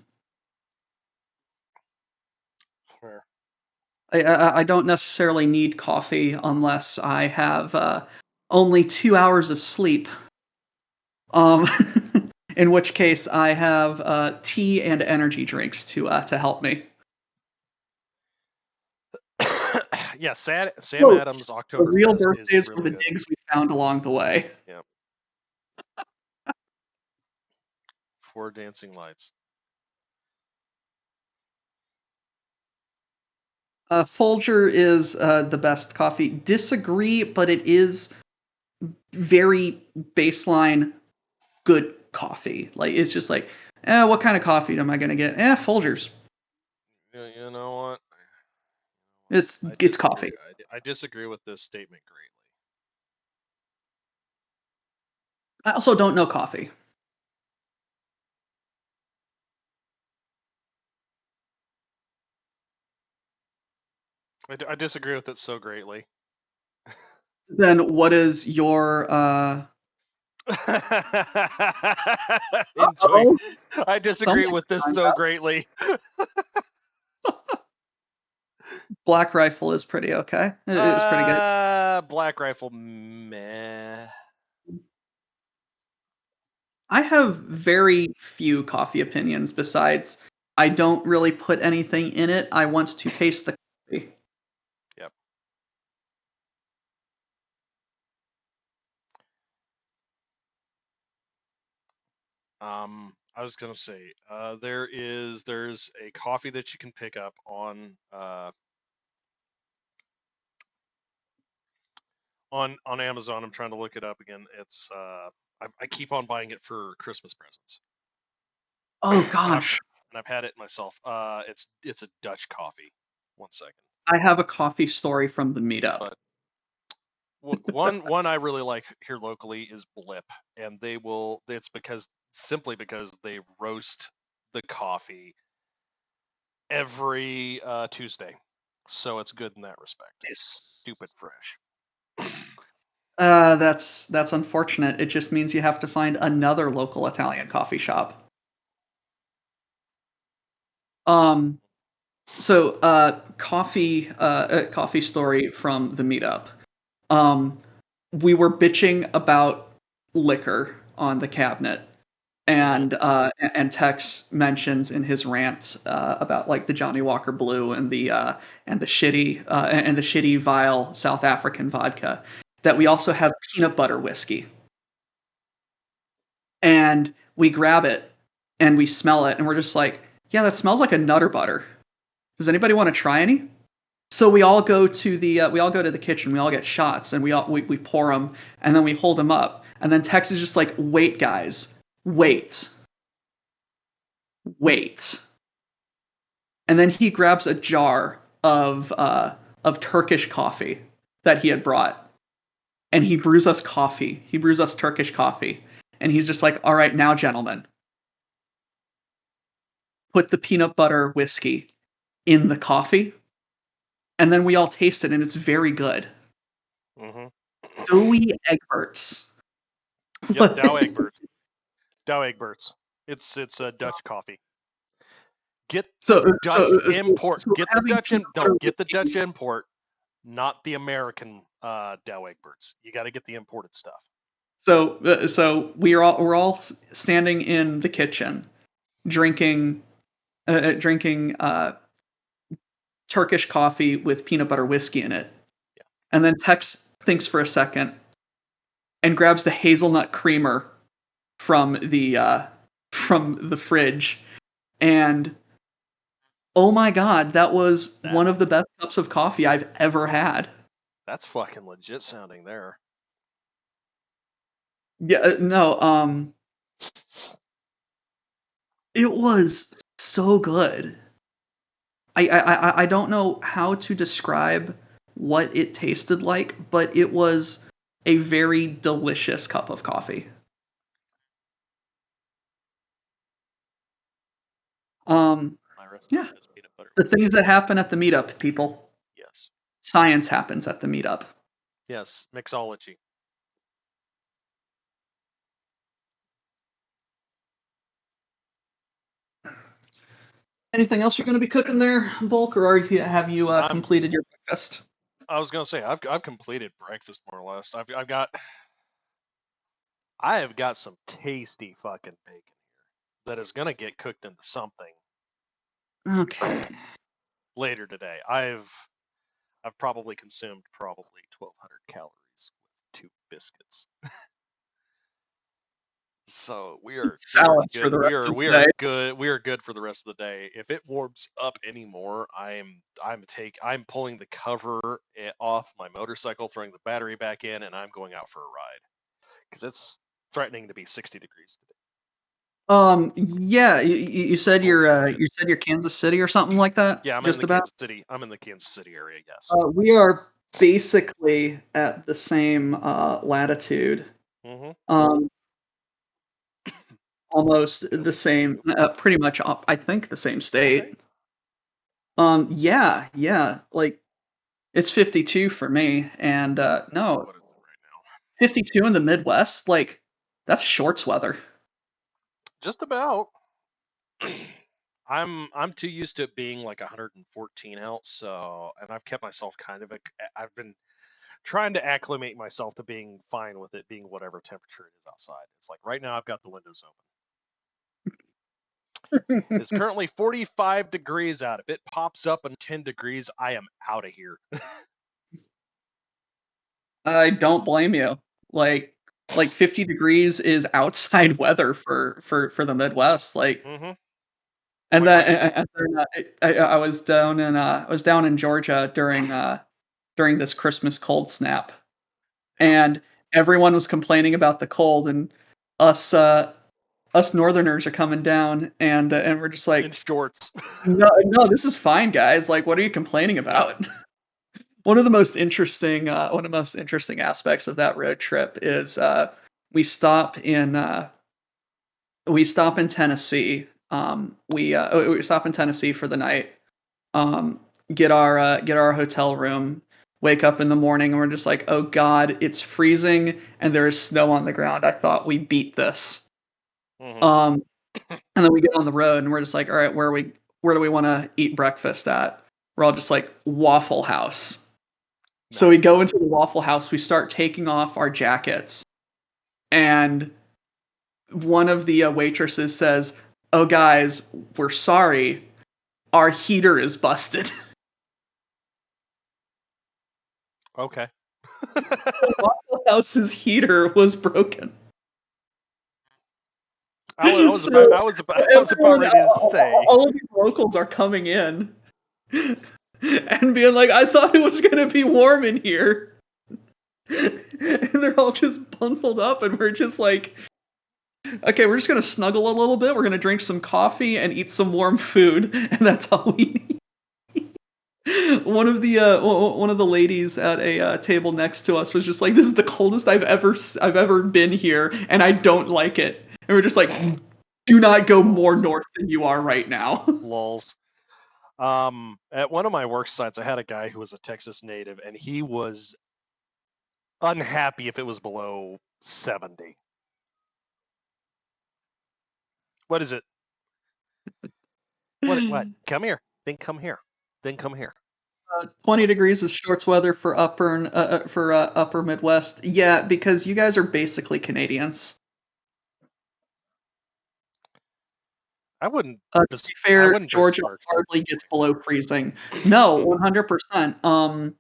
Sure. I don't necessarily need coffee unless I have only 2 hours of sleep. Um, in which case I have tea and energy drinks to help me. Yeah, Sam Quote, Adams the real Oktoberfest is birthdays were really the good. digs we found along the way. Yep. 4 dancing lights. Folger is the best coffee. Disagree, but it is very baseline good coffee. Like it's just like, what kind of coffee am I gonna get? Folgers. You know what? It's I it's disagree. coffee. I disagree with this statement greatly. I also don't know coffee. I disagree with it so greatly. Then what is your Enjoy. Uh-oh. I disagree Something with this signed so up. greatly. Black Rifle is pretty okay. It's pretty good. Black Rifle, meh. I have very few coffee opinions besides I don't really put anything in it. I want to taste the coffee. Yep. I was gonna say, there's a coffee that you can pick up on Amazon. I'm trying to look it up again. It's I keep on buying it for Christmas presents. Oh and I've gosh. and I've had it myself. It's a Dutch coffee. 1 second. I have a coffee story from the meetup. But one I really like here locally is Blip, and it's simply because they roast the coffee every Tuesday, so it's good in that respect. Nice. It's stupid fresh. That's unfortunate. It just means you have to find another local Italian coffee shop. Um, so coffee story from the meetup. Um, we were bitching about liquor on the cabinet, and Tex mentions in his rant about like the Johnny Walker Blue and the shitty vile South African vodka that we also have peanut butter whiskey. And we grab it and we smell it and we're just like, yeah, that smells like a Nutter Butter. Does anybody want to try any? So we all go to the kitchen. We all get shots and we pour them and then we hold them up. And then Tex is just like, wait, guys, wait. And then he grabs a jar of Turkish coffee that he had brought, and he brews us coffee. He brews us Turkish coffee, and he's just like, all right, now, gentlemen, put the peanut butter whiskey in the coffee, and then we all taste it, and it's very good. Mm-hmm. Doughy Egberts. Yep, Dow Egberts. Dow Egberts. It's a Dutch coffee. Get the Dutch import. So we're Get the having Dutch peanut no. butter Get the Dutch whiskey. import, not the American Dow Egberts. You got to get the imported stuff. So we're all standing in the kitchen, drinking drinking Turkish coffee with peanut butter whiskey in it. Yeah. And then Tex thinks for a second and grabs the hazelnut creamer from the fridge. And oh my god, that was one of the best cups of coffee I've ever had. That's fucking legit sounding there. Yeah, no, it was so good. I don't know how to describe what it tasted like, but it was a very delicious cup of coffee. My recipe Yeah, is peanut butter. the things that happen at the meetup, people. Yes. Science happens at the meetup. Yes. Mixology. Anything else you're going to be cooking there, Bulk, or have you completed your breakfast? I was gonna say I've completed breakfast more or less. I have got some tasty fucking bacon here that is gonna get cooked into something Okay. later today. I've probably consumed 1,200 calories with 2 biscuits. So we are Salads for good. the rest of We the are day. good. We are good for the rest of the day. If it warms up anymore, I'm pulling the cover off my motorcycle, throwing the battery back in, and I'm going out for a ride because it's threatening to be 60 degrees today. Yeah, you said you're Kansas City or something like that. Yeah, I'm in Just the about. Kansas City. I'm in the Kansas City area. Yes. We are basically at the same latitude. Mm-hmm. Almost the same, pretty much. I think the same state. Okay. Yeah, like it's 52 for me, and no, What is it right now? 52 in the Midwest. Like that's shorts weather. Just about. I'm too used to it being like 114 out, so and I've kept myself I've been trying to acclimate myself to being fine with it being whatever temperature it is outside. It's like right now I've got the windows open. It's currently 45 degrees out. If it pops up in 10 degrees, I am out of here. I don't blame you. Like 50 degrees is outside weather for the Midwest. Like, Mm-hmm. and Quite then, right. and then I was down in Georgia during this Christmas cold snap, Yeah. and everyone was complaining about the cold, and us uh, us Northerners are coming down, and we're just In like, shorts. no, this is fine, guys. Like, what are you complaining Yeah. about? One of the most interesting aspects of that road trip is we stop in uh, we stop in Tennessee. We stop in Tennessee for the night. Um, get our hotel room. Wake up in the morning and we're just like, oh God, it's freezing and there is snow on the ground. I thought we beat this. Mm-hmm. Um, and then we get on the road and we're just like, all right, where do we want to eat breakfast at? We're all just like Waffle House. So we Nice. go into the Waffle House, we start taking off our jackets, and one of the waitresses says, "Oh, guys, we're sorry. Our heater is busted." Okay. The Waffle House's heater was broken. So I was about everyone, ready to say. all of these locals are coming in and being like, "I thought it was gonna be warm in here," and they're all just bundled up, and we're just like, okay, we're just gonna snuggle a little bit. We're gonna drink some coffee and eat some warm food, and that's all we need. One of the ladies at a table next to us was just like, "This is the coldest I've ever been here, and I don't like it." And we're just like, "Do not go more north than you are right now." Lulz. At one of my work sites, I had a guy who was a Texas native, and he was unhappy if it was below 70. What is it? What? Come here. Then come here. Then come here. 20 degrees is shorts weather for upper Midwest. Yeah, because you guys are basically Canadians. I wouldn't. To be fair, Georgia Besmirch them. hardly gets below freezing. No, 100%.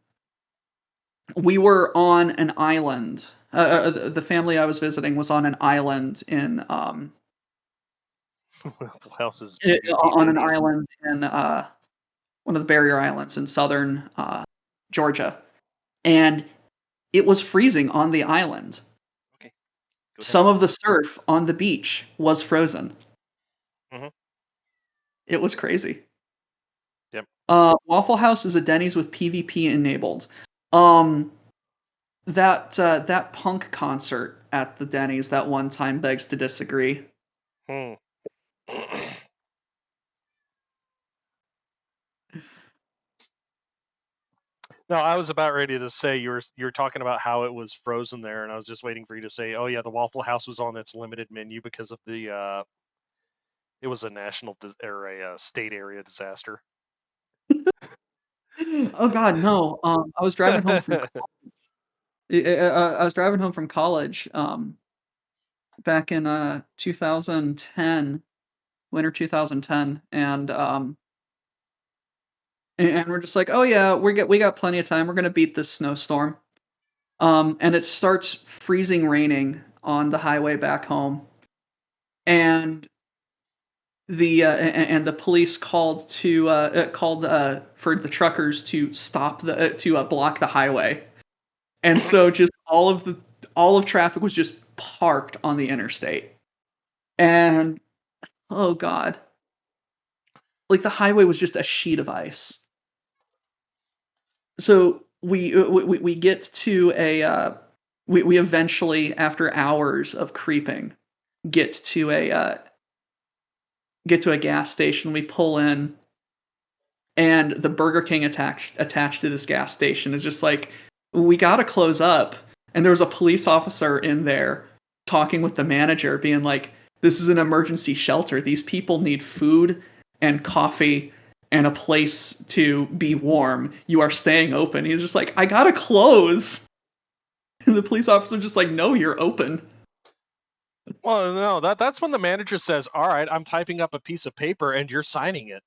We were on an island. The family I was visiting was on an island Houses PvP on an babies. island in one of the barrier islands in southern Georgia, and it was freezing on the island. Okay. Some of the surf on the beach was frozen. Mm-hmm. It was crazy. Yep. Waffle House is a Denny's with PvP enabled. Um, that punk concert at the Denny's that one time begs to disagree. Hmm. No, I was about ready to say you were talking about how it was frozen there, and I was just waiting for you to say, "Oh yeah, the Waffle House was on its limited menu because of the It was a national or a state area disaster. Oh God, no. I was driving home from I was driving home from college back in 2010, winter 2010, and we're just like, oh yeah, we got plenty of time. We're gonna beat this snowstorm. And it starts freezing raining on the highway back home, and the police called for the truckers to stop to block the highway, and so just all of traffic was just parked on the interstate, and oh God, like the highway was just a sheet of ice. So we get to we eventually, after hours of creeping, get to a gas station. We pull in, and the Burger King attached to this gas station is just like, we gotta close up. And there was a police officer in there talking with the manager, being like, "This is an emergency shelter. These people need food and coffee and a place to be warm. You are staying open." He's just like, "I gotta close." And the police officer just like, "No, you're open." Well, no, that's when the manager says, "All right, I'm typing up a piece of paper and you're signing it.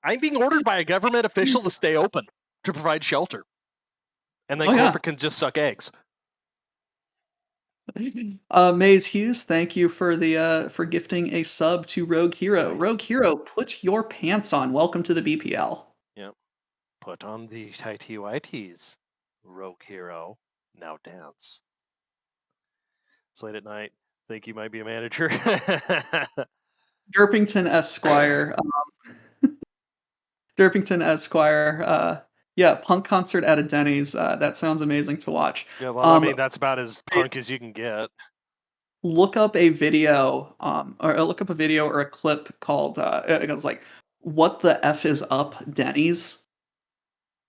I'm being ordered by a government official to stay open to provide shelter, and then Oh yeah. corporate can just suck eggs." Maze Hughes, thank you for gifting a sub to Rogue Hero. Nice. Rogue Hero, put your pants on. Welcome to the BPL. Yep. Put on the tighty whities, Rogue Hero. Now dance. It's late at night. Think you might be a manager? Derpington Esquire. Derpington Esquire. Yeah, punk concert at a Denny's. That sounds amazing to watch. Yeah, well, I mean, that's about as punk as you can get. Look up a video, or look up a video or a clip called. It goes like, "What the f is up, Denny's?"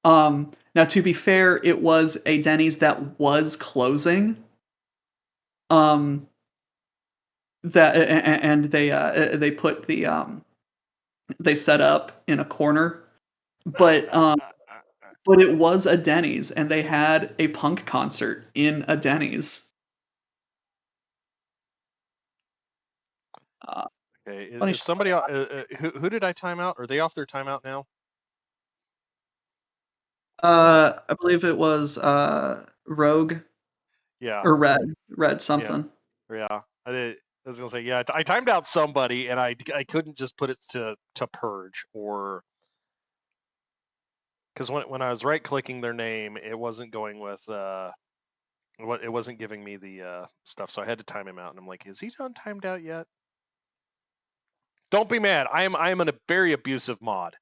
Now to be fair, it was a Denny's that was closing. That and they put they set up in a corner, but it was a Denny's, and they had a punk concert in a Denny's. Okay, Funny is story. somebody who did I time out? Are they off their timeout now? I believe it was Rogue Yeah. or Red something. Yeah. I was gonna say, yeah. I timed out somebody, and I couldn't just put it to purge, or because when I was right clicking their name, it wasn't going with it wasn't giving me the stuff, so I had to time him out. And I'm like, is he done timed out yet? Don't be mad. I am a very abusive mod.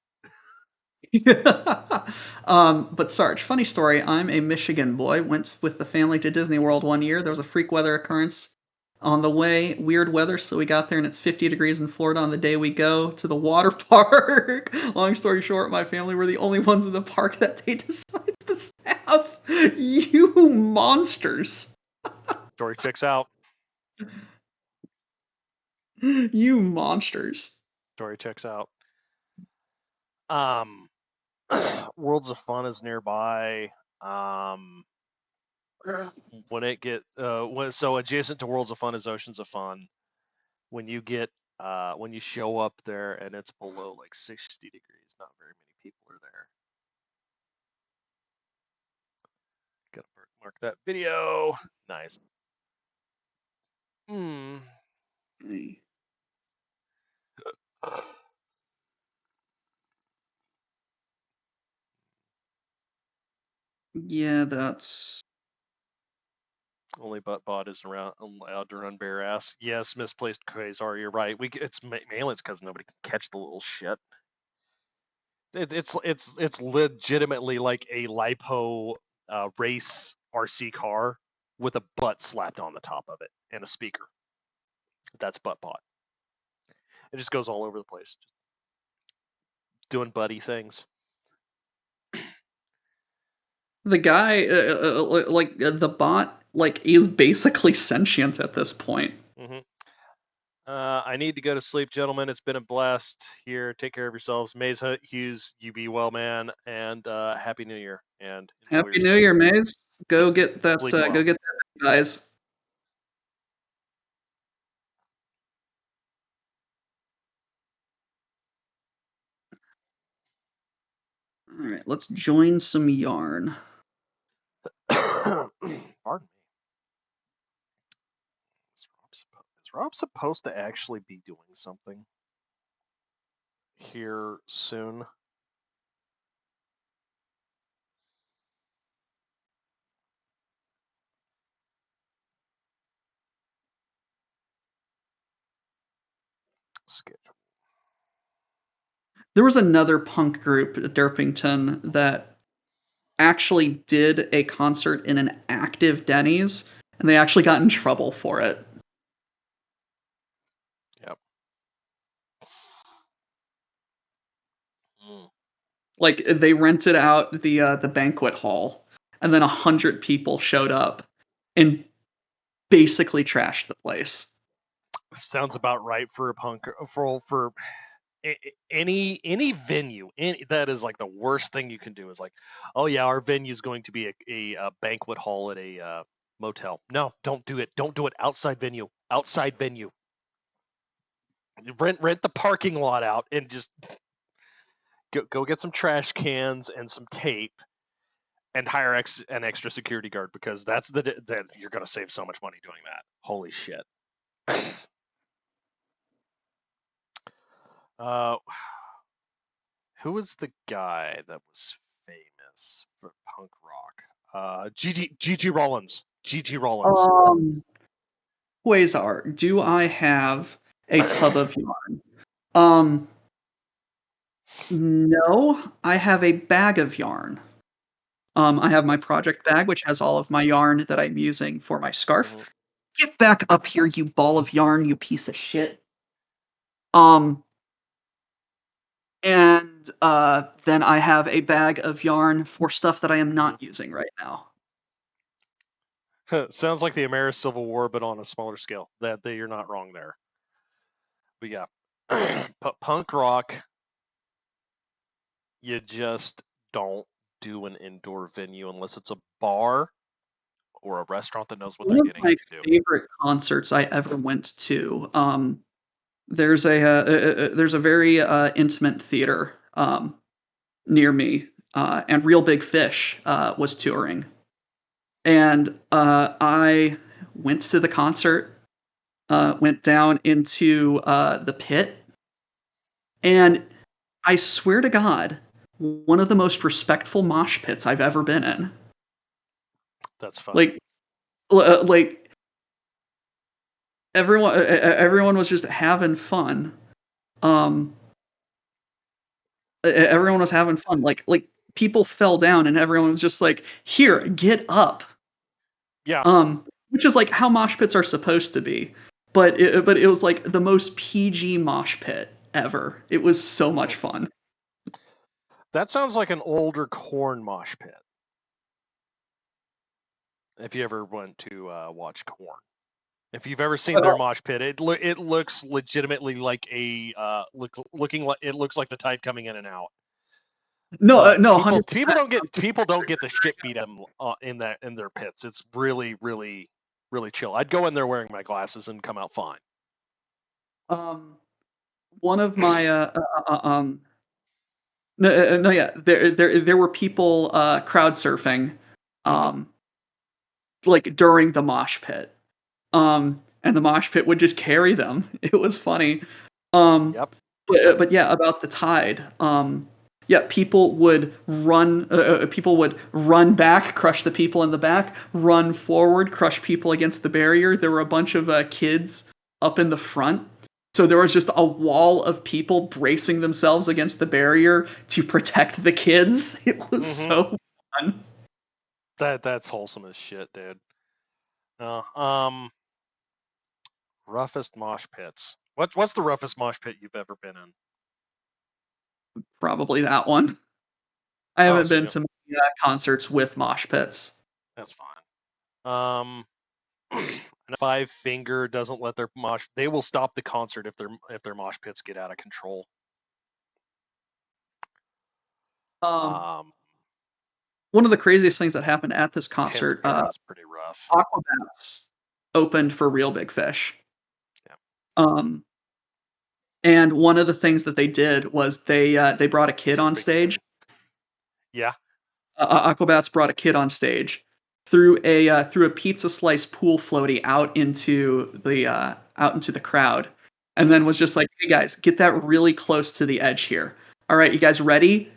But Sarge, funny story. I'm a Michigan boy. Went with the family to Disney World one year. There was a freak weather occurrence on the way. Weird weather, so we got there and it's 50 degrees in Florida on the day we go to the water park. Long story short, my family were the only ones in the park that day besides the staff. You monsters. Story checks out. You monsters. Story checks out. Worlds of Fun is nearby. When it get so adjacent to Worlds of Fun is Oceans of Fun. When you get when you show up there and it's below like 60 degrees, not very many people are there. Gotta mark that video. Nice. Yeah, that's Only Buttbot is allowed to run bare ass. Yes, misplaced Quasar. You're right. It's mainly it's because nobody can catch the little shit. It's legitimately like a lipo race RC car with a butt slapped on the top of it and a speaker. That's Buttbot. It just goes all over the place, doing buddy things. the guy, the bot, like, is basically sentient at this point. Mm-hmm. I need to go to sleep, gentlemen. It's been a blast here. Take care of yourselves. Maze Hughes, you be well, man, and Happy New Year. And enjoy Happy your New sleep. Year, Maze. Go get that. Sleep well. Go get that, guys. All right, let's join some yarn. Pardon me. Is Rob supposed to actually be doing something here soon? Schedule. There was another punk group, Derpington, that actually did a concert in an active Denny's, and they actually got in trouble for it. Yep. Mm. Like they rented out the banquet hall, and then 100 people showed up and basically trashed the place. Sounds about right for a punk for any venue. That is like the worst thing you can do. Is like, oh yeah, our venue is going to be a banquet hall at a motel. No, don't do it. Don't do it. Outside venue. Outside venue. Rent the parking lot out and just go get some trash cans and some tape and hire an extra security guard, because that you're gonna save so much money doing that. Holy shit. Who was the guy that was famous for punk rock? Gigi Rollins. Gigi Rollins. Quasar, do I have a tub of yarn? No, I have a bag of yarn. I have my project bag, which has all of my yarn that I'm using for my scarf. Mhm. Get back up here, you ball of yarn, you piece of shit. And then I have a bag of yarn for stuff that I am not using right now. Sounds like the American Civil War, but on a smaller scale. That you're not wrong there. But yeah, punk rock, you just don't do an indoor venue unless it's a bar or a restaurant that knows what they're One of getting my into. favorite concerts I ever went to, there's a very intimate theater near me, and Real Big Fish was touring, and I went to the concert, went down into the pit, and I swear to God, one of the most respectful mosh pits I've ever been in. That's funny. Like everyone was just having fun. Um, everyone was having fun. Like people fell down, and everyone was just like, "Here, get up." Yeah. Which is like how mosh pits are supposed to be. But it was like the most PG mosh pit ever. It was so much fun. That sounds like an older Corn mosh pit. If you ever went to watch Corn, if you've ever seen their mosh pit, it looks legitimately like a looking like it looks like the tide coming in and out. No, no, people 100%. don't get the shit beat them in their pits. It's really chill. I'd go in there wearing my glasses and come out fine. One of my no, yeah, there were people crowd surfing, um, like during the mosh pit, and the mosh pit would just carry them. It was funny. Yep. But yeah, about the tide. Yeah, people would run back, crush the people in the back, run forward, crush people against the barrier. There were a bunch of kids up in the front. So there was just a wall of people bracing themselves against the barrier to protect the kids. It was so fun. That's wholesome as shit, dude. Roughest mosh pits. What's the roughest mosh pit you've ever been in? Probably that one. I haven't so been to many concerts with mosh pits. That's fine. And if 5-finger doesn't let their mosh, they will stop the concert if their mosh pits get out of control. One of the craziest things that happened at this concert, Pantera is pretty rough. Aquabats opened for Real Big Fish. Yeah. And one of the things that they did was they brought a kid on stage. Yeah. Aquabats brought a kid on stage, threw a pizza slice pool floaty out into the crowd, and then was just like, "Hey guys, get that really close to the edge here. All right, you guys ready?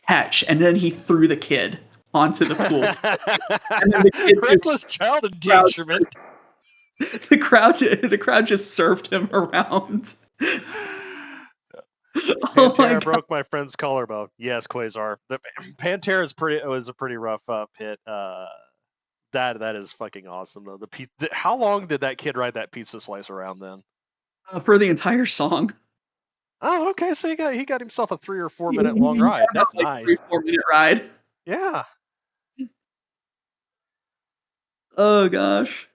Catch!" And then he threw the kid onto the pool, and then the kid reckless child endangerment. The crowd just served him around. Pantera broke my friend's collarbone. Yes, Quasar. The Pantera was a pretty rough pit. That is fucking awesome though. How long did that kid ride that pizza slice around then? For the entire song. Oh, okay. So he got himself a 3 or 4 minute long ride. That's like nice. 3-4 minute ride. Yeah. Oh gosh.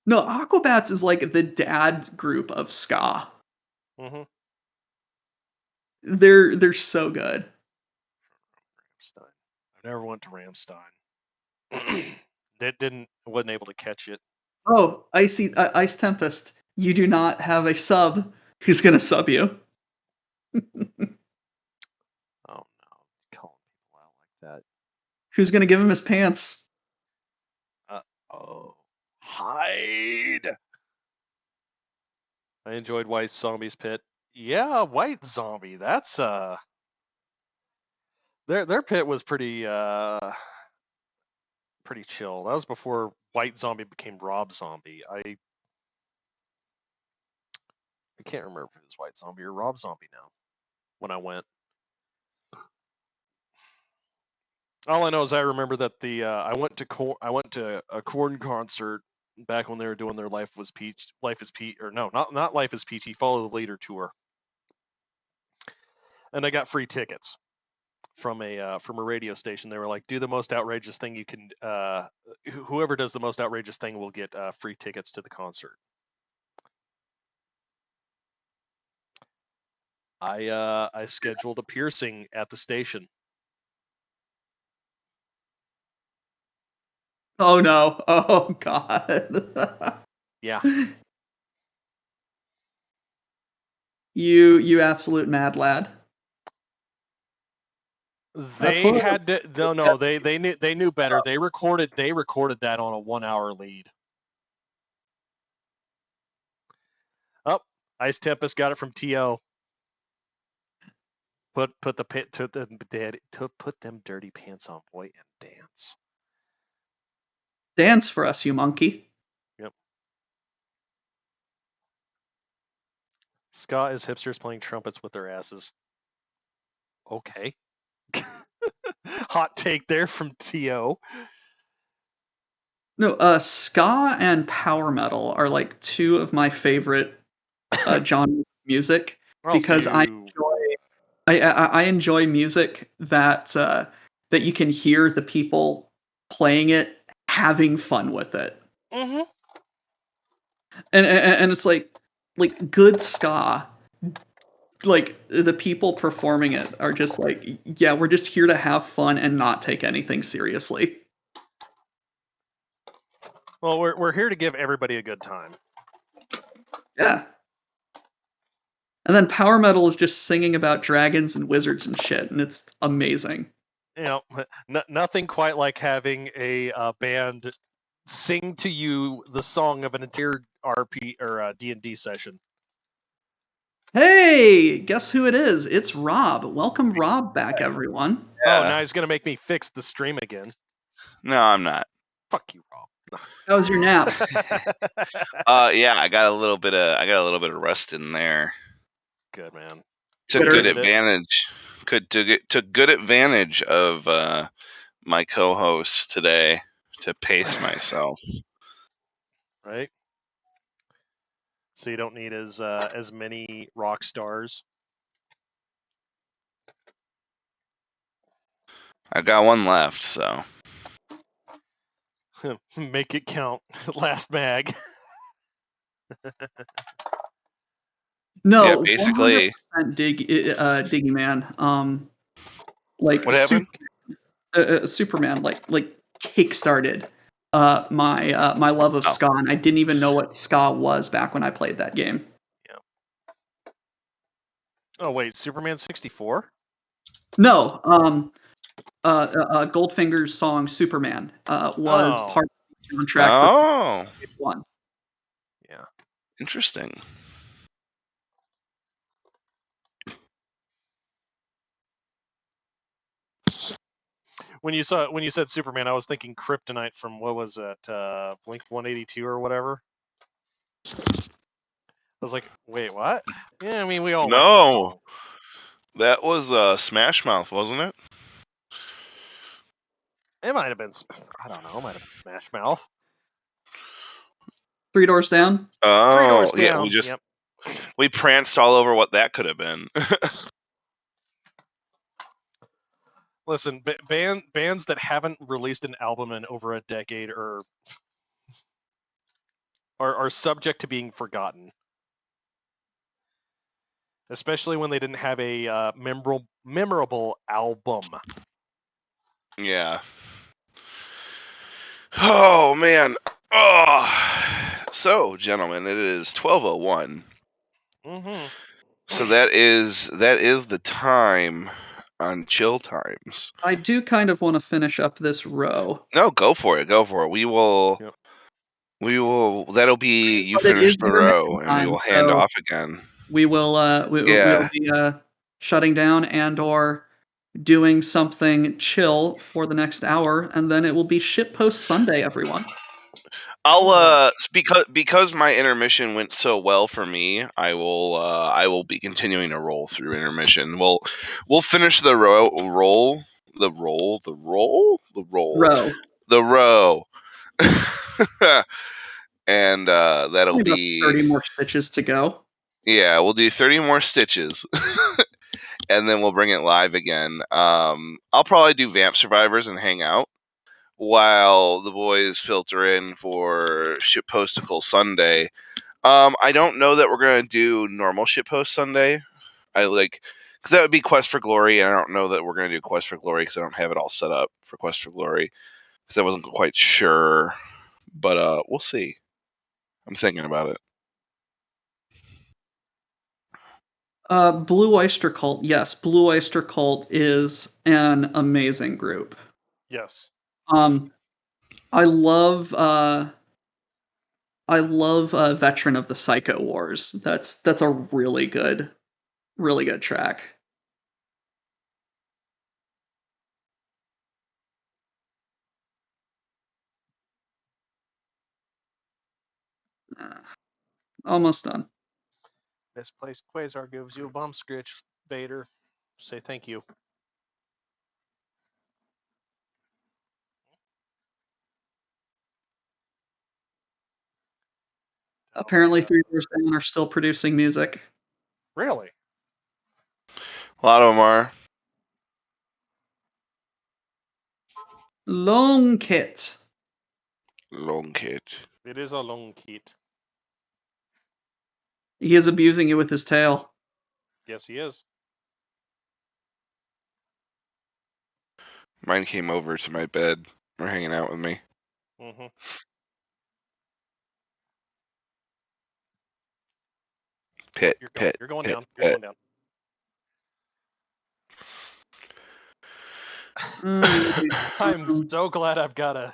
No, Aquabats is like the dad group of ska. Mm-hmm. They're so good. Rammstein. I never went to Rammstein. Wasn't able to catch it. Oh, Ice Tempest. You do not have a sub who's gonna sub you. Oh no, calling people out like that. Who's gonna give him his pants? Hide. I enjoyed White Zombie's pit. Yeah, White Zombie. That's their pit was pretty chill. That was before White Zombie became Rob Zombie. I can't remember if it was White Zombie or Rob Zombie now. When I went, all I know is I remember that I went to a Korn concert back when they were doing their Life is Peach, or no, not Life is Peachy, Follow the Leader tour, and I got free tickets from a radio station. They were like, do the most outrageous thing you can. Whoever does the most outrageous thing will get free tickets to the concert. I scheduled a piercing at the station. Oh no. Oh god. Yeah. You absolute mad lad. They had to. No. They knew better. They recorded that on a 1-hour lead. Oh, Ice Tempest got it from T.O. Put them dirty pants on, boy, and dance. Dance for us, you monkey. Yep. Ska is hipsters playing trumpets with their asses. Okay. Hot take there from T.O. No, ska and power metal are like two of my favorite genres of music because I enjoy music that you can hear the people playing it having fun with it. Mm-hmm. And it's like good ska, like the people performing it are just like, yeah, we're just here to have fun and not take anything seriously. Well, we're here to give everybody a good time. Yeah. And then power metal is just singing about dragons and wizards and shit, and it's amazing. You know, nothing quite like having a band sing to you the song of an entire RP or D&D session. Hey, guess who it is? It's Rob. Welcome, Rob, back, everyone. Yeah. Oh, now he's gonna make me fix the stream again. No, I'm not. Fuck you, Rob. How was your nap? Yeah, I got a little bit of rest in there. Good, man. Took good advantage. Took good advantage of my co-host today to pace myself. Right. So you don't need as many rock stars. I got one left, so. Make it count. Last mag. No, Yeah, 100% basically. Diggy Man. Like What happened? Superman, like kickstarted my love of Oh. ska, and I didn't even know what ska was back when I played that game. Oh wait, Superman 64? No, Goldfinger's song "Superman" was Oh, part of the soundtrack for Oh, one. yeah. interesting. When you said Superman, I was thinking Kryptonite from what was it, Blink 182 or whatever. I was like, wait, what? Yeah, I mean, we all like the No, song. that was Smash Mouth, wasn't it? It might have been, I don't know, it might have been Smash Mouth. Three Doors Down. Three Oh, Doors yeah. Down. Yep. We pranced all over what that could have been. Listen, bands that haven't released an album in over a decade are subject to being forgotten, especially when they didn't have a memorable album. Yeah. Oh man. Oh. So, gentlemen, it is 12:01. Mm-hmm. So that is the time on chill times. I do kind of want to finish up this row, No, go for it. Go for it. We will. Yep. We will. That'll be you but it finish is the row, intermission and we time, will hand so off again. we'll Yeah. be shutting down and or doing something chill for the next hour, and then it will be shitpost Sunday, everyone. I'll because my intermission went so well for me, I will be continuing to roll through intermission. We'll finish the roll Row. the row. And that'll Only about be 30 more stitches to go. yeah, we'll do 30 more stitches. And then we'll bring it live again. I'll probably do Vamp Survivors and hang out while the boys filter in for Shitposticle Sunday. I don't know that we're gonna do normal Shitpost Sunday. Because that would be Quest for Glory, and I don't know that we're gonna do Quest for Glory because I don't have it all set up for Quest for Glory because I wasn't quite sure. But we'll see. I'm thinking about it. Blue Oyster Cult. Yes, Blue Oyster Cult is an amazing group. Yes. I love Veteran of the Psycho Wars. That's a really good track. Almost done. This place Quasar gives you a bum scritch, Vader. Say thank you. Apparently, Three Doors Down are still producing music. Really? A lot of them are. Long Kit. Long Kit. It is a long kit. He is abusing you with his tail. Yes, he is. Mine came over to my bed. They're hanging out with me. Mm-hmm. Pit, pit, You're going pit, down. You're pit. going down. I'm so glad I've got a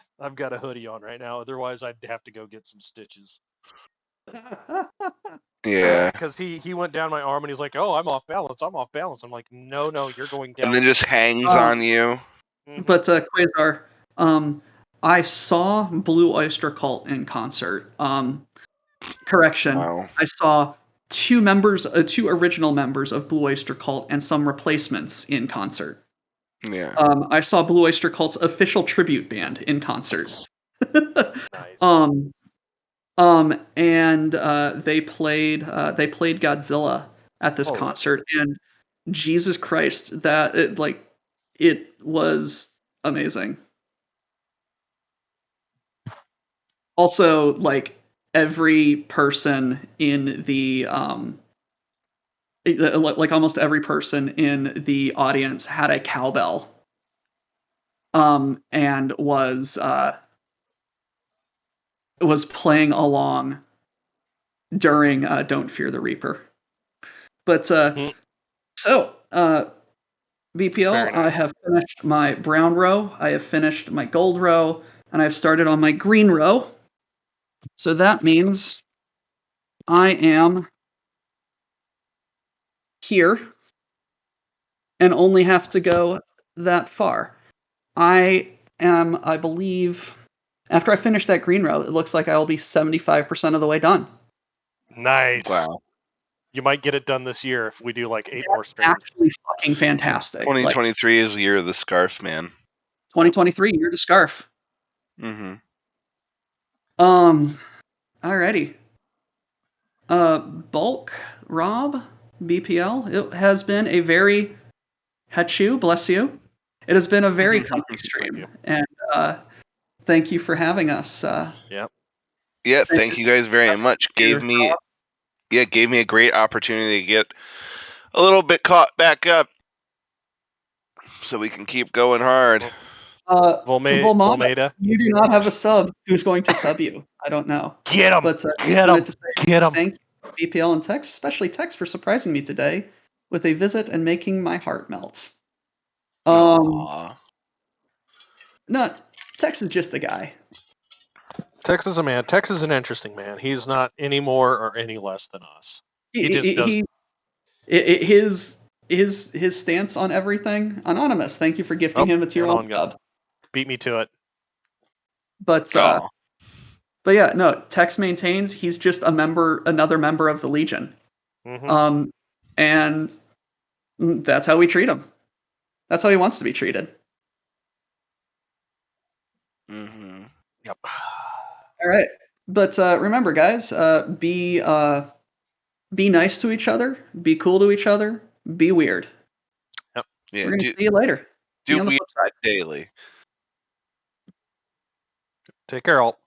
hoodie on right now. Otherwise, I'd have to go get some stitches. Yeah. Because he went down my arm and he's like, "Oh, I'm off balance. I'm off balance." I'm like, "No, you're going down." And then just hangs on you. Mm-hmm. But Quasar, I saw Blue Oyster Cult in concert. Correction, Wow. I saw two original members of Blue Oyster Cult and some replacements in concert. Yeah. I saw Blue Oyster Cult's official tribute band in concert. Nice. And they played Godzilla at this Oh, really? concert, and Jesus Christ, it was amazing. Also, like every person in the like almost every person in the audience had a cowbell, and was playing along during "Don't Fear the Reaper." But so BPL, Very I nice. have finished my brown row, I have finished my gold row, and I've started on my green row. So that means I am here and only have to go that far. I believe, after I finish that green row, it looks like I will be 75% of the way done. Nice. Wow. You might get it done this year if we do like 8 more streams. Actually fucking fantastic. 2023 is the year of the scarf, man. 2023, you're the scarf. Mm-hmm. Alrighty. Bulk, Rob, BPL, it has been a very, Hachu, bless you. It has been a very comfy stream, and thank you for having us. Yep. Yeah, thank you guys very much. Here, Gave me a great opportunity to get a little bit caught back up, so we can keep going hard. Volmeda. you do not have a sub. Who's going to sub you? I don't know. Get him. But Get I wanted him. to say Get him. thank you, BPL and Tex, especially Tex, for surprising me today with a visit and making my heart melt. Aww. No, Tex is just a guy. Tex is a man. Tex is an interesting man. He's not any more or any less than us. He just does. His stance on everything. Anonymous, thank you for gifting him a tier 1 sub. Beat me to it. But yeah, no, Tex maintains he's just another member of the Legion. Mm-hmm. And that's how we treat him. That's how he wants to be treated. Mm-hmm. Yep. All right. But remember, guys, be nice to each other, be cool to each other, be weird. Yep. Yeah, we're gonna see you later. Do on the weird flip side. daily. Take care, all.